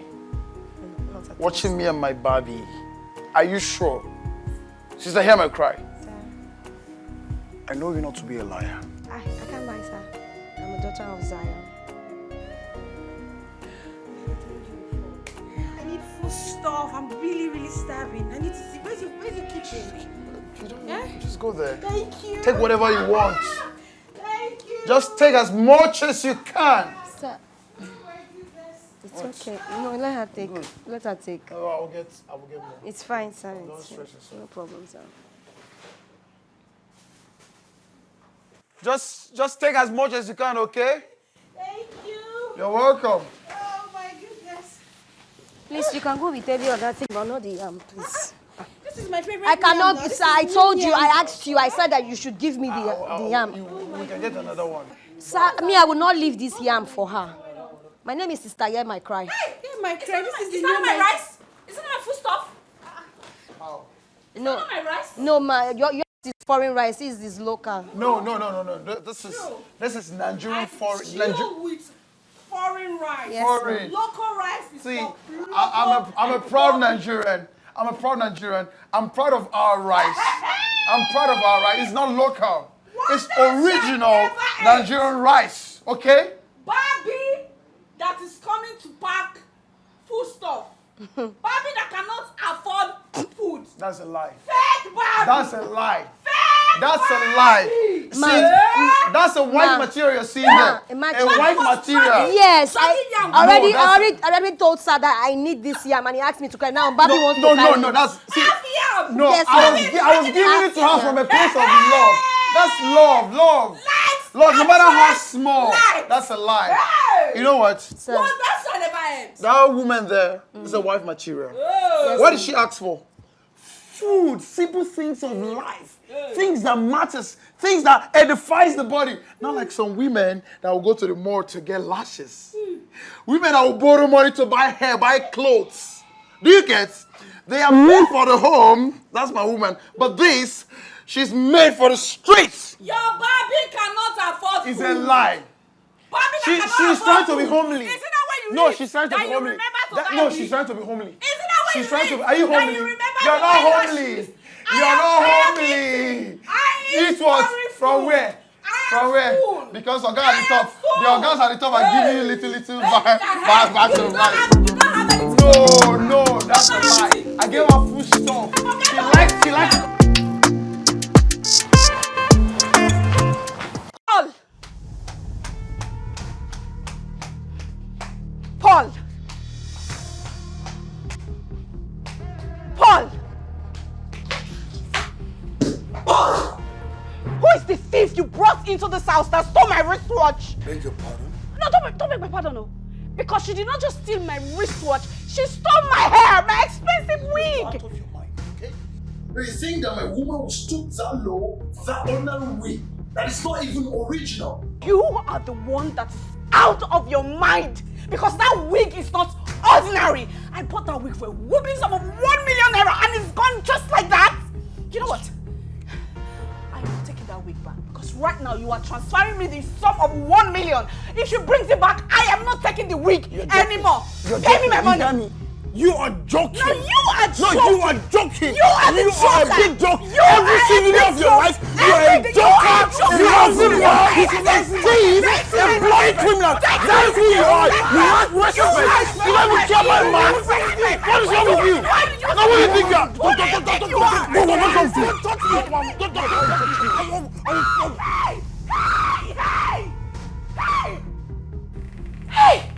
Not at Watching me and my baby? Are you sure? Sister Hema, cry. Sir, I know you not to be a liar. I can't lie, sir. I'm a daughter of Zion. I need food stuff. I'm really, really starving. I need to see. Where's your kitchen? You don't Yeah? just go there. Thank you. Take whatever you want. Thank you. Just take as much as you can. Sir. It's okay. No, let her take. Good. Let her take. Oh, I will get more. It's fine, sir. Don't It's stress yourself. no problem, sir. Just take as much as you can, okay? Thank you. You're welcome. Oh my goodness. Please, you can go with every other thing, but not the please. This is my favorite. I cannot, yam, sir. I told you, I asked you, I said that you should give me the yam. We can get another one. Sir, me, I will not leave this yam for her. My name is Sister Yem, I cry. Hey, my credit. This is Is the that new my rice? Isn't that my food stuff? How? No, Is that my rice? no, yours is foreign rice, this is local. No. This is Nigerian foreign. Deal with foreign rice. Yes, Foreign. Local rice is See, for I'm a proud Nigerian. I'm a proud Nigerian. I'm proud of our rice. I'm proud of our rice. It's not local. It's original Nigerian rice. Okay? Barbie that is coming to pack food stuff. Barbie that cannot afford food. That's a lie. Fake Barbie. That's a lie. Fake That's a Barbie. lie. See, that's a white material. See there. imagine- A white material. Yes, yam. I already told sir that I need this yam and he asked me to cry. Now Bobby wants to carry No. it. That's see. Half yam. No, Yes, I ma'am. was giving it to her Yes, from a ma'am. place of love. That's love. Lies. Lord, no matter how small, Lies. that's a lie. Hey. You know what? Sir. What? That's not about it. That woman there is a wife material. Oh. What did she ask for? Food, simple things of life, things that matters, things that edifies the body. Not like some women that will go to the mall to get lashes. Women that will borrow money to buy hair, buy clothes. Do you get? They are made for the home. That's my woman. But this, she's made for the streets. Your Barbie cannot afford It's food. a lie. Barbie that cannot She's afford trying to be food. homely. Isn't that what you No, read? she's trying to That be you homely. remember to That- buy no, me? she's trying to be homely. Isn't that what She's you trying read? to. Are you That homely? you remember You're to not buy homely. lashes? You're not homely. I It was foreign from food. where? I From am where? food. Because Oga at the top. food. The Ogas at the top are giving you little back to You don't back. have anything. No, that's a lie. I gave her food stuff. She likes. Paul! Paul! Paul! Who is the thief you brought into this house that stole my wristwatch? Beg your pardon? No, don't beg my pardon, no. Because she did not just steal my wristwatch, she stole my hair, my expensive Out wig! of your mind, okay? Are you saying that my woman will stoop that low, that ordinary wig, that is not even original? You are the one that is out of your mind! Because that wig is not ordinary! I bought that wig for a whooping sum of 1 million naira and it's gone just like that! You know what? I am taking that wig back because right now you are transferring me the sum of 1 million. If she brings it back, I am not taking the wig anymore. Pay me my money. You are joking. No, you are joking. No, you are joking. You are the You are a big joke. You Every are single day a of your joke. life, you are a Everything. You joker. are a joke. You are who you are. You You are are a thief, a bloody criminal. That is who you are. You have respect. You don't even care about man. What is wrong with you? Now what do you think you are? Hey!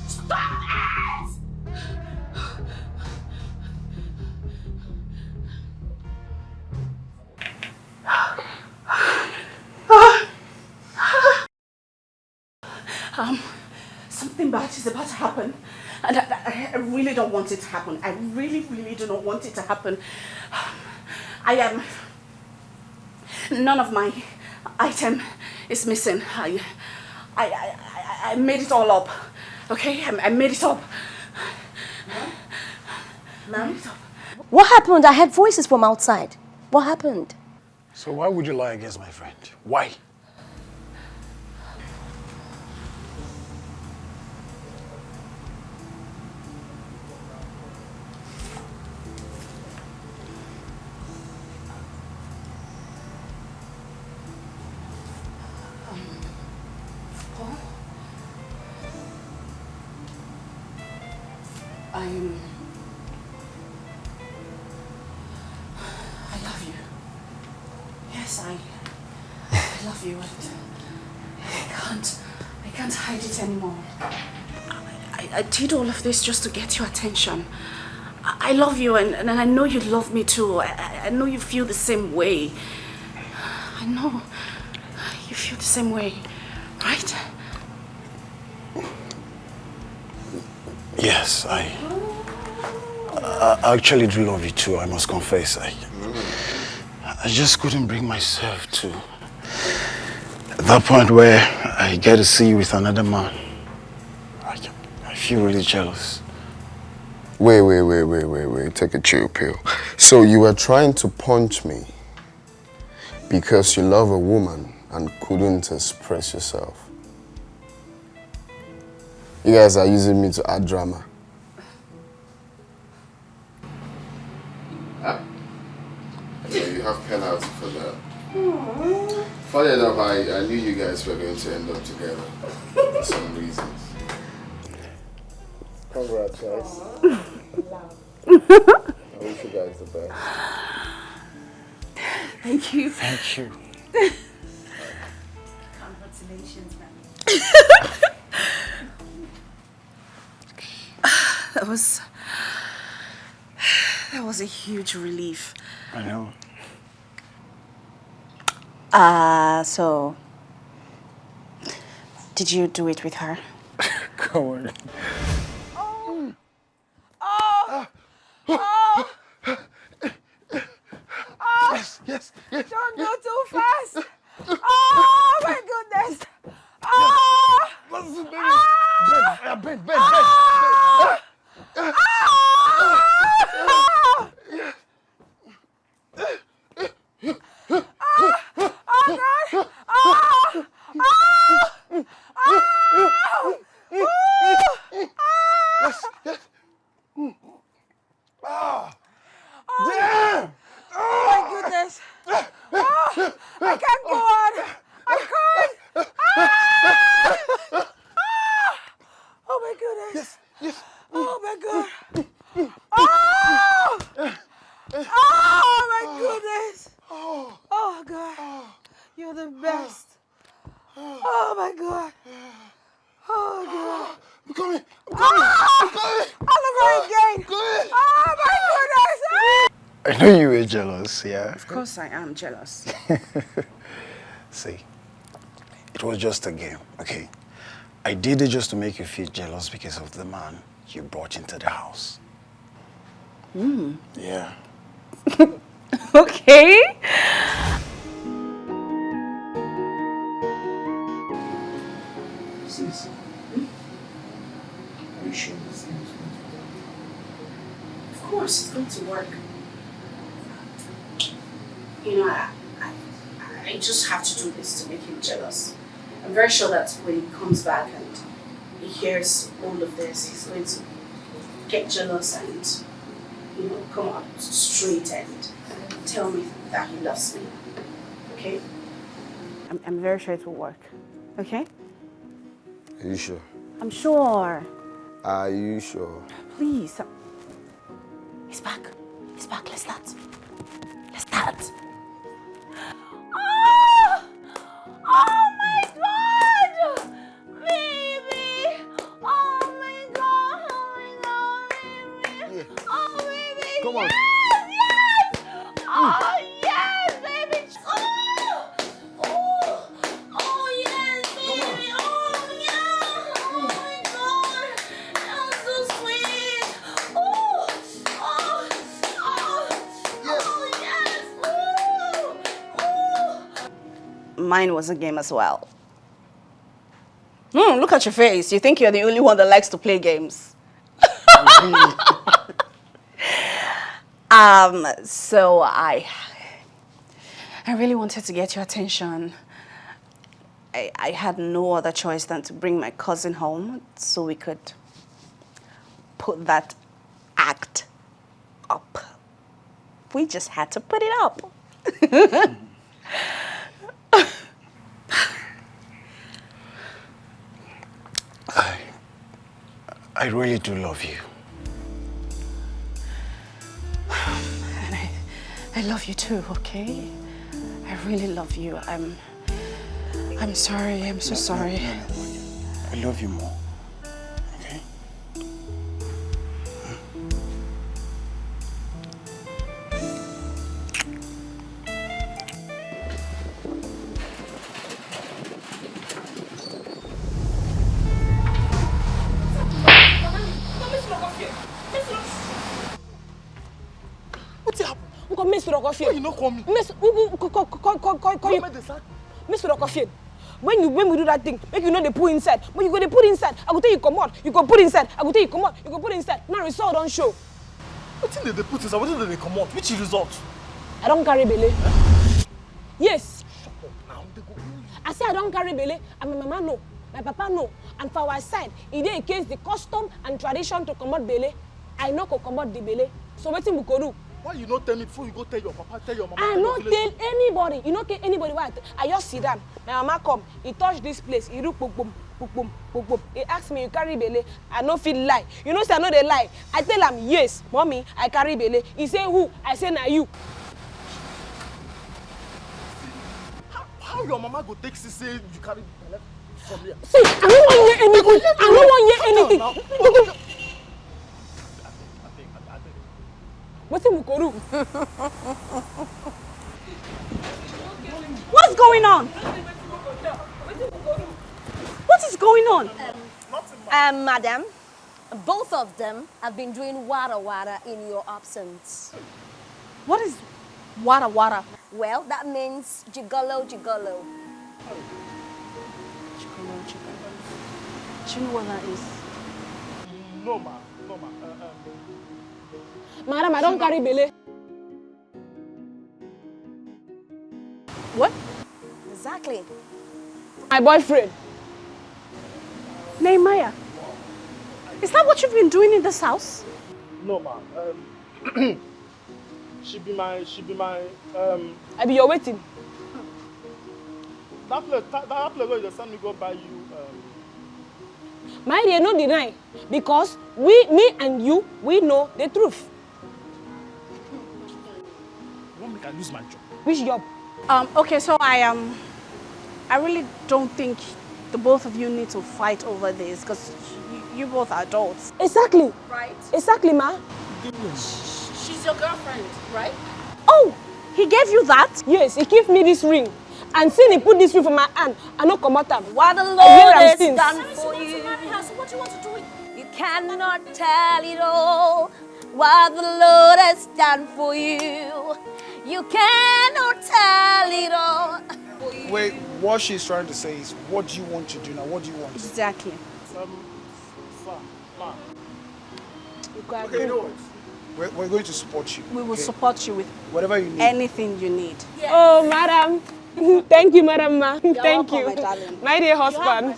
Stop it! Something bad is about to happen. And I really don't want it to happen. I really, really do not want it to happen. None of my item is missing. I made it all up. Okay? I made it up. Ma'am? What happened? I heard voices from outside. What happened? So why would you lie against my friend? Why? I love you. Yes, I love you, and I can't hide it anymore. I did all of this just to get your attention. I love you, and I know you love me too. I know you feel the same way. I know you feel the same way, right? Yes, I actually do love you too, I must confess. I just couldn't bring myself to that point where I get to see you with another man. I feel really jealous. Wait. Take a chill pill. So you were trying to punch me because you love a woman and couldn't express yourself. You guys are using me to add drama. Yeah, you have penalty for that. Funny enough, I knew you guys were going to end up together for some reasons. Congrats, guys. I wish you guys the best. Thank you. Thank you. Congratulations, man. That was a huge relief. I know. So did you do it with her? Come on. Yes. Don't go too fast. Oh my goodness. Oh. Listen, baby. Bend. Damn! Oh my goodness. Oh, I can't go on. I can't. Oh my goodness. Yes. Oh my God. Oh my goodness. Oh God. You're the best. Oh my God. Oh God. I'm coming. All over again. Oh my goodness. I know you were jealous, yeah? Of course I am jealous. See, it was just a game, okay? I did it just to make you feel jealous because of the man you brought into the house. Yeah. Okay. Sis, are you sure this thing is going to work? Of course, it's going to work. You know, I just have to do this to make him jealous. I'm very sure that when he comes back and he hears all of this, he's going to get jealous and, you know, come out straight and tell me that he loves me. Okay? I'm very sure it will work. Okay? Are you sure? I'm sure. Are you sure? Please. He's back. Let's start. Oh my God! Baby! Oh my God! Baby! Oh baby! Come on. Yes! Oh yes, baby! Oh yes, baby! Oh yeah! Oh my God! That was so sweet! Oh yes! mine was a game as well. Look at your face. You think you're the only one that likes to play games. So I really wanted to get your attention. I had no other choice than to bring my cousin home so we could put that act up. We just had to put it up. I really do love you. And I love you too, okay? I really love you. I'm sorry. I'm so sorry. I love you more. Okay? What's happened? Miss Rockofie. Why you not call me? Miss, call you. Miss Rockofie. When we do that thing, make you know they put inside. When you go they put inside, I go tell you come out. You go put inside. I go tell you come out. You go put inside. Now result don't show. What thing did they put inside? What did they come out? Which result? I don't carry belle. Yes. I say I don't carry belle, and my mama know, my papa know, and for our side, it is against the custom and tradition to come out belle. I know go come out the belle. So wetin we go do? Why you not tell me before you go tell your papa, tell your mama? I not tell anybody. You not tell anybody why. I just sit down. My mama come. He touch this place. He do boom, boom, boom, boom, boom, boom. He ask me, you carry belle? I no feel lie. You know say I know they lie. I tell him, yes, mommy, I carry belle. He say who? I say na you. How your mama go take say you carry belle from here? See, I don't want hear anything. I don't want hear anything. What's in Mukuru? What's going on? What is going on? Madam, both of them have been doing wada in your absence. What is wada? Well, that means gigolo. Do you know what that is? No, ma. Madam, I don't carry belle. What? Exactly. My boyfriend. Nehemiah. Is that what you've been doing in this house? No, ma. She be my. I be your waiting. That place where you send me go buy you. My dear, no deny. Because me and you, we know the truth. You want me to lose my job? Which job? Okay, so I really don't think the both of you need to fight over this because you both are adults. Exactly. Right. Exactly, ma. She's your girlfriend, right? Oh, he gave you that? Yes, he gave me this ring. And since he put this ring for my hand, I no come out. What the Lord has done for you. you. So what do you want to do? You cannot tell it all. What the Lord has done for you. You cannot tell it all. Wait, what she's trying to say is, what do you want to do now? What do you want? Exactly. Sir, ma. Okay, you know what? We're going to support you. We will okay? support you with whatever you need. anything you need. Yes. Oh, madam. Thank you, madam. Ma. Thank welcome, you. my darling. My dear husband.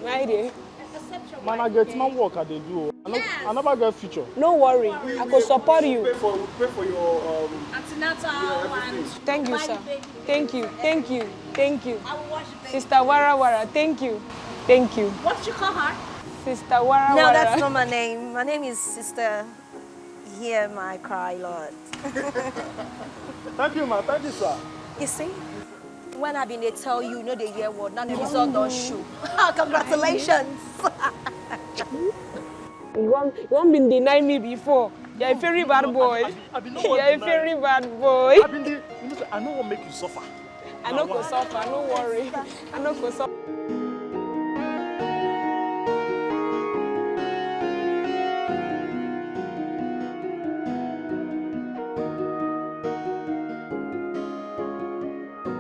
My dear. Man, I get my work at the do. I never get future. No worry. I could support you. Pay for your Antenatal and Thank you, sir. Thank you. I will wash the baby. Sister Wara, thank you. Thank you. What did you call her? Sister Wara. No, that's not my name. My name is Sister Hear My Cry, Lord. Thank you, ma. Thank you, sir. You see, when I been they tell you, know the year word, now the result don't show. Congratulations. You won't been deny me before. You're a very bad boy. You're a very bad boy. I know what make you suffer. I know go suffer. No worry. I know go suffer.